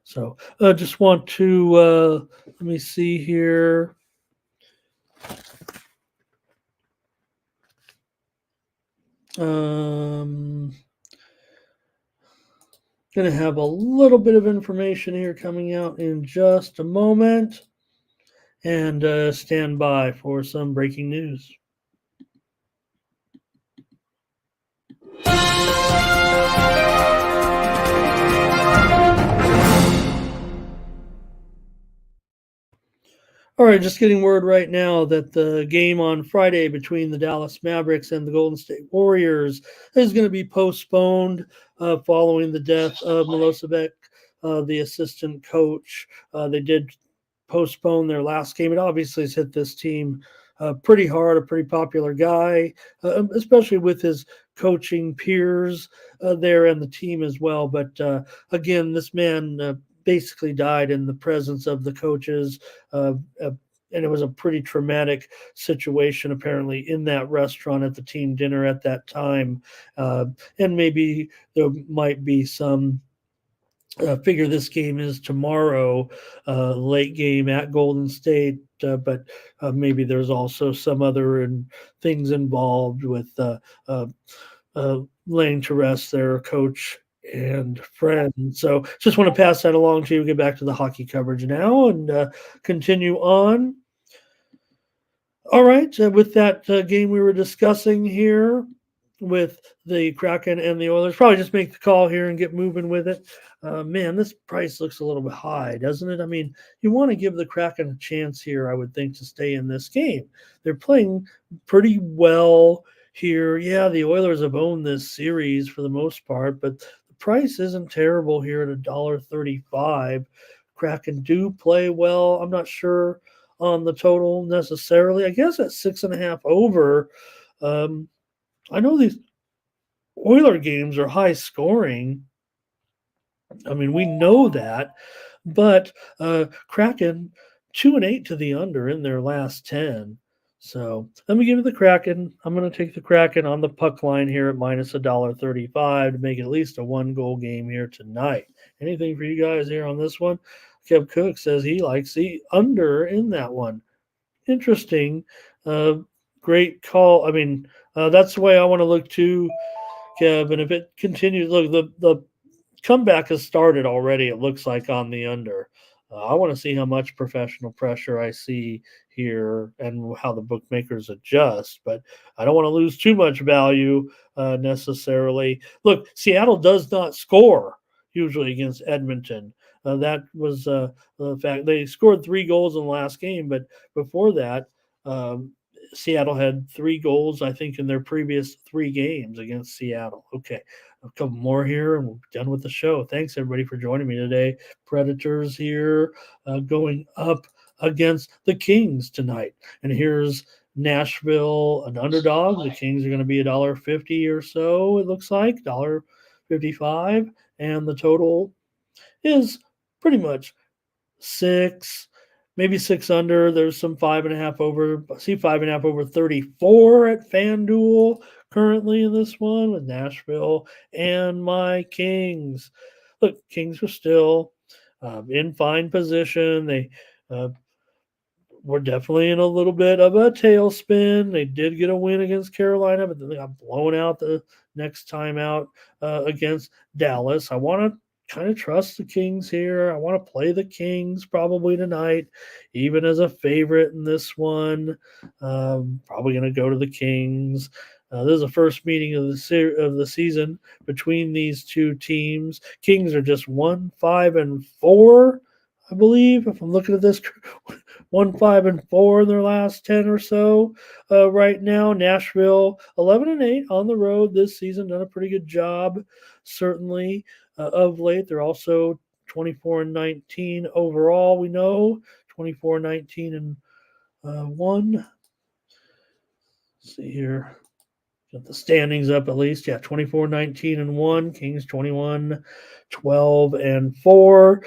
So I just want to let me see here. Going to have a little bit of information here coming out in just a moment, and stand by for some breaking news. All right, just getting word right now that the game on Friday between the Dallas Mavericks and the Golden State Warriors is going to be postponed following the death of Milosevic, the assistant coach. They did postpone their last game. It obviously has hit this team pretty hard, a pretty popular guy, especially with his coaching peers there and the team as well. But again, this man basically died in the presence of the coaches, and it was a pretty traumatic situation apparently in that restaurant at the team dinner at that time. And maybe there might be some figure this game is tomorrow, late game at Golden State, but maybe there's also some other things involved with laying to rest their coach and friend. So just want to pass that along to you. Get back to the hockey coverage now and continue on. All right, with that game we were discussing here with the Kraken and the Oilers, probably just make the call here and get moving with it. Man, this price looks a little bit high, doesn't it? I mean, you want to give the Kraken a chance here, I would think, to stay in this game. They're playing pretty well here. Yeah, the Oilers have owned this series for the most part, but the price isn't terrible here at $1.35. Kraken do play well. I'm not sure on the total necessarily. I guess at 6.5 over. I know these Oiler games are high scoring. I mean, we know that, but Kraken 2-8 to the under in their last 10. So let me give it the Kraken. I'm going to take the Kraken on the puck line here at minus $1.35 to make it at least a 1-goal game here tonight. Anything for you guys here on this one? Kev Cook says he likes the under in that one. Interesting. Great call. I mean, that's the way I want to look too, Kev. And if it continues, look, the comeback has started already, it looks like, on the under. I want to see how much professional pressure I see here and how the bookmakers adjust, but I don't want to lose too much value necessarily. Look, Seattle does not score usually against Edmonton. That was the fact. They scored 3 goals in the last game, but before that, Seattle had 3 goals, I think, in their previous 3 games against Seattle. Okay, a couple more here, and we'll be done with the show. Thanks, everybody, for joining me today. Predators here going up against the Kings tonight. And here's Nashville, an underdog. The Kings are going to be $1.50 or so, it looks like, $1.55. And the total is pretty much 6, maybe 6 under. There's some 5.5 over. I see 5.5 over 34 at FanDuel currently in this one with Nashville and my Kings. Look, Kings are still in fine position. They were definitely in a little bit of a tailspin. They did get a win against Carolina, but then they got blown out the next time out against Dallas. I want to kind of trust the Kings here. I want to play the Kings probably tonight, even as a favorite in this one. Probably going to go to the Kings. This is the first meeting of the season between these two teams. Kings are just 1-5-4, I believe, if I'm looking at this. 1-5-4 in their last 10 or so right now. Nashville 11-8 on the road this season, done a pretty good job certainly of late. They're also 24-19 overall. We know 24-19 and 1. Let's see here. Got the standings up at least. Yeah, 24-19 and 1. Kings 21-12 and 4.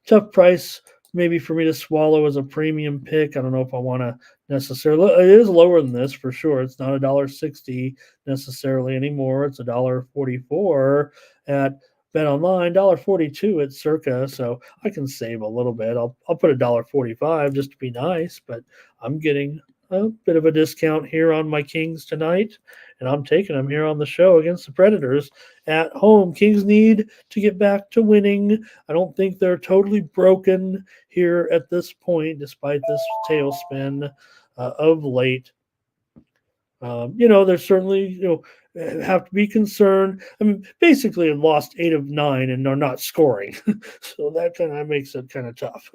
Tough price maybe for me to swallow as a premium pick. I don't know if I want to necessarily. It is lower than this for sure. It's not $1.60 necessarily anymore. It's $1.44 at BetOnline, $1.42 at Circa. So I can save a little bit. I'll put $1.45 just to be nice, but I'm getting a bit of a discount here on my Kings tonight, and I'm taking them here on the show against the Predators at home. Kings need to get back to winning. I don't think they're totally broken here at this point, despite this tailspin of late. There's certainly, have to be concerned. I mean, basically, I've lost 8 of 9 and are not scoring. So that kind of makes it kind of tough.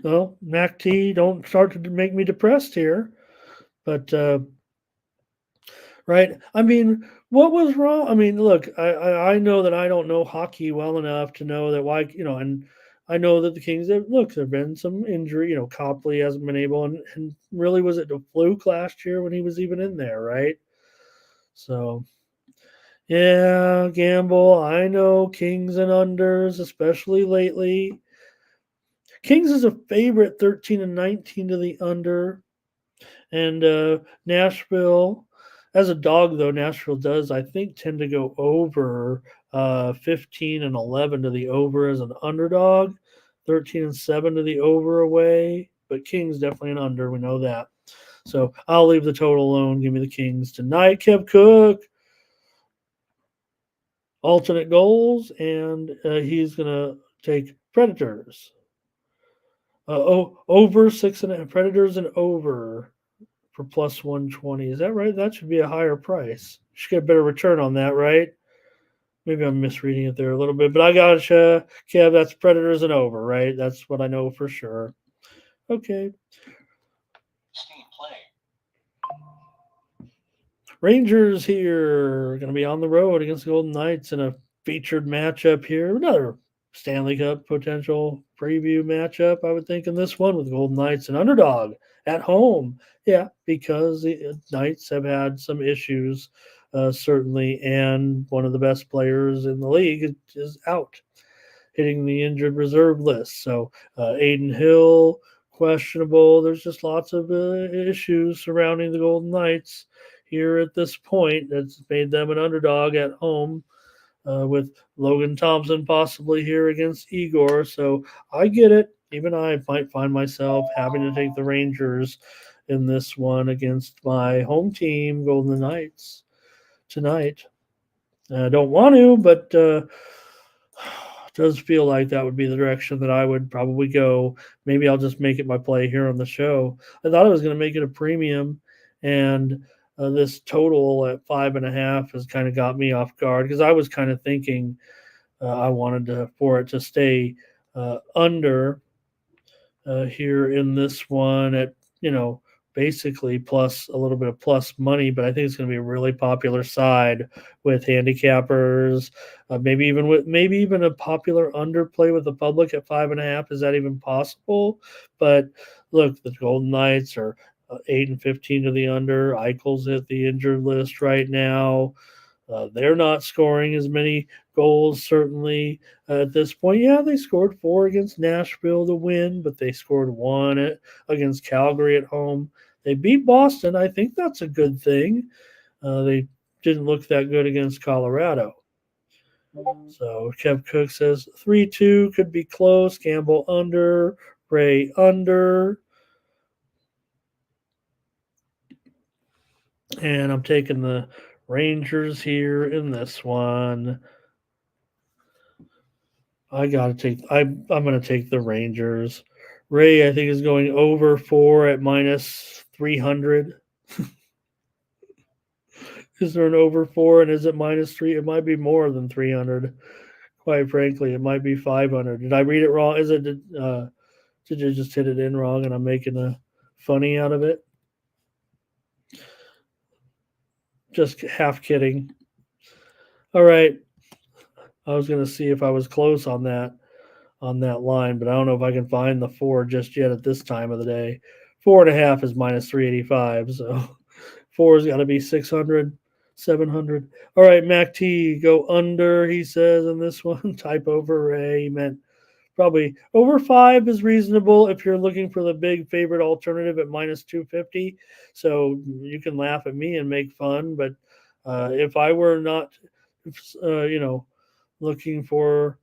Well, Mac T, don't start to make me depressed here. But, right, I mean, what was wrong? I mean, look, I know that I don't know hockey well enough to know that why, and I know that the Kings, there have been some injury. Copley hasn't been able, and really, was it the fluke last year when he was even in there, right? So, yeah, gamble. I know Kings and unders, especially lately. Kings is a favorite, 13-19 to the under. And Nashville, as a dog, though, Nashville does, I think, tend to go over 15-11 to the over as an underdog, 13-7 to the over away. But Kings definitely an under. We know that. So I'll leave the total alone. Give me the Kings tonight. Kev Cook, alternate goals, and he's going to take Predators. Over 6.5. Predators and over for plus 120. Is that right? That should be a higher price. You should get a better return on that, right? Maybe I'm misreading it there a little bit, but I gotcha. Kev, that's Predators and over, right? That's what I know for sure. Okay. Rangers here are going to be on the road against the Golden Knights in a featured matchup here. Another Stanley Cup potential preview matchup, I would think, in this one with Golden Knights and underdog at home. Yeah, because the Knights have had some issues, certainly, and one of the best players in the league is out, hitting the injured reserve list. So Aiden Hill, questionable. There's just lots of issues surrounding the Golden Knights here at this point that's made them an underdog at home. With Logan Thompson possibly here against Igor. So I get it. Even I might find myself having to take the Rangers in this one against my home team, Golden Knights, tonight. I don't want to, but it does feel like that would be the direction that I would probably go. Maybe I'll just make it my play here on the show. I thought I was going to make it a premium, and this total at 5.5 has kind of got me off guard because I was kind of thinking I wanted for it to stay under. here in this one at, basically plus a little bit of plus money, but I think it's going to be a really popular side with handicappers, maybe even a popular underplay with the public at 5.5. Is that even possible? But look, the Golden Knights are 8-15 to the under. Eichel's at the injured list right now. They're not scoring as many goals, certainly at this point. Yeah, they scored 4 against Nashville to win, but they scored 1 against Calgary at home. They beat Boston. I think that's a good thing. They didn't look that good against Colorado. So Kev Cook says 3-2 could be close. Campbell under. Ray under. And I'm taking the Rangers here in this one. I'm going to take the Rangers. Ray, I think, is going over 4 at minus 300. Is there an over 4 and is it minus 3? It might be more than 300. Quite frankly, it might be 500. Did I read it wrong? Did you just hit it in wrong and I'm making a funny out of it? Just half kidding. All right. I was going to see if I was close on that line, but I don't know if I can find the 4 just yet at this time of the day. 4.5 is minus 385, so 4 has got to be 600, 700. All right, Mac T, go under, he says, in this one. Type over Ray. He meant probably over 5 is reasonable if you're looking for the big favorite alternative at minus 250. So you can laugh at me and make fun, but if I were not, looking for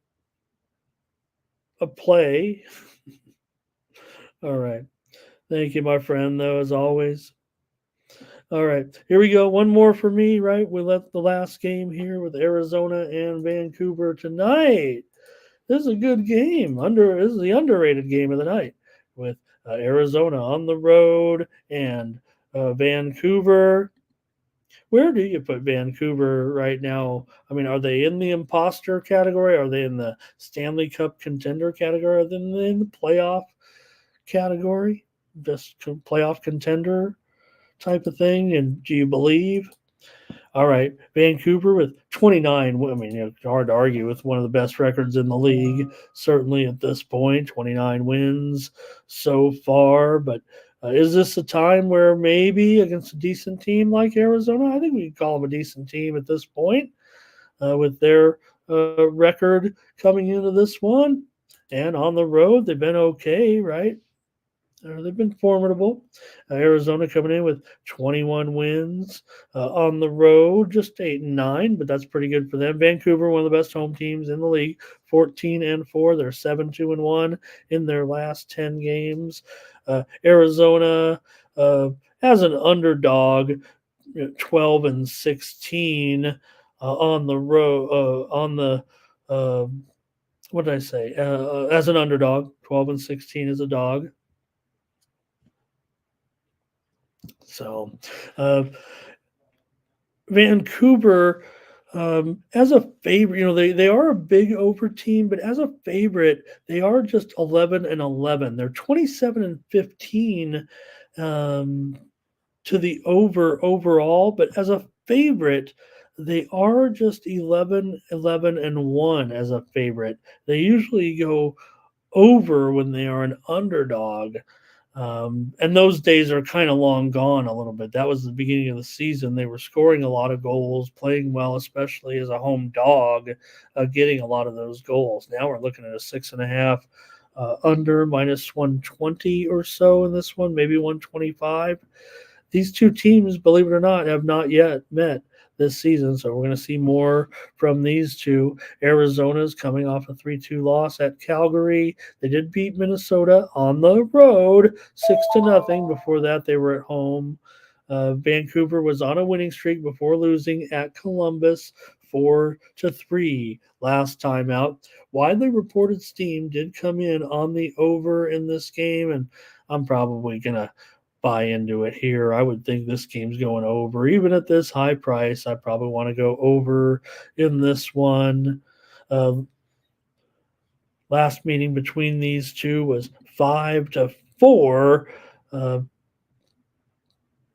a play. All right. Thank you, my friend, though, as always. All right. Here we go. One more for me, right? We left the last game here with Arizona and Vancouver tonight. This is a good game. This is the underrated game of the night with Arizona on the road and Vancouver. Where do you put Vancouver right now? I mean, are they in the imposter category? Are they in the Stanley Cup contender category? Are they in the playoff category? Just playoff contender type of thing? And do you believe? All right, Vancouver with 29. I mean, it's hard to argue with one of the best records in the league, certainly at this point. 29 wins so far, but is this a time where maybe against a decent team like Arizona? I think we can call them a decent team at this point with their record coming into this one. And on the road, they've been okay, right? They've been formidable. Arizona coming in with 21 wins on the road, just 8-9, but that's pretty good for them. Vancouver, one of the best home teams in the league, 14-4. They're 7-2-1 in their last 10 games. Arizona as an underdog, 12-16 on the road. What did I say? As an underdog, 12-16 as a dog. So, Vancouver, as a favorite, they are a big over team, but as a favorite, they are just 11-11. They're 27-15 to the over overall, but as a favorite, they are just 11-11-1 as a favorite. They usually go over when they are an underdog. And those days are kind of long gone a little bit. That was the beginning of the season. They were scoring a lot of goals, playing well, especially as a home dog, getting a lot of those goals. Now we're looking at a 6.5 under minus 120 or so in this one, maybe 125. These two teams, believe it or not, have not yet met this season. So we're going to see more from these two. Arizona's coming off a 3-2 loss at Calgary. They did beat Minnesota on the road 6-0. Before that, they were at home. Vancouver was on a winning streak before losing at Columbus 4-3 last time out. Widely reported steam did come in on the over in this game, and I'm probably going to buy into it here. I would think this game's going over. Even at this high price, I probably want to go over in this one. Last meeting between these two was 5-4.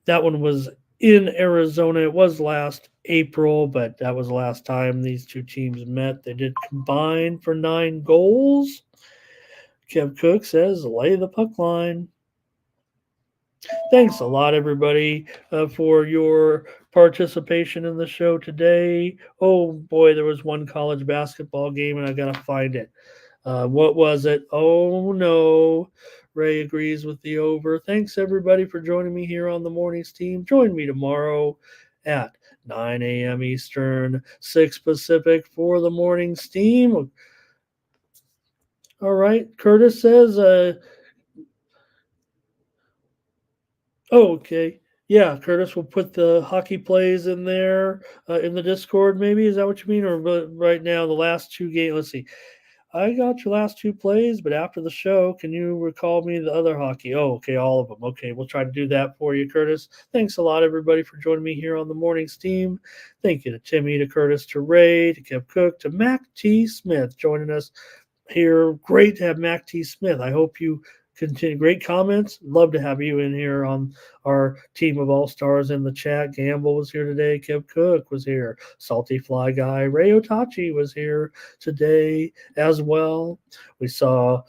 That one was in Arizona. It was last April, but that was the last time these two teams met. They did combine for 9 goals. Kev Cook says, lay the puck line. Thanks a lot, everybody, for your participation in the show today. Oh, boy, there was one college basketball game, and I got to find it. What was it? Oh, no. Ray agrees with the over. Thanks, everybody, for joining me here on the Mornings Team. Join me tomorrow at 9 a.m. Eastern, 6 Pacific for the Mornings Team. All right. Curtis says, okay. Yeah, Curtis will put the hockey plays in there in the Discord, maybe. Is that what you mean? Or right now, the last 2 games? Let's see. I got your last 2 plays, but after the show, can you recall me the other hockey? Oh, okay, all of them. Okay, we'll try to do that for you, Curtis. Thanks a lot, everybody, for joining me here on the Mornings Team. Thank you to Timmy, to Curtis, to Ray, to Kev Cook, to Mac T. Smith joining us here. Great to have Mac T. Smith. I hope you continue. Great comments. Love to have you in here on our team of all-stars in the chat. Gamble was here today. Kev Cook was here. Salty Fly Guy. Ray Otachi was here today as well. We saw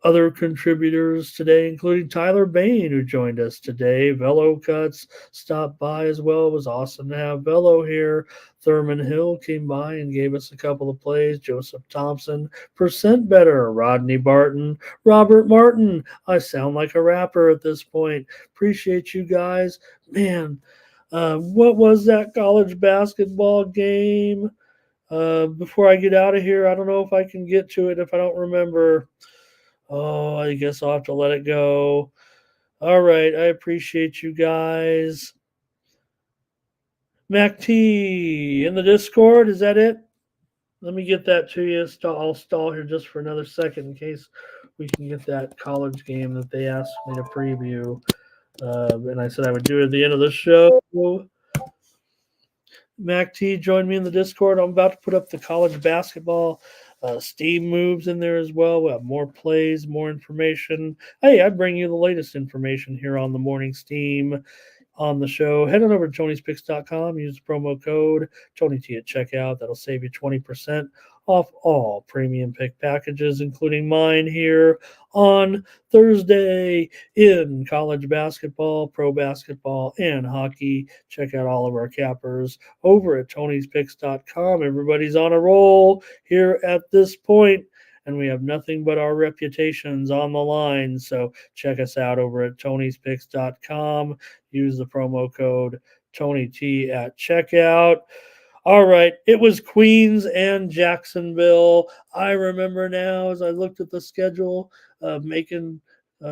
other contributors today, including Tyler Bain, who joined us today. Velo Cuts stopped by as well. It was awesome to have Velo here. Thurman Hill came by and gave us a couple of plays. Joseph Thompson, Percent Better, Rodney Barton, Robert Martin. I sound like a rapper at this point. Appreciate you guys. Man, what was that college basketball game? Before I get out of here, I don't know if I can get to it if I don't remember. Oh, I guess I'll have to let it go. All right. I appreciate you guys. Mac T in the Discord. Is that it? Let me get that to you. I'll stall here just for another second in case we can get that college game that they asked me to preview. And I said I would do it at the end of the show. Mac T joined me in the Discord. I'm about to put up the college basketball Steam moves in there as well. We'll have more plays, more information. Hey, I bring you the latest information here on the Morning Steam on the show. Head on over to Tony'sPicks.com. Use the promo code TonyT at checkout. That'll save you 20% off all premium pick packages, including mine here on Thursday in college basketball, pro basketball, and hockey. Check out all of our cappers over at Tony'sPicks.com. Everybody's on a roll here at this point, and we have nothing but our reputations on the line. So check us out over at Tony'sPicks.com. Use the promo code TonyT at checkout. All right, it was Queens and Jacksonville. I remember now as I looked at the schedule, making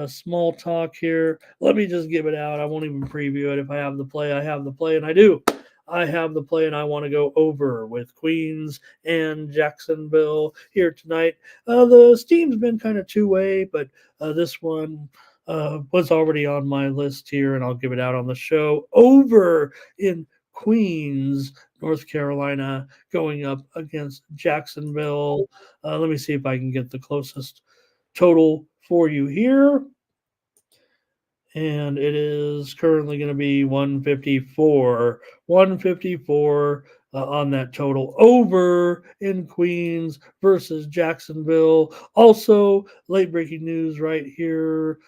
small talk here. Let me just give it out. I won't even preview it. If I have the play, I have the play, and I do. I have the play, and I want to go over with Queens and Jacksonville here tonight. The Steam's been kind of two-way, but this one was already on my list here, and I'll give it out on the show. Over in Queens, North Carolina, going up against Jacksonville. Let me see if I can get the closest total for you here. And it is currently going to be 154. 154 on that total. Over in Queens versus Jacksonville. Also, late breaking news right here.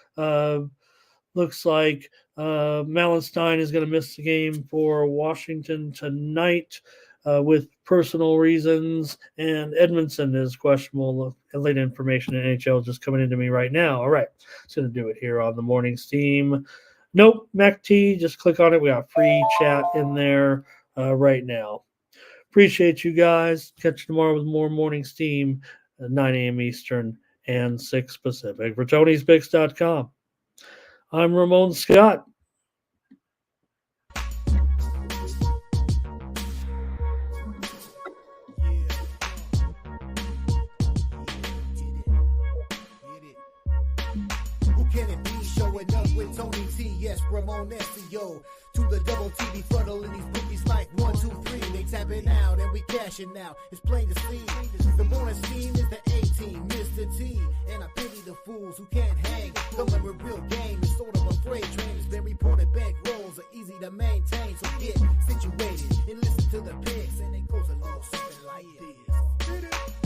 Looks like Malenstein is going to miss the game for Washington tonight with personal reasons, and Edmondson is questionable. Late information in NHL just coming into me right now. All right, it's going to do it here on the Morning Steam. Nope, Mac T, just click on it. We got free chat in there right now. Appreciate you guys. Catch you tomorrow with more Morning Steam at 9 a.m. Eastern and 6 Pacific. For Tony'sPicks.com. I'm Ramon Scott. Who can it be? Showing up with Tony T. Yes, Ramon SEO. To the double TV funnel and these bookies like 1, 2, 3. They tapping out and we cashing out. It's plain to see. The morning steam is the A-team, Mr. T. And I pity the fools who can't hang. Coming with real game is sort of a freight train. It's been reported bank rolls are easy to maintain. So get situated and listen to the picks. And it goes a little something like this.